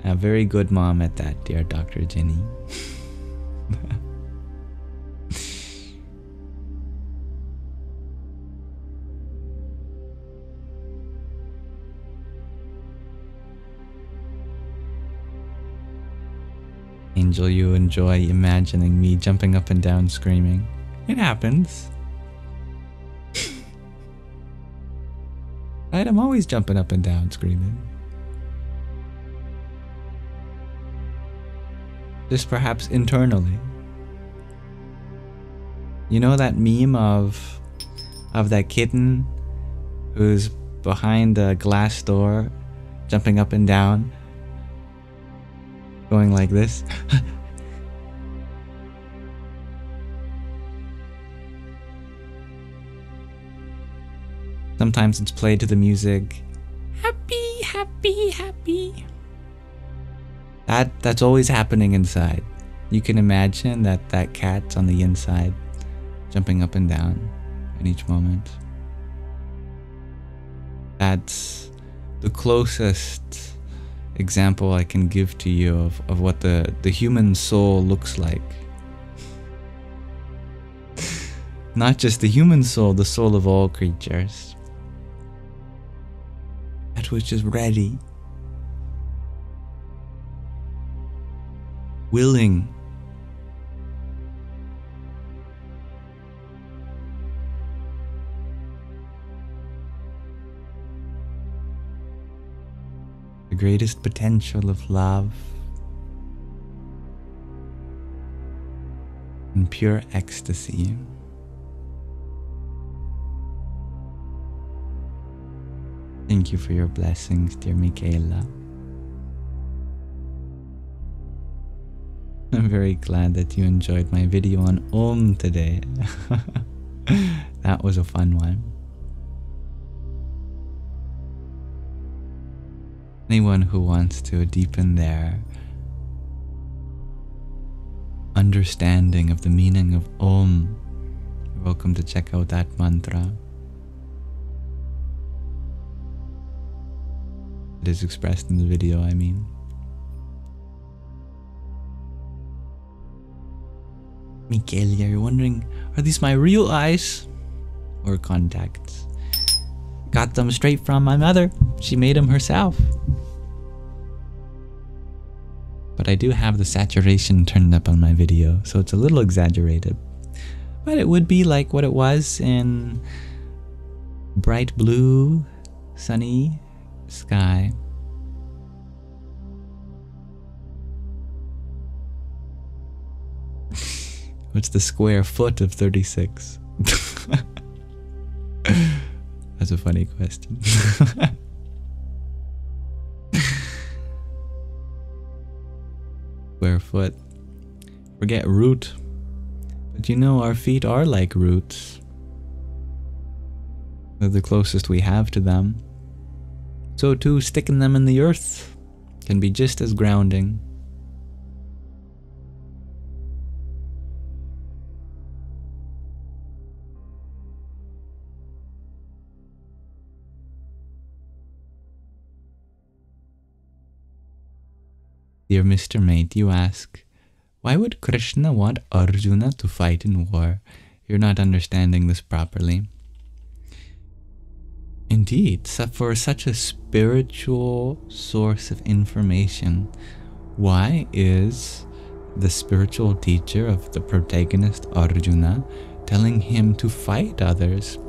a very good mom at that, dear Dr. Jenny. Angel, you enjoy imagining me jumping up and down screaming. It happens. Right? I'm always jumping up and down screaming. Just perhaps internally. You know that meme of that kitten who's behind a glass door, jumping up and down, going like this? Sometimes it's played to the music, happy, happy, happy. That's always happening inside. You can imagine that cat's on the inside, jumping up and down in each moment. That's the closest example I can give to you of what the human soul looks like. Not just the human soul, the soul of all creatures. That which is ready, willing, the greatest potential of love and pure ecstasy. Thank you for your blessings, dear Michaela. I'm very glad that you enjoyed my video on Om today. That was a fun one. Anyone who wants to deepen their understanding of the meaning of Om, you're welcome to check out that mantra. It is expressed in the video, I mean. Michaelia, you're wondering, are these my real eyes or contacts? Got them straight from my mother. She made them herself. But I do have the saturation turned up on my video, so it's a little exaggerated. But it would be like what it was in bright blue, sunny sky. What's the square foot of 36? That's a funny question. Square foot. Forget root. But you know, our feet are like roots. They're the closest we have to them. So too, sticking them in the earth can be just as grounding. Dear Mr. Mate, you ask, why would Krishna want Arjuna to fight in war? You're not understanding this properly. Indeed, for such a spiritual source of information, why is the spiritual teacher of the protagonist Arjuna telling him to fight others,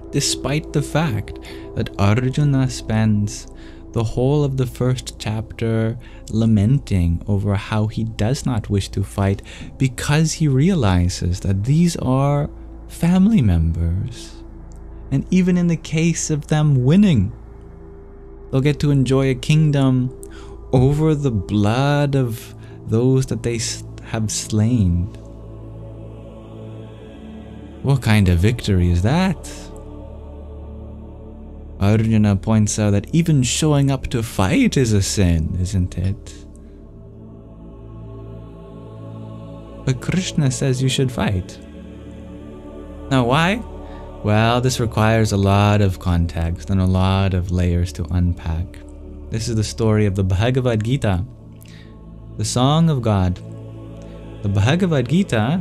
despite the fact that Arjuna spends the whole of the first chapter lamenting over how he does not wish to fight because he realizes that these are family members. And even in the case of them winning, they'll get to enjoy a kingdom over the blood of those that they have slain. What kind of victory is that? Arjuna points out that even showing up to fight is a sin, isn't it? But Krishna says you should fight. Now why? Well, this requires a lot of context and a lot of layers to unpack. This is the story of the Bhagavad Gita, the Song of God. The Bhagavad Gita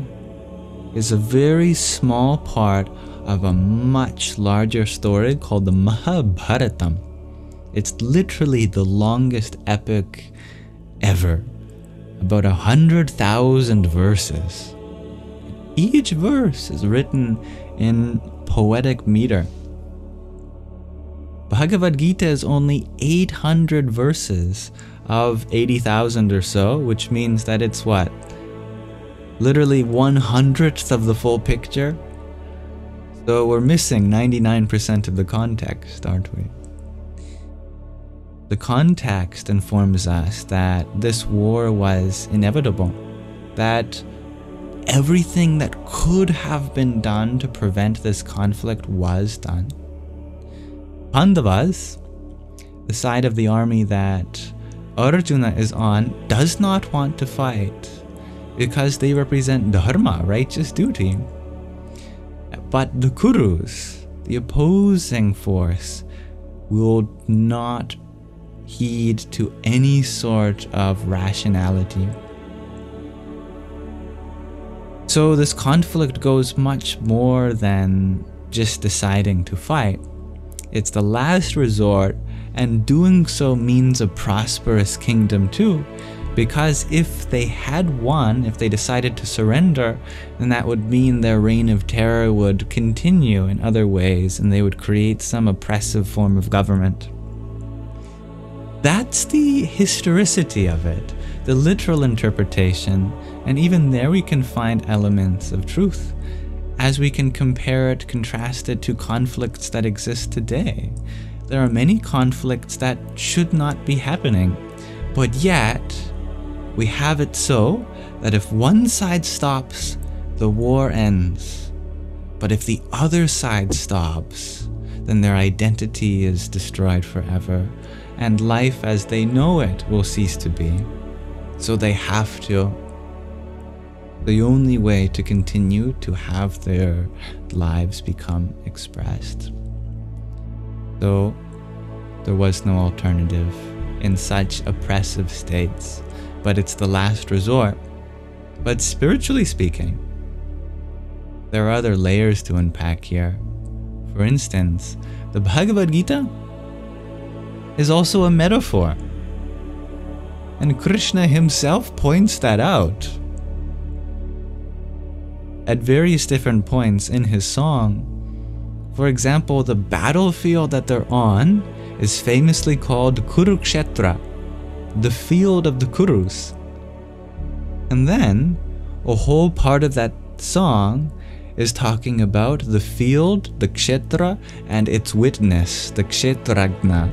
is a very small part of a much larger story called the Mahabharata. It's literally the longest epic ever about 100,000 verses. Each verse is written in poetic meter. Bhagavad Gita is only 800 verses of 80,000 or so, which means that it's what? Literally 1/100th of the full picture? So we're missing 99% of the context, aren't we? The context informs us that this war was inevitable, that everything that could have been done to prevent this conflict was done. Pandavas, the side of the army that Arjuna is on, does not want to fight because they represent dharma, righteous duty. But the Kurus, the opposing force, will not heed to any sort of rationality. So this conflict goes much more than just deciding to fight. It's the last resort, and doing so means a prosperous kingdom too, because if they had won, if they decided to surrender, then that would mean their reign of terror would continue in other ways, and they would create some oppressive form of government. That's the historicity of it, the literal interpretation, and even there we can find elements of truth, as we can compare it, contrast it to conflicts that exist today. There are many conflicts that should not be happening, but yet we have it so that if one side stops, the war ends. But if the other side stops, then their identity is destroyed forever, and life as they know it will cease to be. So they have to. The only way to continue to have their lives become expressed. So there was no alternative in such oppressive states, but it's the last resort. But spiritually speaking, there are other layers to unpack here. For instance, the Bhagavad Gita is also a metaphor, and Krishna himself points that out. At various different points in his song. For example, the battlefield that they're on is famously called Kurukshetra, the field of the Kurus. And then a whole part of that song is talking about the field, the Kshetra, and its witness, the Kshetragna.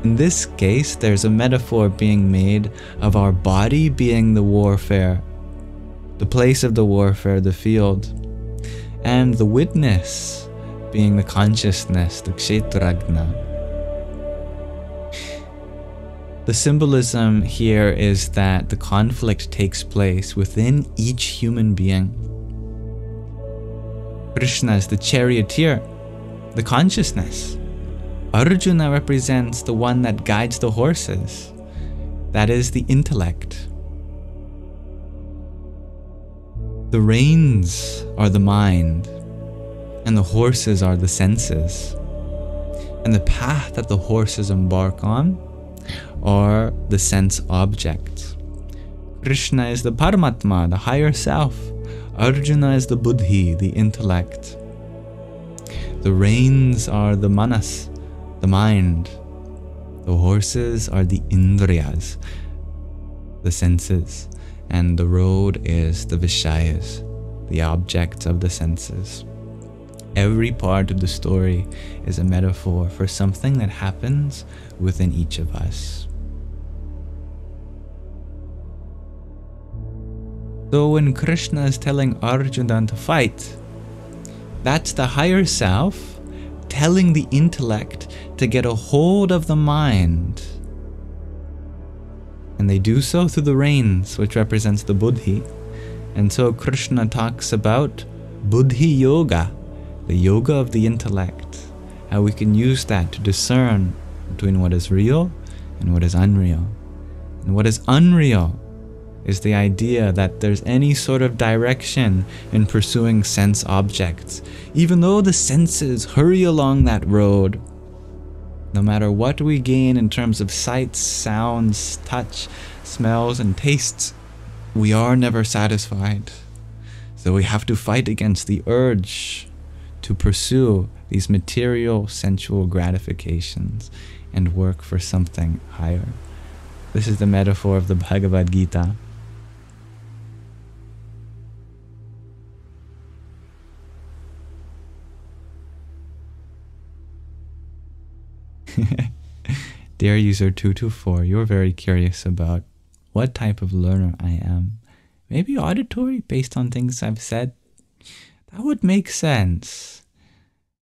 In this case, there's a metaphor being made of our body being the warfare, the place of the warfare, the field, and the witness being the consciousness, the Kshetragna. The symbolism here is that the conflict takes place within each human being. Krishna is the charioteer, the consciousness. Arjuna represents the one that guides the horses, that is the intellect. The reins are the mind, and the horses are the senses. And the path that the horses embark on are the sense objects. Krishna is the Paramatma, the higher self. Arjuna is the Buddhi, the intellect. The reins are the manas, the mind. The horses are the indriyas, the senses. And the road is the Vishayas, the objects of the senses. Every part of the story is a metaphor for something that happens within each of us. So when Krishna is telling Arjuna to fight, that's the higher self telling the intellect to get a hold of the mind. And they do so through the reins, which represents the Buddhi. And so Krishna talks about Buddhi Yoga, the yoga of the intellect, how we can use that to discern between what is real and what is unreal. And what is unreal is the idea that there's any sort of direction in pursuing sense objects. Even though the senses hurry along that road, No matter what we gain in terms of sights, sounds, touch, smells, and tastes, we are never satisfied. So we have to fight against the urge to pursue these material, sensual gratifications and work for something higher. This is the metaphor of the Bhagavad Gita. Dear user 224, you're very curious about what type of learner I am. Maybe auditory, based on things I've said? That would make sense.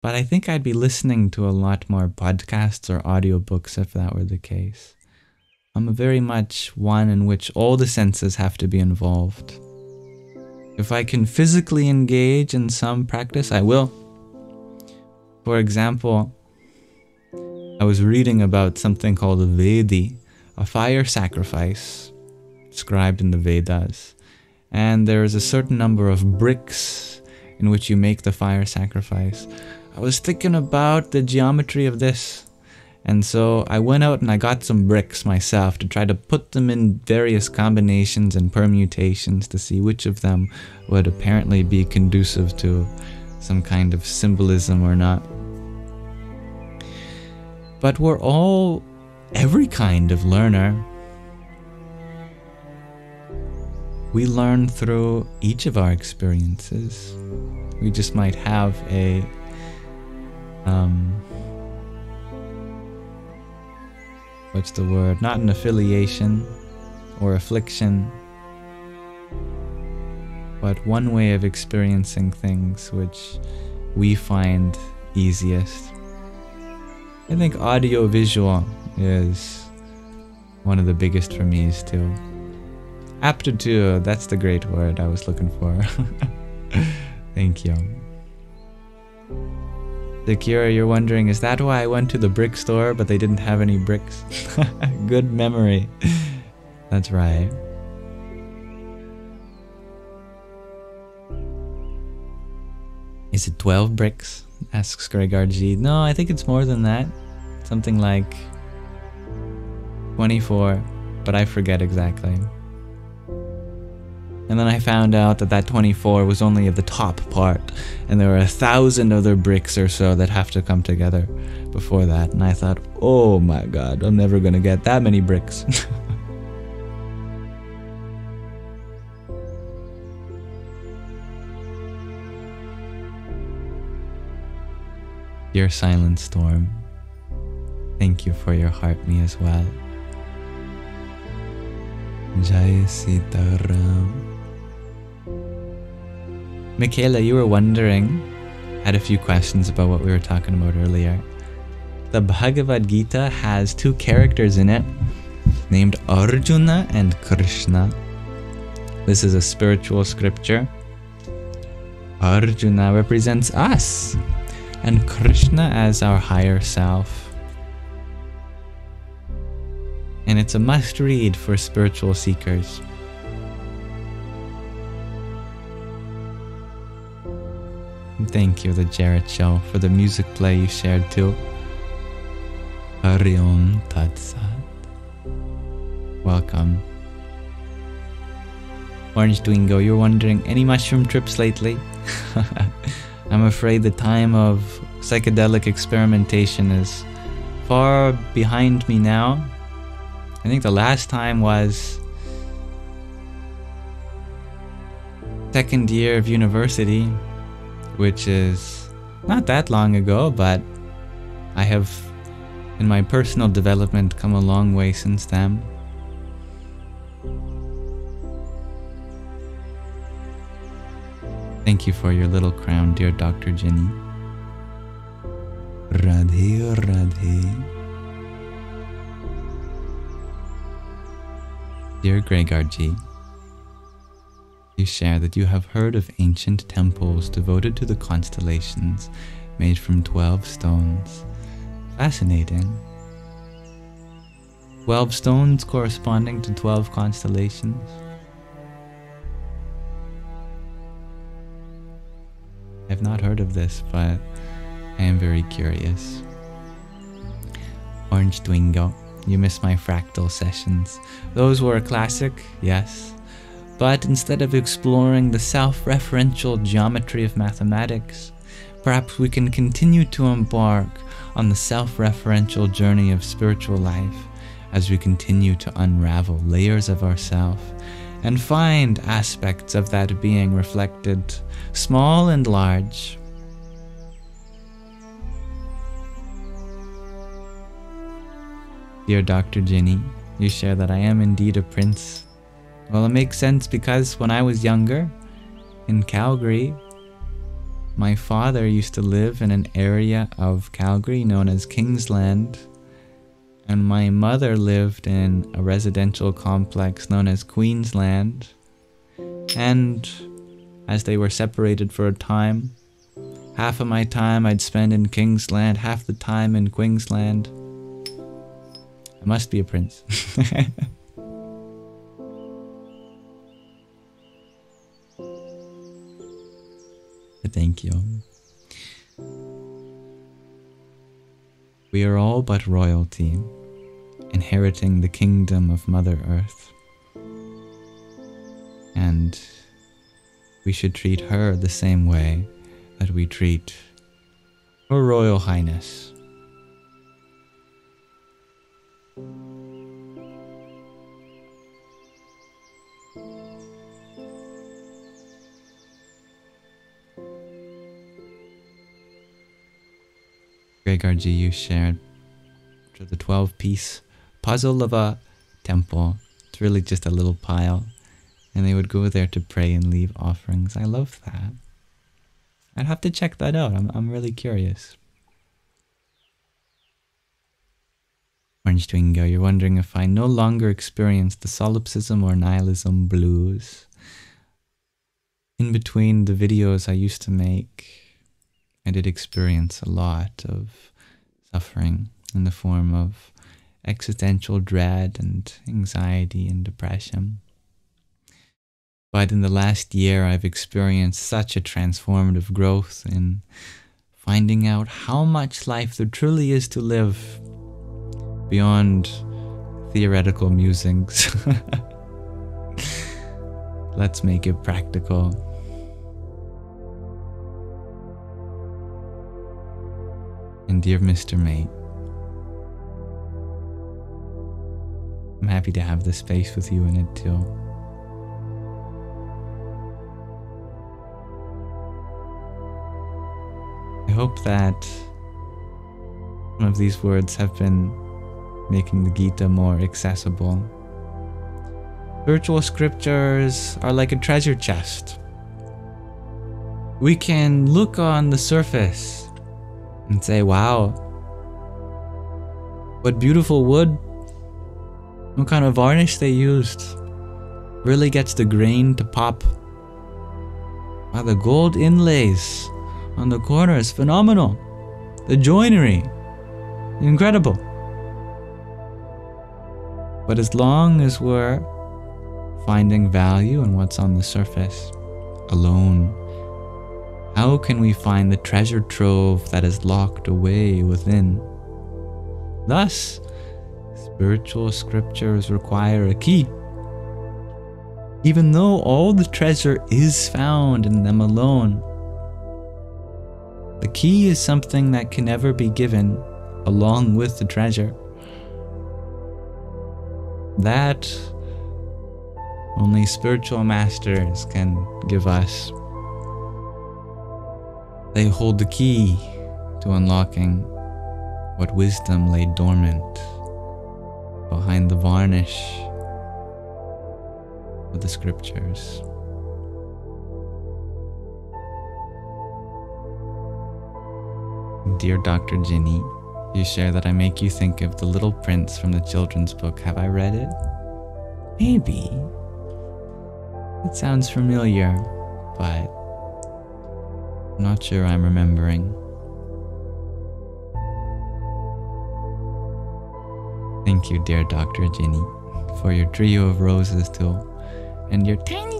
But I think I'd be listening to a lot more podcasts or audiobooks if that were the case. I'm very much one in which all the senses have to be involved. If I can physically engage in some practice, I will. For example, I was reading about something called a Vedi, a fire sacrifice described in the Vedas. And there is a certain number of bricks in which you make the fire sacrifice. I was thinking about the geometry of this. And so I went out and I got some bricks myself to try to put them in various combinations and permutations to see which of them would apparently be conducive to some kind of symbolism or not. But we're all every kind of learner. We learn through each of our experiences. We just might have a what's the word? Not an affiliation or affliction, but one way of experiencing things which we find easiest. I think audio-visual is one of the biggest for me too. Aptitude, that's the great word I was looking for. Thank you. Zakira, you're wondering, is that why I went to the brick store but they didn't have any bricks? Good memory. That's right. Is it 12 bricks? Asks Gregard G. No, I think it's more than that. Something like 24, but I forget exactly. And then I found out that that 24 was only of the top part, and there were 1,000 other bricks or so that have to come together before that. And I thought, oh my god, I'm never gonna get that many bricks. Dear Silent Storm, thank you for your heart me as well. Jai Sitaram. Michaela, you were wondering, had a few questions about what we were talking about earlier. The Bhagavad Gita has two characters in it, named Arjuna and Krishna. This is a spiritual scripture. Arjuna represents us, and Krishna as our higher self. And it's a must-read for spiritual seekers. Thank you, the Jarrett Show, for the music play you shared too. Hari Om Tat Sat. Welcome. Orange Dwingo, you're wondering, any mushroom trips lately? I'm afraid the time of psychedelic experimentation is far behind me now. I think the last time was second year of university, which is not that long ago, but I have, in my personal development, come a long way since then. Thank you for your little crown, dear Dr. Jenny. Radhe Radhe. Dear Gregard-ji, you share that you have heard of ancient temples devoted to the constellations made from 12 stones. Fascinating. 12 stones corresponding to 12 constellations. I've not heard of this, but I am very curious. Orange Dwingo, you missed my fractal sessions. Those were a classic, yes. But instead of exploring the self-referential geometry of mathematics, perhaps we can continue to embark on the self-referential journey of spiritual life as we continue to unravel layers of ourself and find aspects of that being reflected, small and large. Dear Dr. Ginny, you share that I am indeed a prince. Well, it makes sense because when I was younger, in Calgary, my father used to live in an area of Calgary known as Kingsland, and my mother lived in a residential complex known as Queensland. And as they were separated for a time, half of my time I'd spend in Kingsland, half the time in Queensland. I must be a prince. Thank you. We are all but royalty, inheriting the kingdom of Mother Earth. And we should treat her the same way that we treat Her Royal Highness. Gregor G, you shared the 12-piece puzzle of a temple. It's really just a little pile, and they would go there to pray and leave offerings. I love that. I'd have to check that out. I'm really curious. Orange Twingo, you're wondering if I no longer experience the solipsism or nihilism blues. In between the videos I used to make, I did experience a lot of suffering in the form of existential dread and anxiety and depression. But in the last year, I've experienced such a transformative growth in finding out how much life there truly is to live beyond theoretical musings. Let's make it practical. And dear Mr. Mate, I'm happy to have this space with you in it too. I hope that some of these words have been making the Gita more accessible. Spiritual scriptures are like a treasure chest. We can look on the surface and say, wow, what beautiful wood, what kind of varnish they used, really gets the grain to pop. Wow, the gold inlays on the corners, phenomenal. The joinery, incredible. But as long as we're finding value in what's on the surface alone, how can we find the treasure trove that is locked away within? Thus, spiritual scriptures require a key. Even though all the treasure is found in them alone, the key is something that can never be given along with the treasure. That only spiritual masters can give us. They hold the key to unlocking what wisdom lay dormant behind the varnish of the scriptures. Dear Dr. Ginny, you share that I make you think of The Little Prince from the children's book. Have I read it? Maybe. It sounds familiar, but I'm not sure I'm remembering. Thank you, dear Dr. Ginny, for your trio of roses too, and your tiny.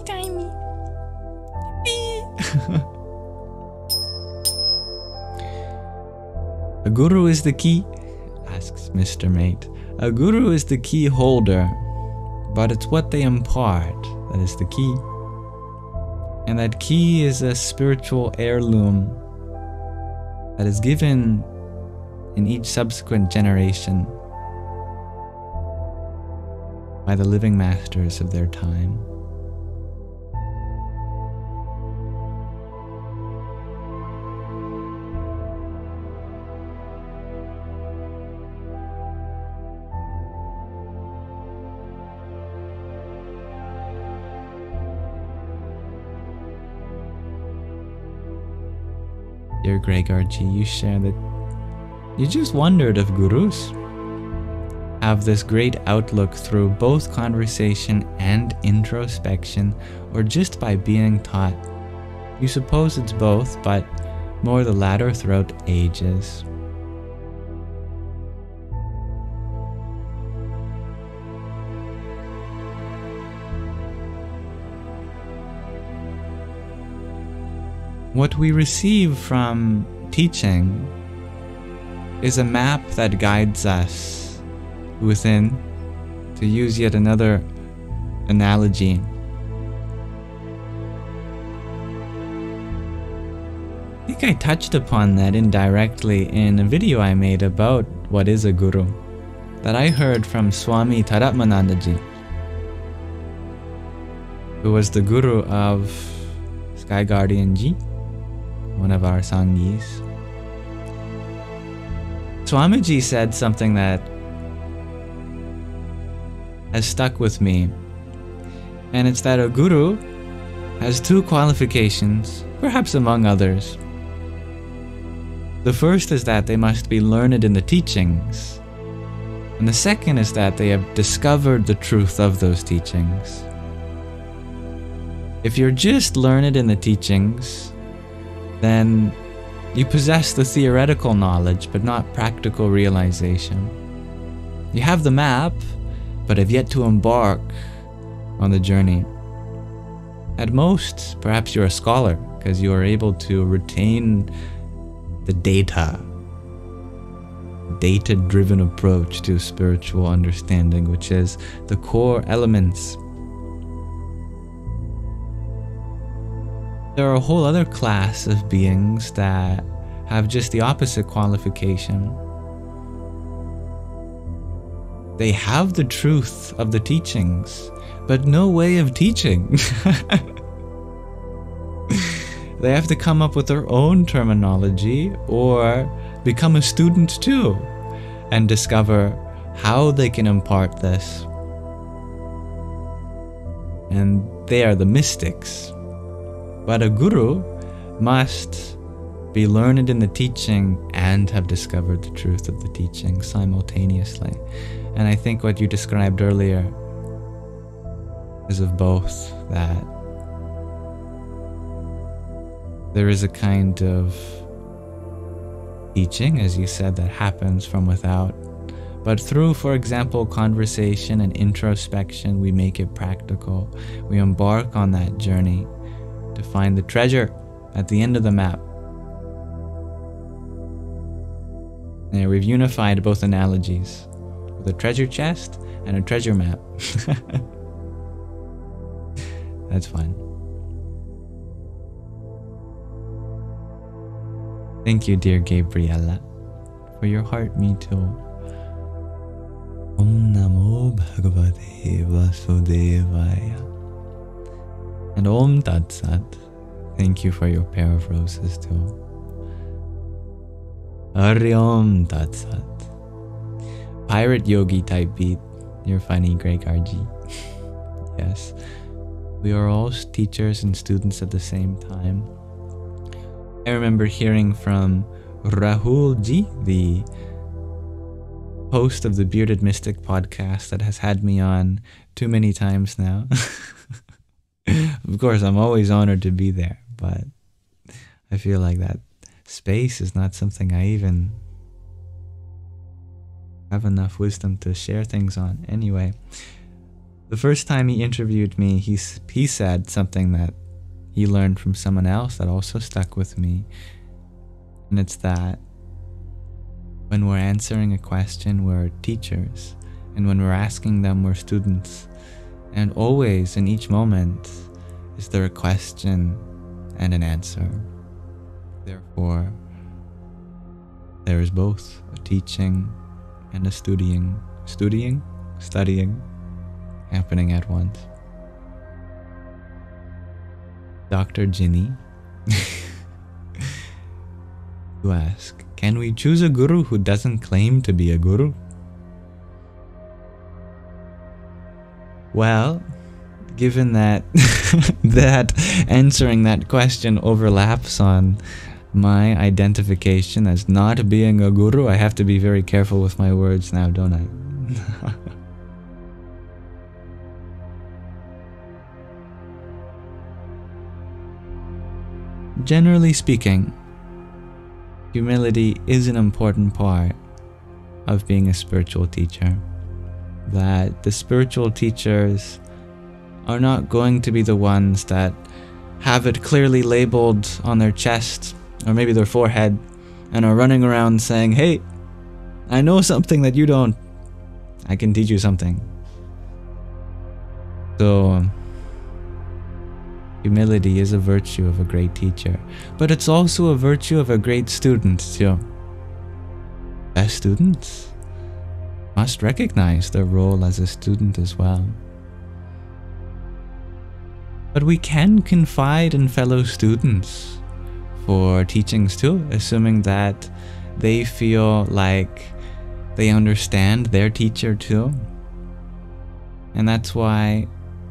The guru is the key, asks Mr. Mate. A guru is the key holder, but it's what they impart that is the key. And that key is a spiritual heirloom that is given in each subsequent generation by the living masters of their time. Dear Gregorji, you share that you just wondered if gurus have this great outlook through both conversation and introspection, or just by being taught. You suppose it's both, but more the latter throughout ages. What we receive from teaching is a map that guides us within, to use yet another analogy. I think I touched upon that indirectly in a video I made about what is a guru, that I heard from Swami Taratmanandaji, who was the guru of Sky Guardian Ji, one of our Sanghis. Swamiji said something that has stuck with me, and it's that a guru has two qualifications, perhaps among others. The first is that they must be learned in the teachings, and the second is that they have discovered the truth of those teachings. If you're just learned in the teachings, then you possess the theoretical knowledge, but not practical realization. You have the map, but have yet to embark on the journey. At most, perhaps you're a scholar, because you are able to retain the data-driven approach to spiritual understanding, which is the core elements. There are a whole other class of beings that have just the opposite qualification. They have the truth of the teachings, but no way of teaching. They have to come up with their own terminology or become a student too and discover how they can impart this. And they are the mystics. But a guru must be learned in the teaching and have discovered the truth of the teaching simultaneously. And I think what you described earlier is of both, that there is a kind of teaching, as you said, that happens from without. But through, for example, conversation and introspection, we make it practical. We embark on that journey to find the treasure at the end of the map. And we've unified both analogies with a treasure chest and a treasure map. That's fun. Thank you, dear Gabriella, for your heart, me too. Om Namo Bhagavate Vasudevaya. And Om Tat Sat. Thank you for your pair of roses too. Hari Om Tat Sat. Pirate Yogi type beat. You're funny, Greg RG. Yes. We are all teachers and students at the same time. I remember hearing from Rahul Ji, the host of the Bearded Mystic podcast that has had me on too many times now. Of course, I'm always honored to be there, but I feel like that space is not something I even have enough wisdom to share things on. Anyway, the first time he interviewed me, he said something that he learned from someone else that also stuck with me. And it's that When we're answering a question, we're teachers. And when we're asking them, we're students. And always, in each moment, is there a question and an answer. Therefore, there is both a teaching and a studying happening at once. Dr. Ginny, you ask, can we choose a guru who doesn't claim to be a guru? Well, given that that answering that question overlaps on my identification as not being a guru, I have to be very careful with my words now, don't I? Generally speaking, humility is an important part of being a spiritual teacher. That the spiritual teachers are not going to be the ones that have it clearly labeled on their chest or maybe their forehead and are running around saying, hey, I know something that you don't. I can teach you something. So, humility is a virtue of a great teacher, but it's also a virtue of a great student too. Best students must recognize their role as a student as well. But we can confide in fellow students for teachings too, assuming that they feel like they understand their teacher too. And that's why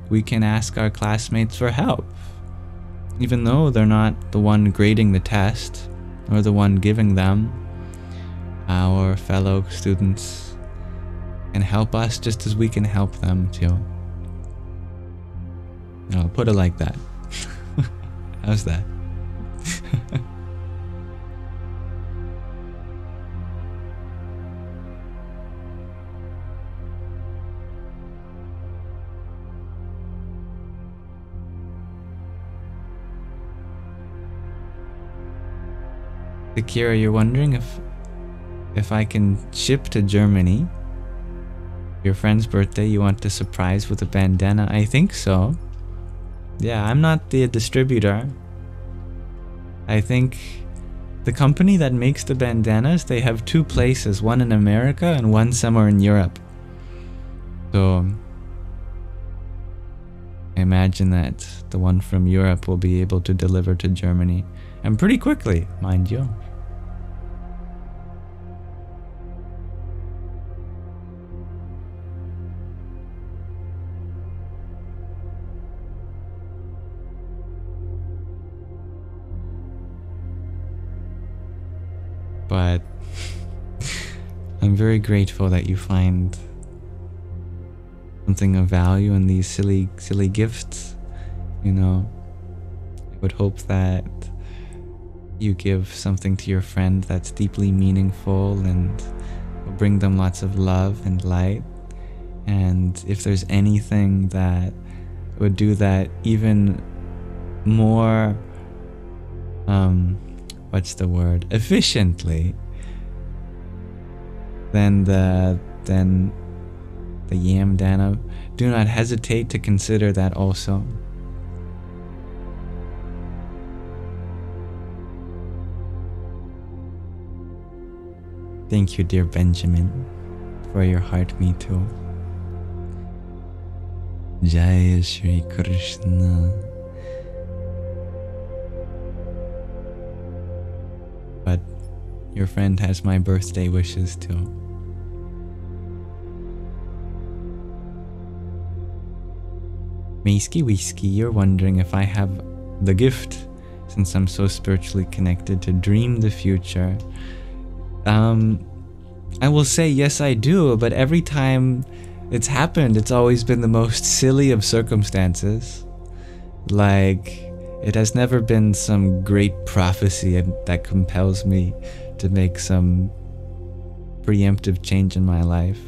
we can ask our classmates for help, even though they're not the one grading the test or the one giving them. Our fellow students can help us just as we can help them too. I'll put it like that. How's that? Akira, you're wondering if I can ship to Germany. Your friend's birthday, you want to surprise with a bandana? I think so. Yeah, I'm not the distributor. I think the company that makes the bandanas, they have two places, one in America and one somewhere in Europe. So I imagine that the one from Europe will be able to deliver to Germany, and pretty quickly, mind you. But I'm very grateful that you find something of value in these silly gifts. You know, I would hope that you give something to your friend that's deeply meaningful and will bring them lots of love and light. And if there's anything that would do that even more, efficiently than the yam dana, do not hesitate to consider that also. Thank you, dear Benjamin, for your heart, me too. Jai Shri Krishna. But your friend has my birthday wishes too. Meisky Whiskey, you're wondering if I have the gift, since I'm so spiritually connected, to dream the future. I will say yes, I do, but every time it's happened, it's always been the most silly of circumstances. Like, it has never been some great prophecy that compels me to make some preemptive change in my life.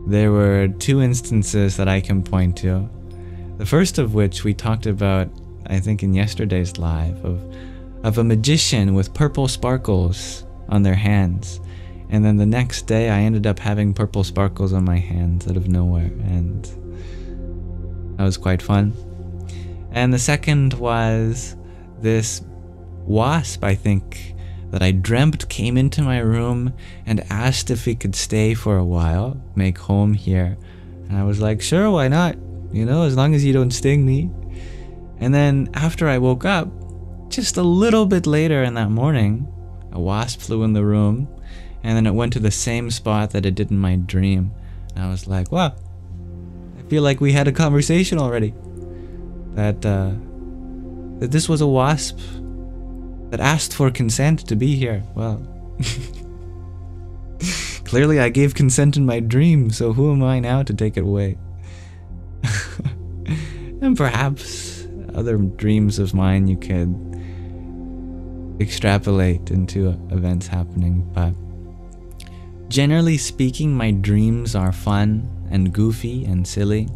There were two instances that I can point to. The first of which we talked about, I think, in yesterday's live, of a magician with purple sparkles on their hands. And then the next day I ended up having purple sparkles on my hands out of nowhere, and that was quite fun. And the second was this wasp, I think, that I dreamt came into my room and asked if we could stay for a while, make home here. And I was like, sure, why not? You know, as long as you don't sting me. And then after I woke up, just a little bit later in that morning, a wasp flew in the room, and then it went to the same spot that it did in my dream. And I was like, wow, I feel like we had a conversation already. That this was a wasp that asked for consent to be here. Well, clearly I gave consent in my dream, so who am I now to take it away? And perhaps other dreams of mine you could extrapolate into events happening, but generally speaking, my dreams are fun and goofy and silly.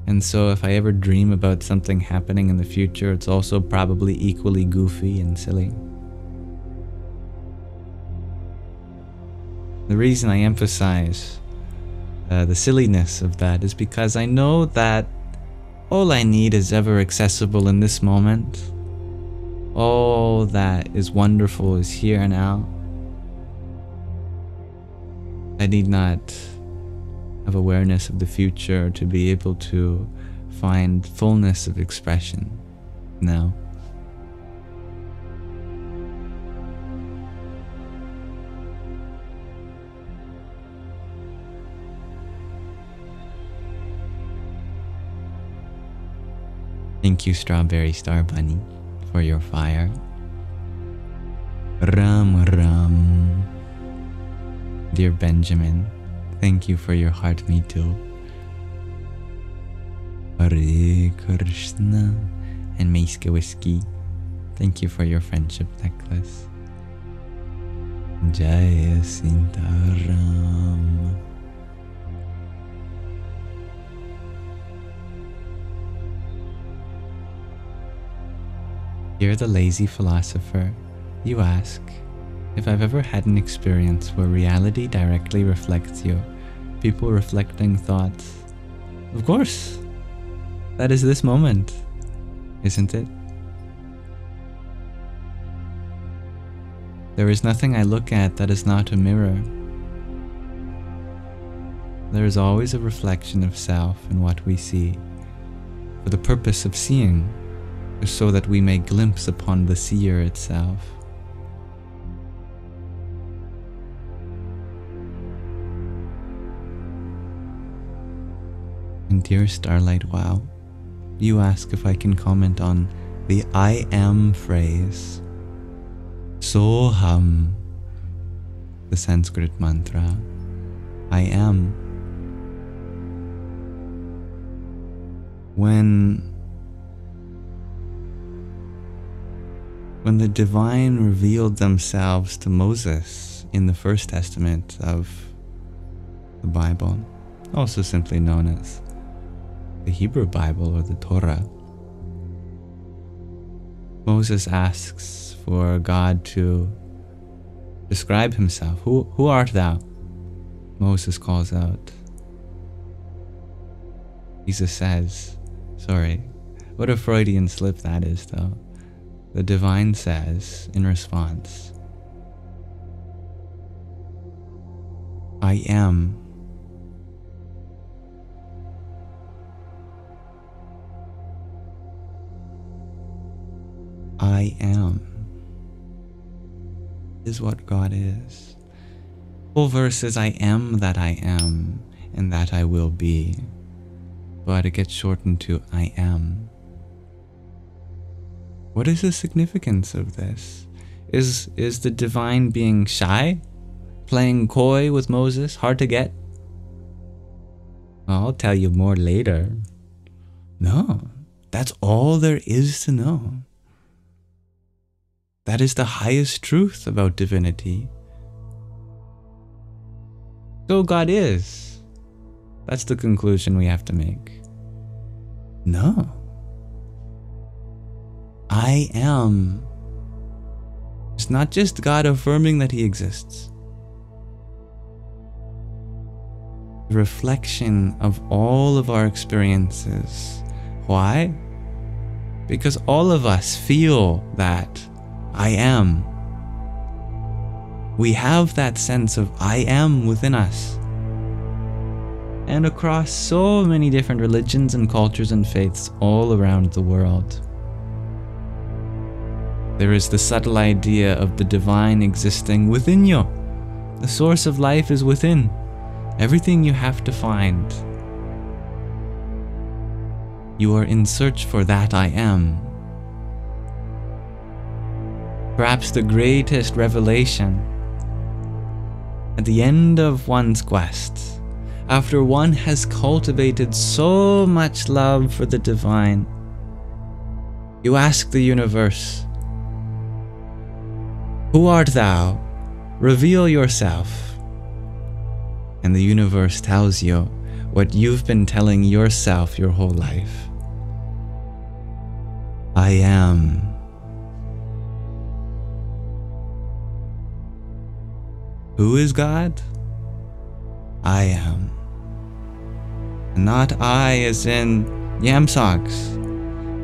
And so if I ever dream about something happening in the future, it's also probably equally goofy and silly. The reason I emphasize the silliness of that is because I know that all I need is ever accessible in this moment. All that is wonderful is here and now. I need not have awareness of the future to be able to find fullness of expression now. Thank you, Strawberry Star Bunny, for your fire. Ram Ram. Dear Benjamin, thank you for your heart, me too. Hare Krishna. And Maiska Whiskey, thank you for your friendship necklace. Jaya Sintaram. You're the lazy philosopher. You ask if I've ever had an experience where reality directly reflects you, people reflecting thoughts. Of course. That is this moment, isn't it? There is nothing I look at that is not a mirror. There is always a reflection of self in what we see, for the purpose of seeing, so that we may glimpse upon the seer itself. And dear Starlight Wow, you ask if I can comment on the I am phrase. Soham, the Sanskrit mantra. I am. When the divine revealed themselves to Moses in the First Testament of the Bible, also simply known as the Hebrew Bible or the Torah, Moses asks for God to describe himself. Who art thou? Moses calls out. Jesus says, sorry, what a Freudian slip that is though. The divine says in response, I am. I am is what God is. Full verse is I am that I am and that I will be, but it gets shortened to I am. What is the significance of this? Is the divine being shy? Playing coy with Moses? Hard to get? I'll tell you more later. No, that's all there is to know. That is the highest truth about divinity. So God is. That's the conclusion we have to make. No. I am. It's not just God affirming that he exists. reflection of all of our experiences. Why? Because all of us feel that I am. We have that sense of I am within us. And across so many different religions and cultures and faiths all around the world, there is the subtle idea of the divine existing within you. The source of life is within. Everything you have to find. You are in search for that I am. Perhaps the greatest revelation at the end of one's quest, after one has cultivated so much love for the divine, you ask the universe, "Who art thou? Reveal yourself." And the universe tells you what you've been telling yourself your whole life. I am. Who is God? I am. Not I as in Yamsox.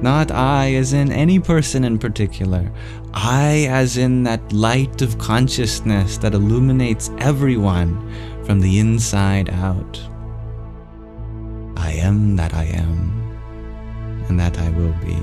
Not I as in any person in particular. I as in that light of consciousness that illuminates everyone from the inside out. I am that I am, and that I will be.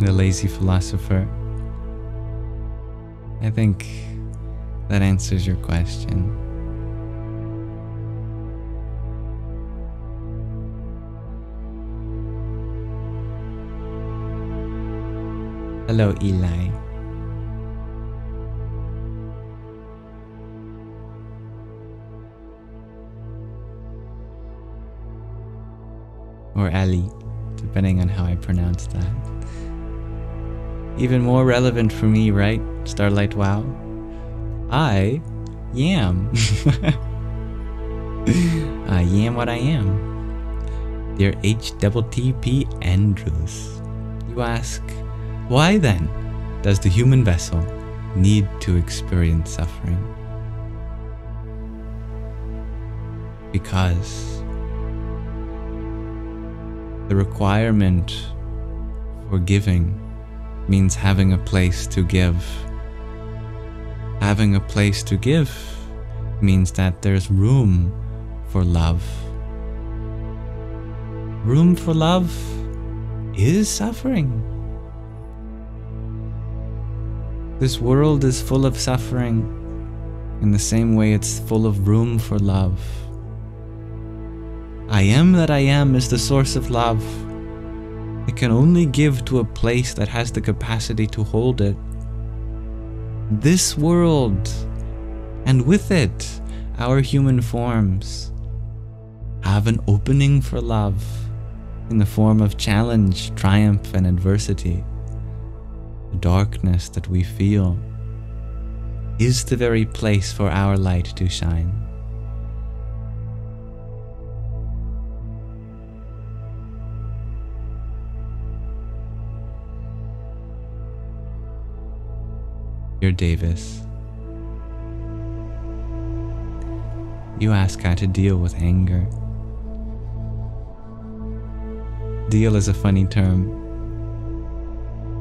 The lazy philosopher. I think that answers your question. Hello, Eli. Or Ali, depending on how I pronounce that. Even more relevant for me, right? Starlight Wow. I am. I am what I am. Dear HTTP Andrews. You ask, why then does the human vessel need to experience suffering? Because the requirement for giving means having a place to give. Having a place to give means that there's room for love. Room for love is suffering. This world is full of suffering in the same way it's full of room for love. I am that I am is the source of love. It can only give to a place that has the capacity to hold it. This world, and with it, our human forms, have an opening for love in the form of challenge, triumph, and adversity. The darkness that we feel is the very place for our light to shine. Dear Davis, you ask how to deal with anger. Deal is a funny term,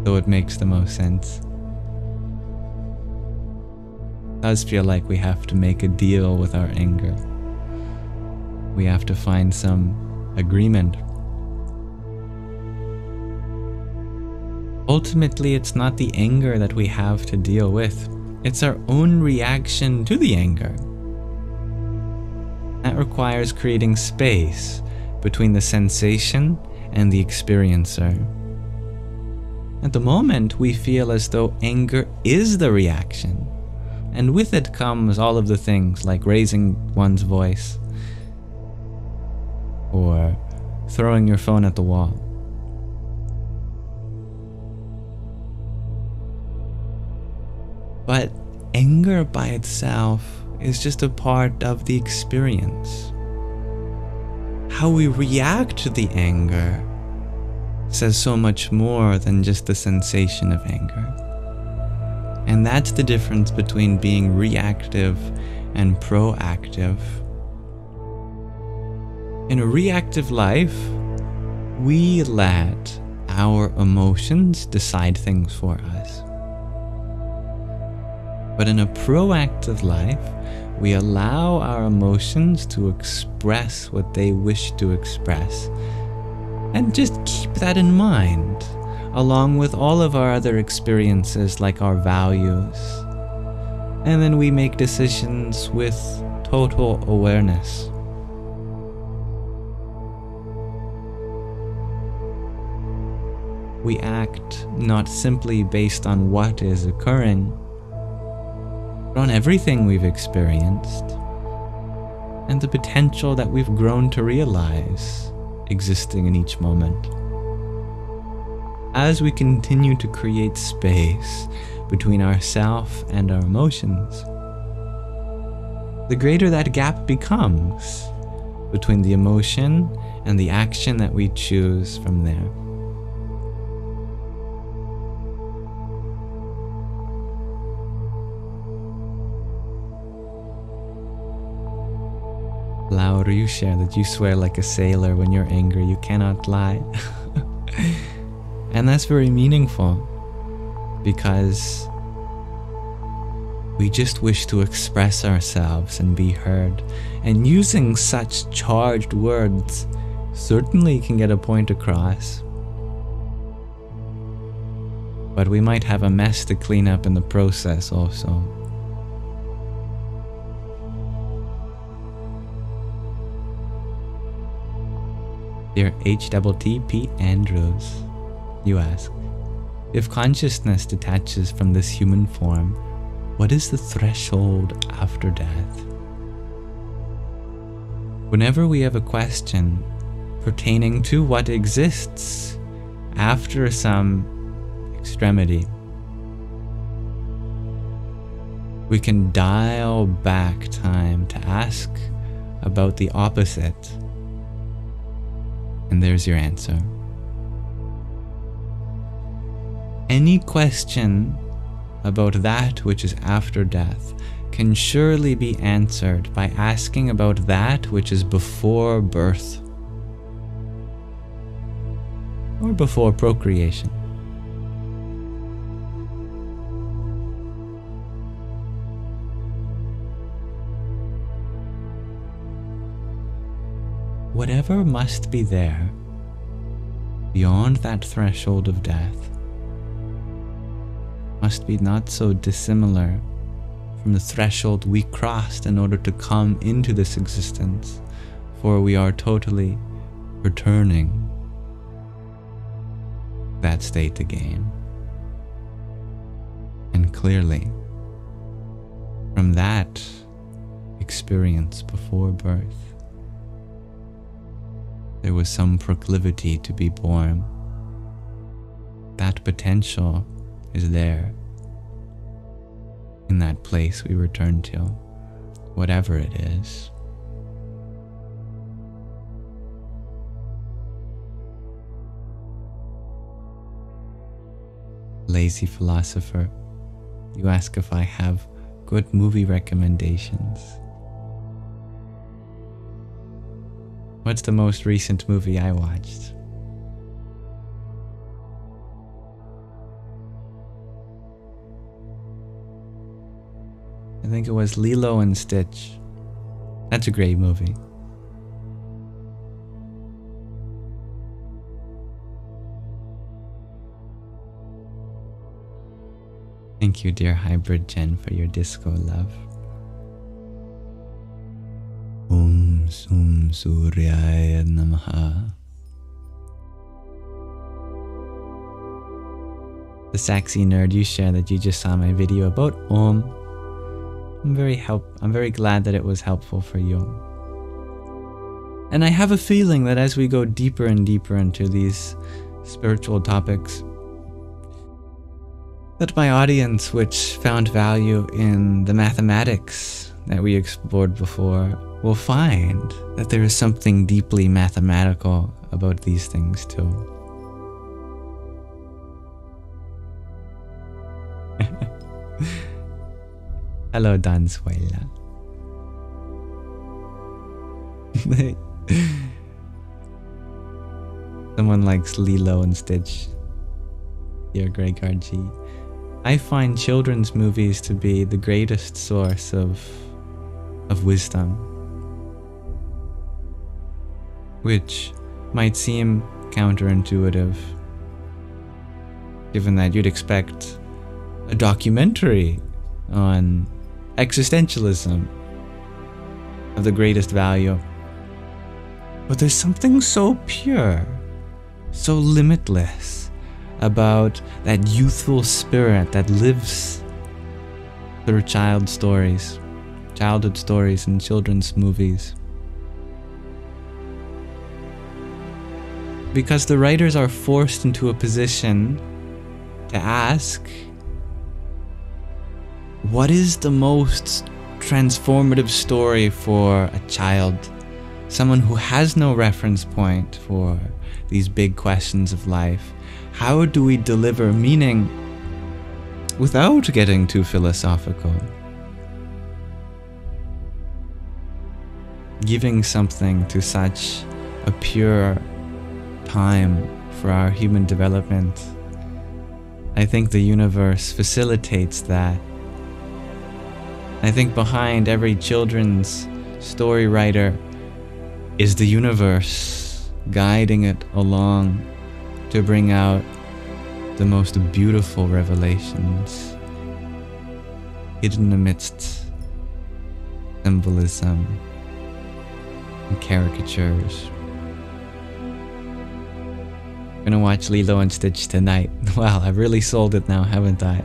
though it makes the most sense. It does feel like we have to make a deal with our anger. We have to find some agreement. Ultimately, it's not the anger that we have to deal with. It's our own reaction to the anger. That requires creating space between the sensation and the experiencer. At the moment, we feel as though anger is the reaction, and with it comes all of the things like raising one's voice or throwing your phone at the wall. anger by itself is just a part of the experience. How we react to the anger says so much more than just the sensation of anger. And that's the difference between being reactive and proactive. In a reactive life, we let our emotions decide things for us. But in a proactive life, we allow our emotions to express what they wish to express. And just keep that in mind, along with all of our other experiences like our values. And then we make decisions with total awareness. We act not simply based on what is occurring, but on everything we've experienced and the potential that we've grown to realize existing in each moment. As we continue to create space between ourself and our emotions, the greater that gap becomes between the emotion and the action that we choose from there. Laura, you share that you swear like a sailor when you're angry. You cannot lie. And that's very meaningful because we just wish to express ourselves and be heard. And using such charged words certainly can get a point across. But we might have a mess to clean up in the process also. Dear HTTP Andrews, you ask, if consciousness detaches from this human form, what is the threshold after death? Whenever we have a question pertaining to what exists after some extremity, we can dial back time to ask about the opposite. And there's your answer. Any question about that which is after death can surely be answered by asking about that which is before birth or before procreation. Whatever must be there beyond that threshold of death must be not so dissimilar from the threshold we crossed in order to come into this existence, for we are totally returning that state again. And clearly, from that experience before birth, there was some proclivity to be born. That potential is there in that place we return to, whatever it is. Lazy philosopher, you ask if I have good movie recommendations. What's the most recent movie I watched? I think it was Lilo and Stitch. That's a great movie. Thank you, dear Hybrid Jen, for your disco love. Om Sum Suryaya Namaha. The Saxy Nerd, you share that you just saw my video about Om. I'm very glad that it was helpful for you. And I have a feeling that as we go deeper and deeper into these spiritual topics, that my audience, which found value in the mathematics that we explored before, will find that there is something deeply mathematical about these things too. Hello, Dansuela. Someone likes Lilo and Stitch. Dear Greg RG. I find children's movies to be the greatest source of wisdom, which might seem counterintuitive, given that you'd expect a documentary on existentialism of the greatest value. But there's something so pure, so limitless about that youthful spirit that lives through childhood stories and children's movies. Because the writers are forced into a position to ask, what is the most transformative story for a child? Someone who has no reference point for these big questions of life. How do we deliver meaning without getting too philosophical? Giving something to such a pure time for our human development. I think the universe facilitates that. I think behind every children's story writer is the universe guiding it along to bring out the most beautiful revelations hidden amidst symbolism and caricatures. I'm gonna watch Lilo and Stitch tonight. Wow, I've really sold it now, haven't I?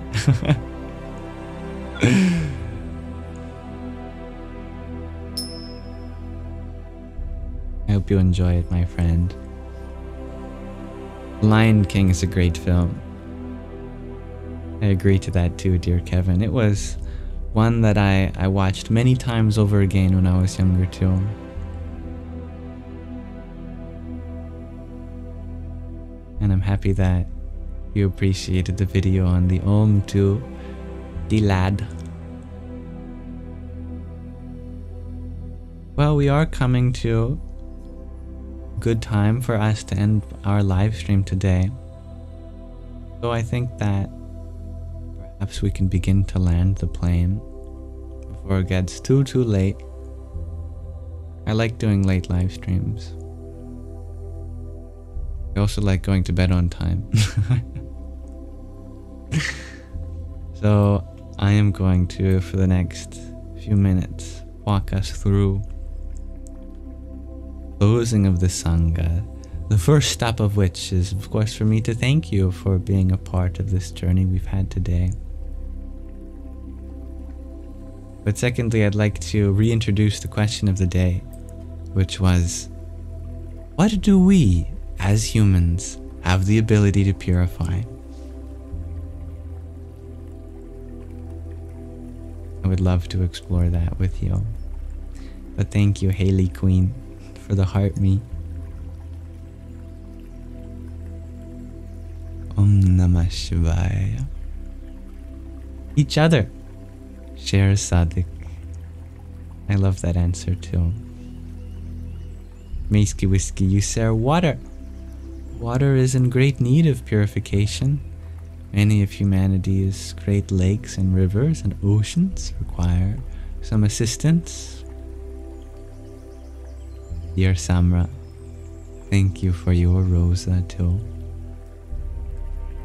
I hope you enjoy it, my friend. Lion King is a great film. I agree to that too, dear Kevin. It was one that I watched many times over again when I was younger too. And I'm happy that you appreciated the video on the Om too, the lad. Well, we are coming to a good time for us to end our live stream today. So I think that perhaps we can begin to land the plane before it gets too late. I like doing late live streams. I also like going to bed on time. So I am going to, for the next few minutes, walk us through closing of the Sangha. The first step of which is, of course, for me to thank you for being a part of this journey we've had today. But secondly, I'd like to reintroduce the question of the day, which was, what do we, as humans, have the ability to purify? I would love to explore that with you. But thank you, Haley Queen, for the heart me. Om Namah Shivaya. Each other. Share Sadik. I love that answer too. Maisky Whiskey, you share water. Water is in great need of purification. Many of humanity's great lakes and rivers and oceans require some assistance. Dear Samra, thank you for your rosa too.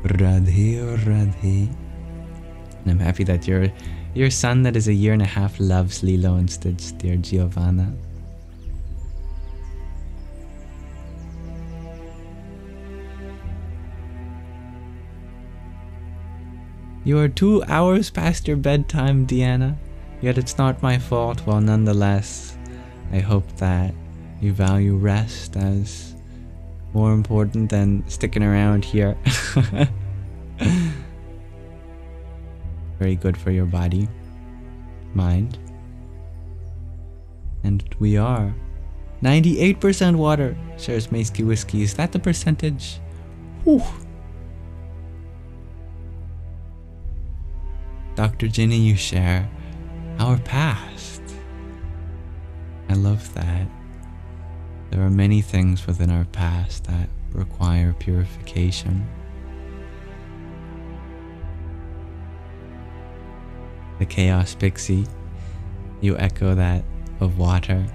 Radhe, Radhe. And I'm happy that your son that is 1.5 years loves Lilo and Stitch, dear Giovanna. You are 2 hours past your bedtime, Deanna, yet it's not my fault. Well, nonetheless, I hope that you value rest as more important than sticking around here. very good for your body, mind. And we are 98% water, shares Maisky Whiskey. Is that the percentage? Whew. Dr. Ginny, you share our past. I love that. There are many things within our past that require purification. The Chaos Pixie, you echo that of water.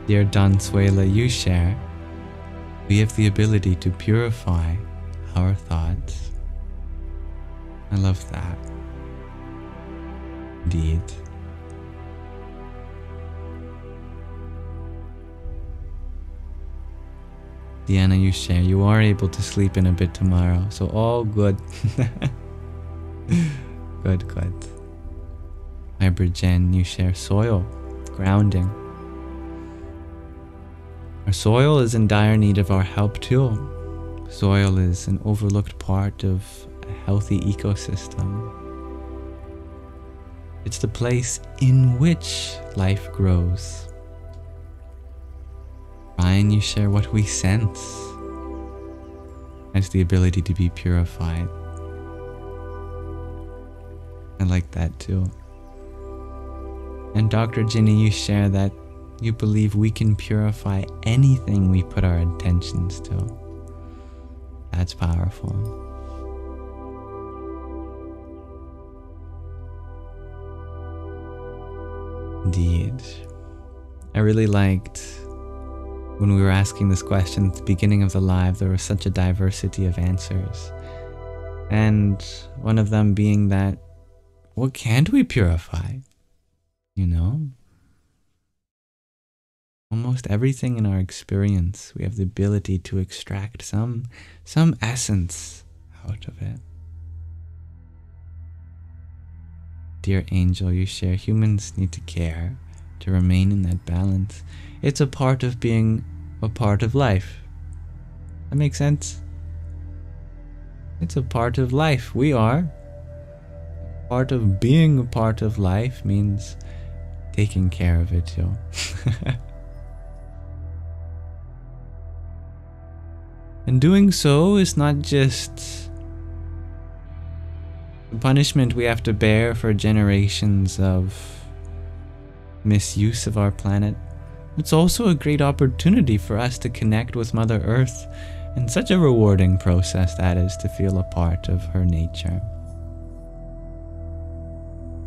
Dear Don Suela, you share, we have the ability to purify our thoughts. I love that. Indeed. Deanna, you share, you are able to sleep in a bit tomorrow, so all good. Good, good. Hybrid Jen, you share soil, grounding. Our soil is in dire need of our help too. Soil is an overlooked part of a healthy ecosystem. It's the place in which life grows. Ryan, you share what we sense as the ability to be purified. I like that too. And Dr. Ginny, you share that you believe we can purify anything we put our intentions to. That's powerful. Indeed. I really liked when we were asking this question at the beginning of the live, there was such a diversity of answers. And one of them being that, what can't we purify? You know? Almost everything in our experience, we have the ability to extract some essence out of it. Dear Angel, you share, humans need to care to remain in that balance. It's a part of being a part of life. That makes sense? It's a part of life. We are. Part of being a part of life means taking care of it too. And doing so is not just the punishment we have to bear for generations of misuse of our planet. It's also a great opportunity for us to connect with Mother Earth, and such a rewarding process that is to feel a part of her nature.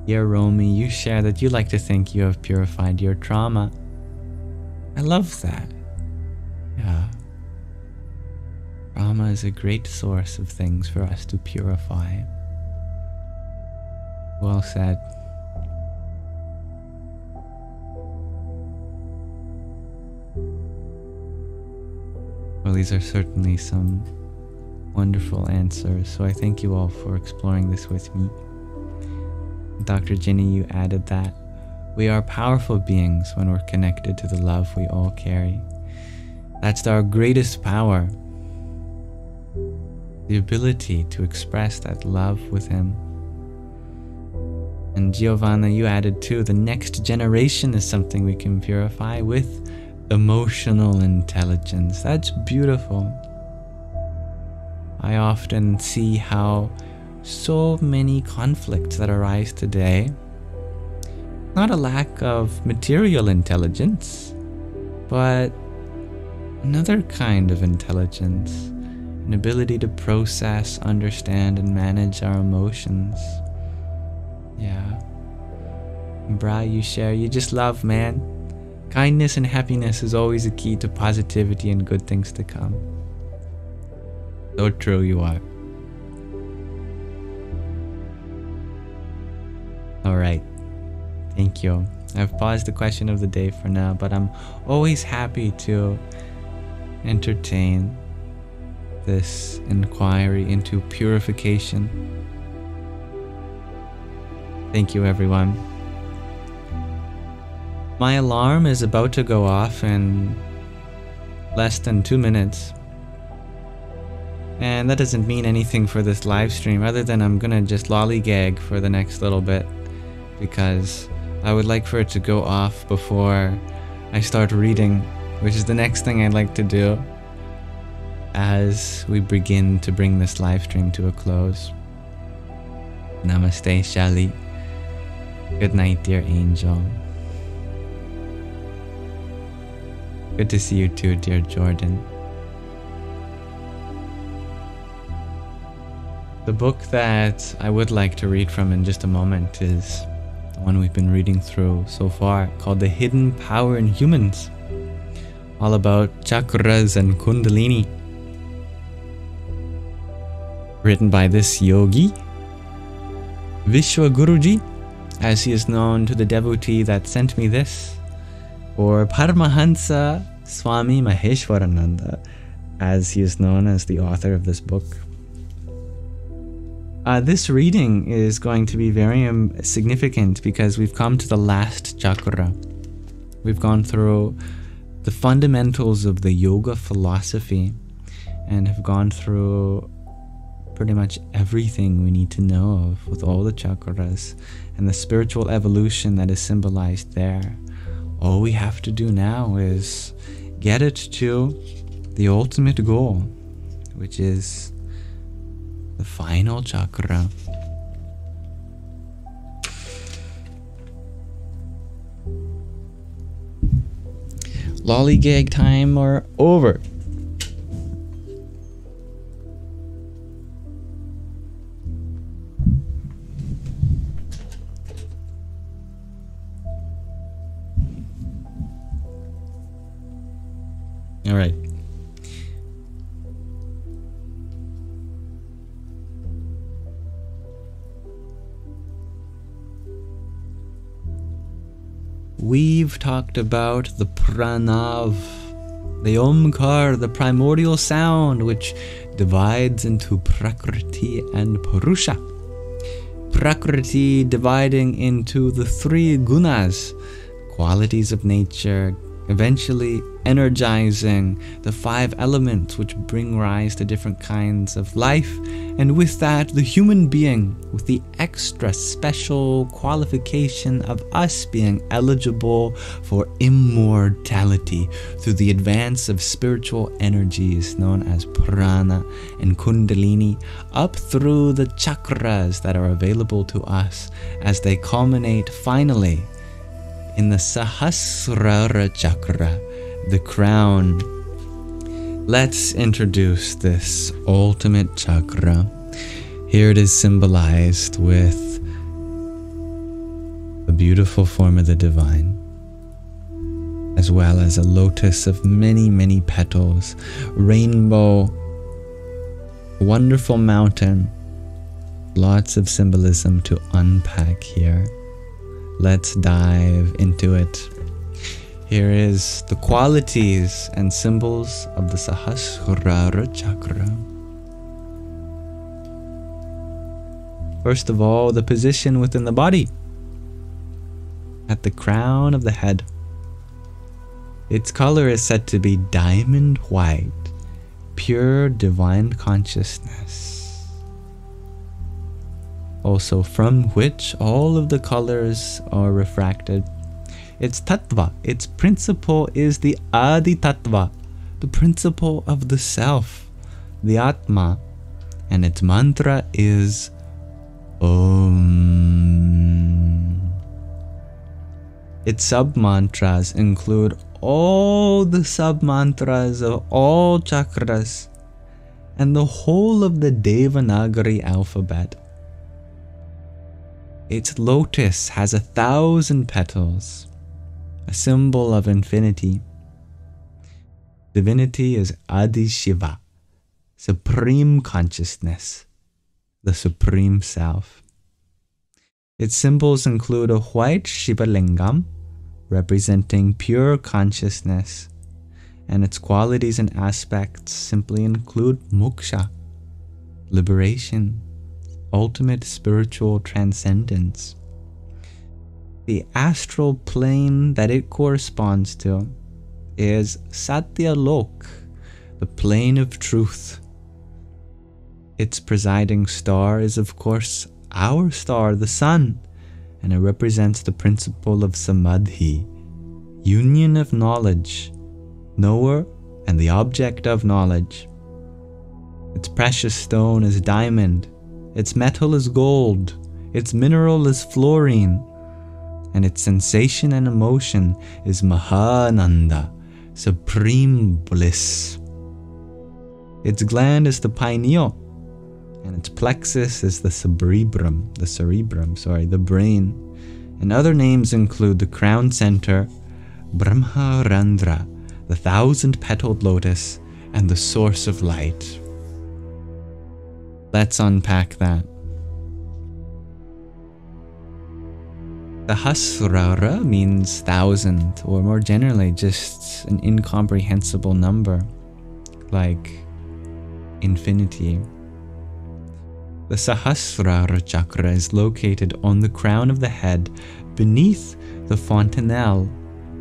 Dear Romy, you share that you like to think you have purified your trauma. I love that. Yeah. Trauma is a great source of things for us to purify. Well said. Well, these are certainly some wonderful answers, so I thank you all for exploring this with me. Dr. Ginny, you added that we are powerful beings when we're connected to the love we all carry. That's our greatest power. The ability to express that love within. And Giovanna, you added too, the next generation is something we can purify with emotional intelligence. That's beautiful. I often see how so many conflicts that arise today, not a lack of material intelligence, but another kind of intelligence, an ability to process, understand, and manage our emotions. Yeah. Bra, you share, you just love, man. Kindness and happiness is always a key to positivity and good things to come. So true you are. Alright. Thank you. I've paused the question of the day for now, but I'm always happy to entertain this inquiry into purification. Thank you, everyone. My alarm is about to go off in less than 2 minutes. And that doesn't mean anything for this live stream other than I'm gonna just lollygag for the next little bit, because I would like for it to go off before I start reading, which is the next thing I'd like to do as we begin to bring this live stream to a close. Namaste, Shali. Good night, dear angel. Good to see you too, dear Jordan. The book that I would like to read from in just a moment is the one we've been reading through so far, called The Hidden Power in Humans, all about chakras and kundalini. Written by this yogi, Vishwa Guruji, as he is known to the devotee that sent me this, or Paramahansa Swami Maheshwarananda, as he is known as the author of this book. This reading is going to be very significant because we've come to the last chakra. We've gone through the fundamentals of the yoga philosophy and have gone through pretty much everything we need to know of with all the chakras and the spiritual evolution that is symbolized there. All we have to do now is get it to the ultimate goal, which is the final chakra. Lollygag time or over. All right. We've talked about the pranav, the omkar, the primordial sound, which divides into prakriti and purusha. Prakriti dividing into the three gunas, qualities of nature, eventually energizing the five elements which bring rise to different kinds of life, and with that the human being with the extra special qualification of us being eligible for immortality through the advance of spiritual energies known as prana and kundalini up through the chakras that are available to us as they culminate finally in the Sahasrara chakra, the crown. Let's introduce this ultimate chakra. Here it is symbolized with a beautiful form of the divine, as well as a lotus of many, many petals, rainbow, wonderful mountain, lots of symbolism to unpack here. Let's dive into it. Here is the qualities and symbols of the Sahasrara chakra. First of all, the position within the body, at the crown of the head. Its color is said to be diamond white, pure divine consciousness. Also from which all of the colors are refracted. Its tattva, its principle is the adi tattva, the principle of the self, the atma, and its mantra is Om. Its sub-mantras include all the sub-mantras of all chakras and the whole of the Devanagari alphabet. Its lotus has 1,000 petals, a symbol of infinity. Divinity is Adi Shiva, supreme consciousness, the supreme self. Its symbols include a white Shiva Lingam, representing pure consciousness, and its qualities and aspects simply include moksha, liberation, ultimate spiritual transcendence. The astral plane that it corresponds to is Satya Lok, the plane of truth, Its presiding star is, of course, our star, the sun, and it represents the principle of samadhi, union of knowledge, knower and the object of knowledge. Its precious stone is diamond, its metal is gold, its mineral is fluorine, and its sensation and emotion is Mahananda, supreme bliss. Its gland is the pineal, and its plexus is the cerebrum, the brain. And other names include the crown center, Brahmarandra, the 1,000-petaled lotus, and the source of light. Let's unpack that. Sahasrara means 1,000, or more generally, just an incomprehensible number, like infinity. The Sahasrara chakra is located on the crown of the head, beneath the fontanelle,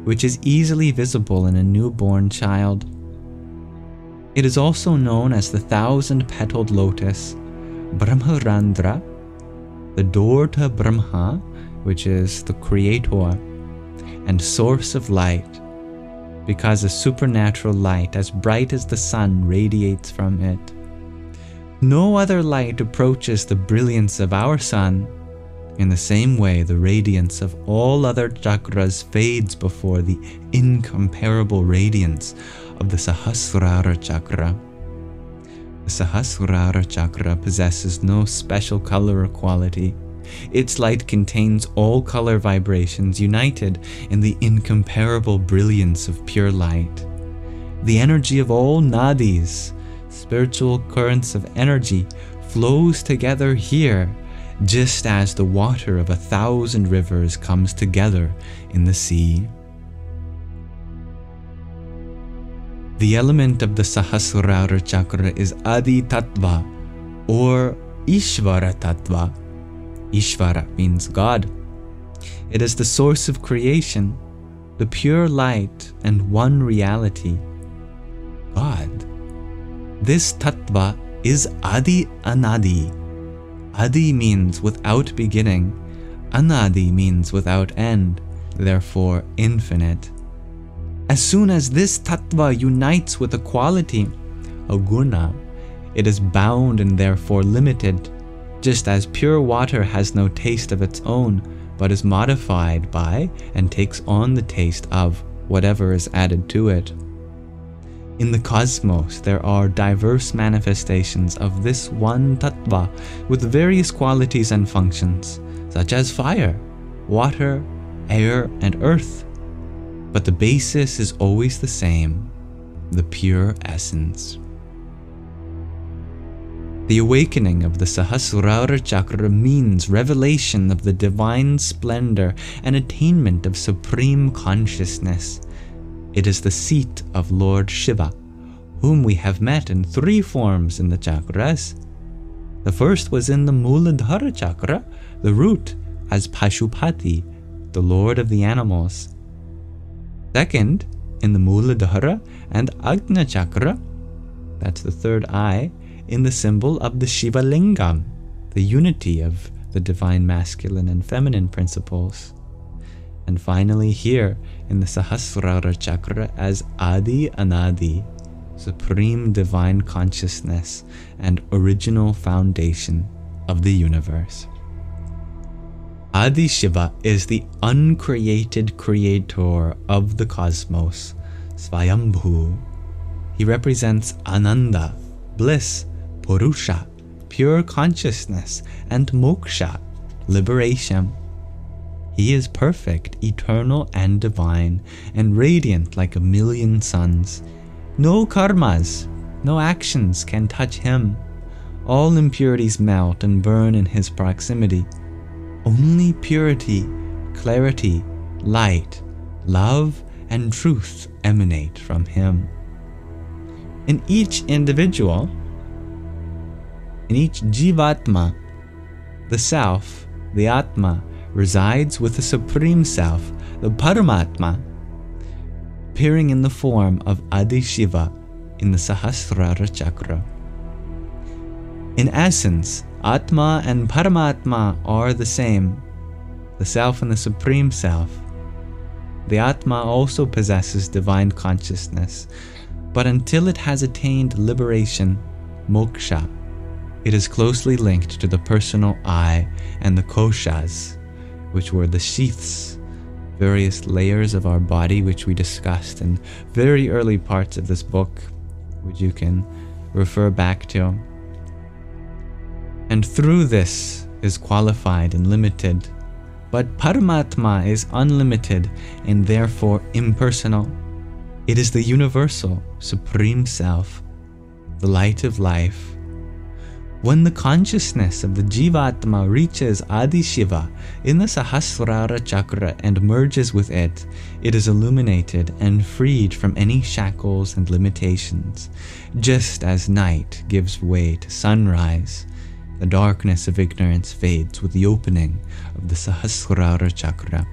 which is easily visible in a newborn child. It is also known as the 1,000-petaled lotus, Brahmarandra, the door to Brahma, which is the creator, and source of light, because a supernatural light as bright as the sun radiates from it. No other light approaches the brilliance of our sun. In the same way, the radiance of all other chakras fades before the incomparable radiance of the Sahasrara chakra. The Sahasrara chakra possesses no special color or quality. Its light contains all color vibrations united in the incomparable brilliance of pure light. The energy of all nadis, spiritual currents of energy, flows together here, just as the water of 1,000 rivers comes together in the sea. The element of the Sahasrara chakra is Adi Tattva, or Ishvara Tattva. Ishvara means God. It is the source of creation, the pure light and one reality, God. This tattva is Adi Anadi. Adi means without beginning, Anadi means without end, therefore infinite. As soon as this tattva unites with a quality, a guna, it is bound and therefore limited, just as pure water has no taste of its own, but is modified by and takes on the taste of whatever is added to it. In the cosmos, there are diverse manifestations of this one tattva with various qualities and functions, such as fire, water, air, and earth. But the basis is always the same, the pure essence. The awakening of the Sahasrara chakra means revelation of the divine splendor and attainment of supreme consciousness. It is the seat of Lord Shiva, whom we have met in 3 forms in the chakras. The first was in the Muladhara chakra, the root, as Pashupati, the lord of the animals. Second, in the Muladhara and Agnya chakra, that's the 3rd eye, in the symbol of the Shiva Lingam, the unity of the divine masculine and feminine principles. And finally here in the Sahasrara chakra as Adi Anadi, supreme divine consciousness and original foundation of the universe. Adi Shiva is the uncreated creator of the cosmos, Svayambhu. He represents Ananda, bliss, Purusha, pure consciousness, and Moksha, liberation. He is perfect, eternal, and divine, and radiant like 1,000,000 suns. No karmas, no actions can touch him. All impurities melt and burn in his proximity. Only purity, clarity, light, love, and truth emanate from him. In each individual, in each Jivatma, the Self, the Atma, resides with the Supreme Self, the Paramatma, appearing in the form of Adi Shiva in the Sahasrara chakra. In essence, Atma and Paramatma are the same, the Self and the Supreme Self. The Atma also possesses divine consciousness, but until it has attained liberation, moksha, it is closely linked to the personal I and the koshas, which were the sheaths, various layers of our body which we discussed in very early parts of this book, which you can refer back to. And through this is qualified and limited, but Paramatma is unlimited and therefore impersonal. It is the universal, supreme self, the light of life. When the consciousness of the Jivatma reaches Adi Shiva in the Sahasrara Chakra and merges with it, it is illuminated and freed from any shackles and limitations. Just as night gives way to sunrise, the darkness of ignorance fades with the opening of the Sahasrara Chakra.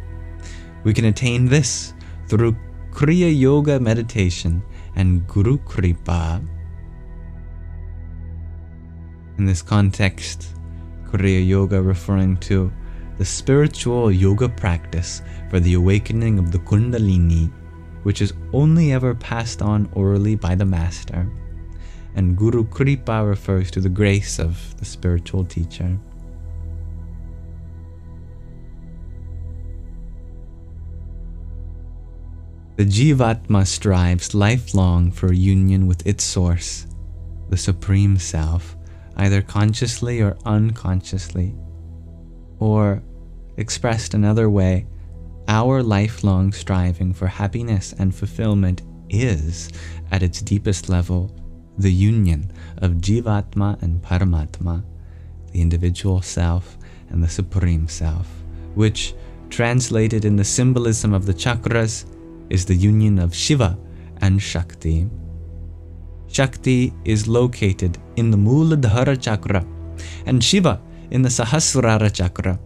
We can attain this through Kriya Yoga meditation and Guru Kripa. In this context, Kriya Yoga referring to the spiritual yoga practice for the awakening of the Kundalini, which is only ever passed on orally by the master, and Guru Kripa refers to the grace of the spiritual teacher. The Jivatma strives lifelong for union with its source, the Supreme Self, either consciously or unconsciously. Or, expressed another way, our lifelong striving for happiness and fulfillment is, at its deepest level, the union of Jivatma and Paramatma, the individual self and the Supreme Self, which, translated in the symbolism of the chakras, is the union of Shiva and Shakti. Shakti is located in the Muladhara Chakra and Shiva in the Sahasrara Chakra.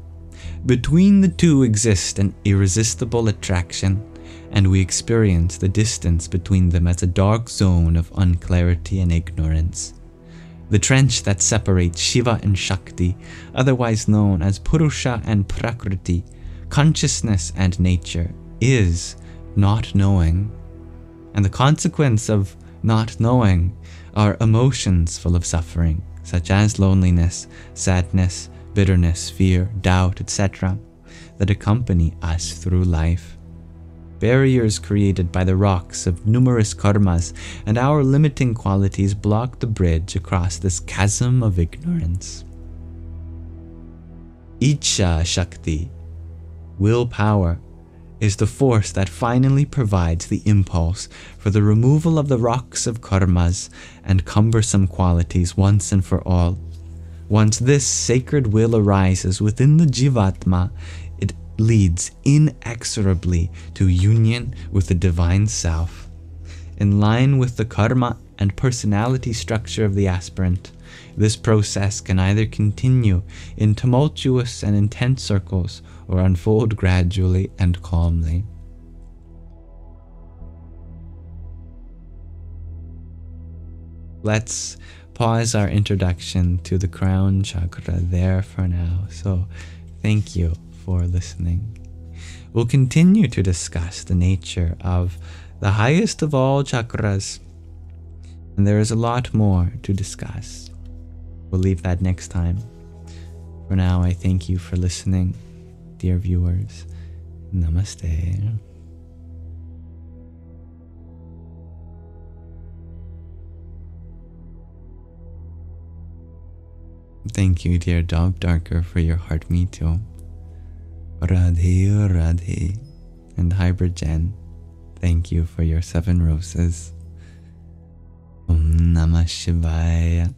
Between the two exists an irresistible attraction, and we experience the distance between them as a dark zone of unclarity and ignorance. The trench that separates Shiva and Shakti, otherwise known as Purusha and Prakriti, consciousness and nature, is not knowing. And the consequence of not knowing are emotions full of suffering, such as loneliness, sadness, bitterness, fear, doubt, etc., that accompany us through life. Barriers created by the rocks of numerous karmas and our limiting qualities block the bridge across this chasm of ignorance. Icha Shakti, willpower, is the force that finally provides the impulse for the removal of the rocks of karmas and cumbersome qualities once and for all. Once this sacred will arises within the Jivatma, it leads inexorably to union with the Divine Self. In line with the karma and personality structure of the aspirant, this process can either continue in tumultuous and intense circles or unfold gradually and calmly. Let's pause our introduction to the crown chakra there for now. So thank you for listening. We'll continue to discuss the nature of the highest of all chakras, and there is a lot more to discuss. We'll leave that next time. For now, I thank you for listening, dear viewers. Namaste. Thank you, dear Dog Darker, for your heart me too. Radhe Radhe. And Hybrid Jen, thank you for your 7 roses. Om Namah Shivaya.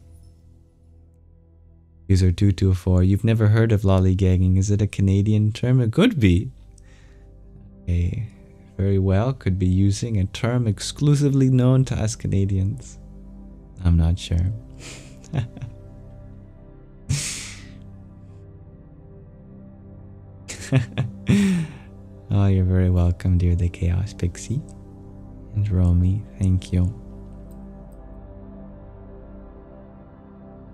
User 224, you've never heard of lollygagging. Is it a Canadian term? It could be. Okay, very well, could be using a term exclusively known to us Canadians. I'm not sure. Oh, you're very welcome, dear the Chaos Pixie. And Romy, thank you.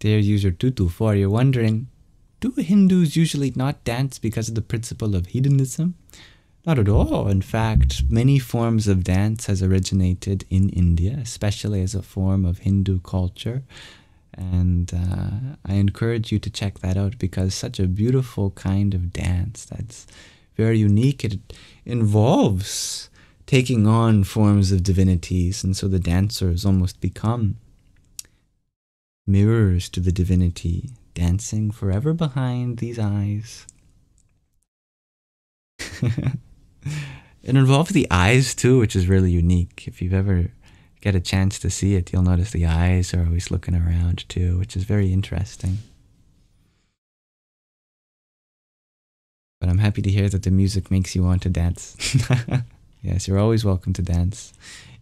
Dear user 224, you're wondering, do Hindus usually not dance because of the principle of hedonism? Not at all. In fact, many forms of dance has originated in India, especially as a form of Hindu culture. And I encourage you to check that out because such a beautiful kind of dance that's very unique. It involves taking on forms of divinities, and so the dancers almost become mirrors to the divinity, dancing forever behind these eyes. It involves the eyes too, which is really unique. If you've ever get a chance to see it, you'll notice the eyes are always looking around too, which is very interesting. But I'm happy to hear that the music makes you want to dance. Yes, you're always welcome to dance.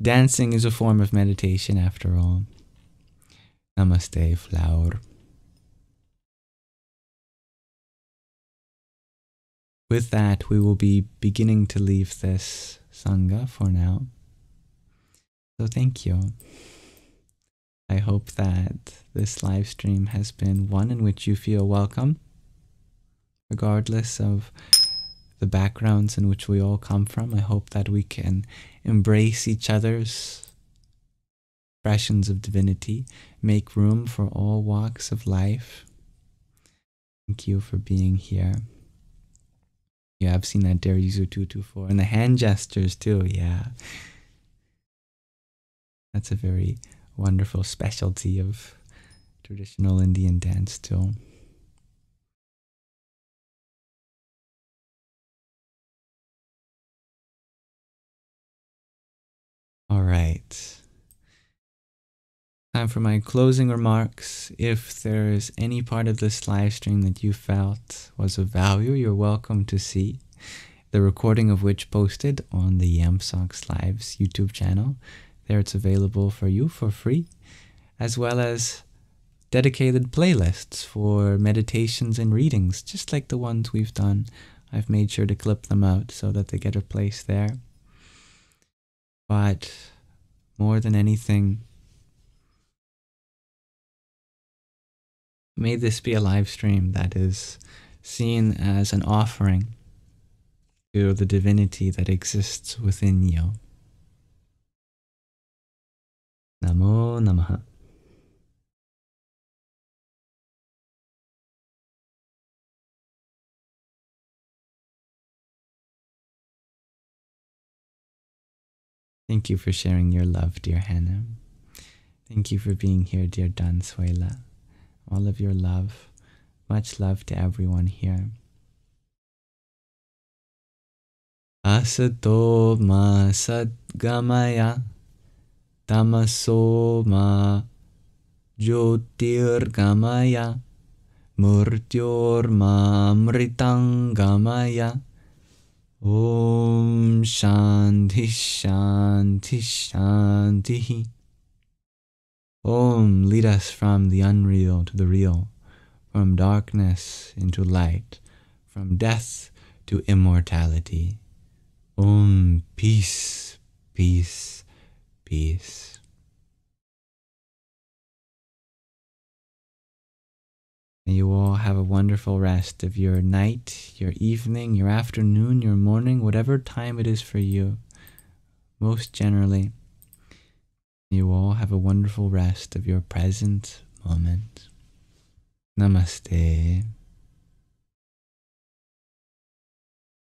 Dancing is a form of meditation after all. Namaste, flower. With that, we will be beginning to leave this Sangha for now. So thank you. I hope that this live stream has been one in which you feel welcome, regardless of the backgrounds in which we all come from. I hope that we can embrace each other's expressions of divinity, make room for all walks of life. Thank you for being here. Yeah, I've seen that Dare User 224 and the hand gestures too, yeah. That's a very wonderful specialty of traditional Indian dance too. All right. Time for my closing remarks. If there is any part of this live stream that you felt was of value, you're welcome to see the recording of which posted on the Yamsox Live's YouTube channel. There it's available for you for free, as well as dedicated playlists for meditations and readings, just like the ones we've done. I've made sure to clip them out so that they get a place there. But more than anything, may this be a live stream that is seen as an offering to the divinity that exists within you. Namo Namaha. Thank you for sharing your love, dear Hannah. Thank you for being here, dear Dan Suela. All of your love. Much love to everyone here. Asato ma sadgamaya tamaso ma jyotirgamaya murtyor ma mritangamaya. Om Shanti Shanti Shanti. Om, lead us from the unreal to the real, from darkness into light, from death to immortality. Om, peace, peace, peace. May you all have a wonderful rest of your night, your evening, your afternoon, your morning, whatever time it is for you. Most generally, may you all have a wonderful rest of your present moment. Namaste.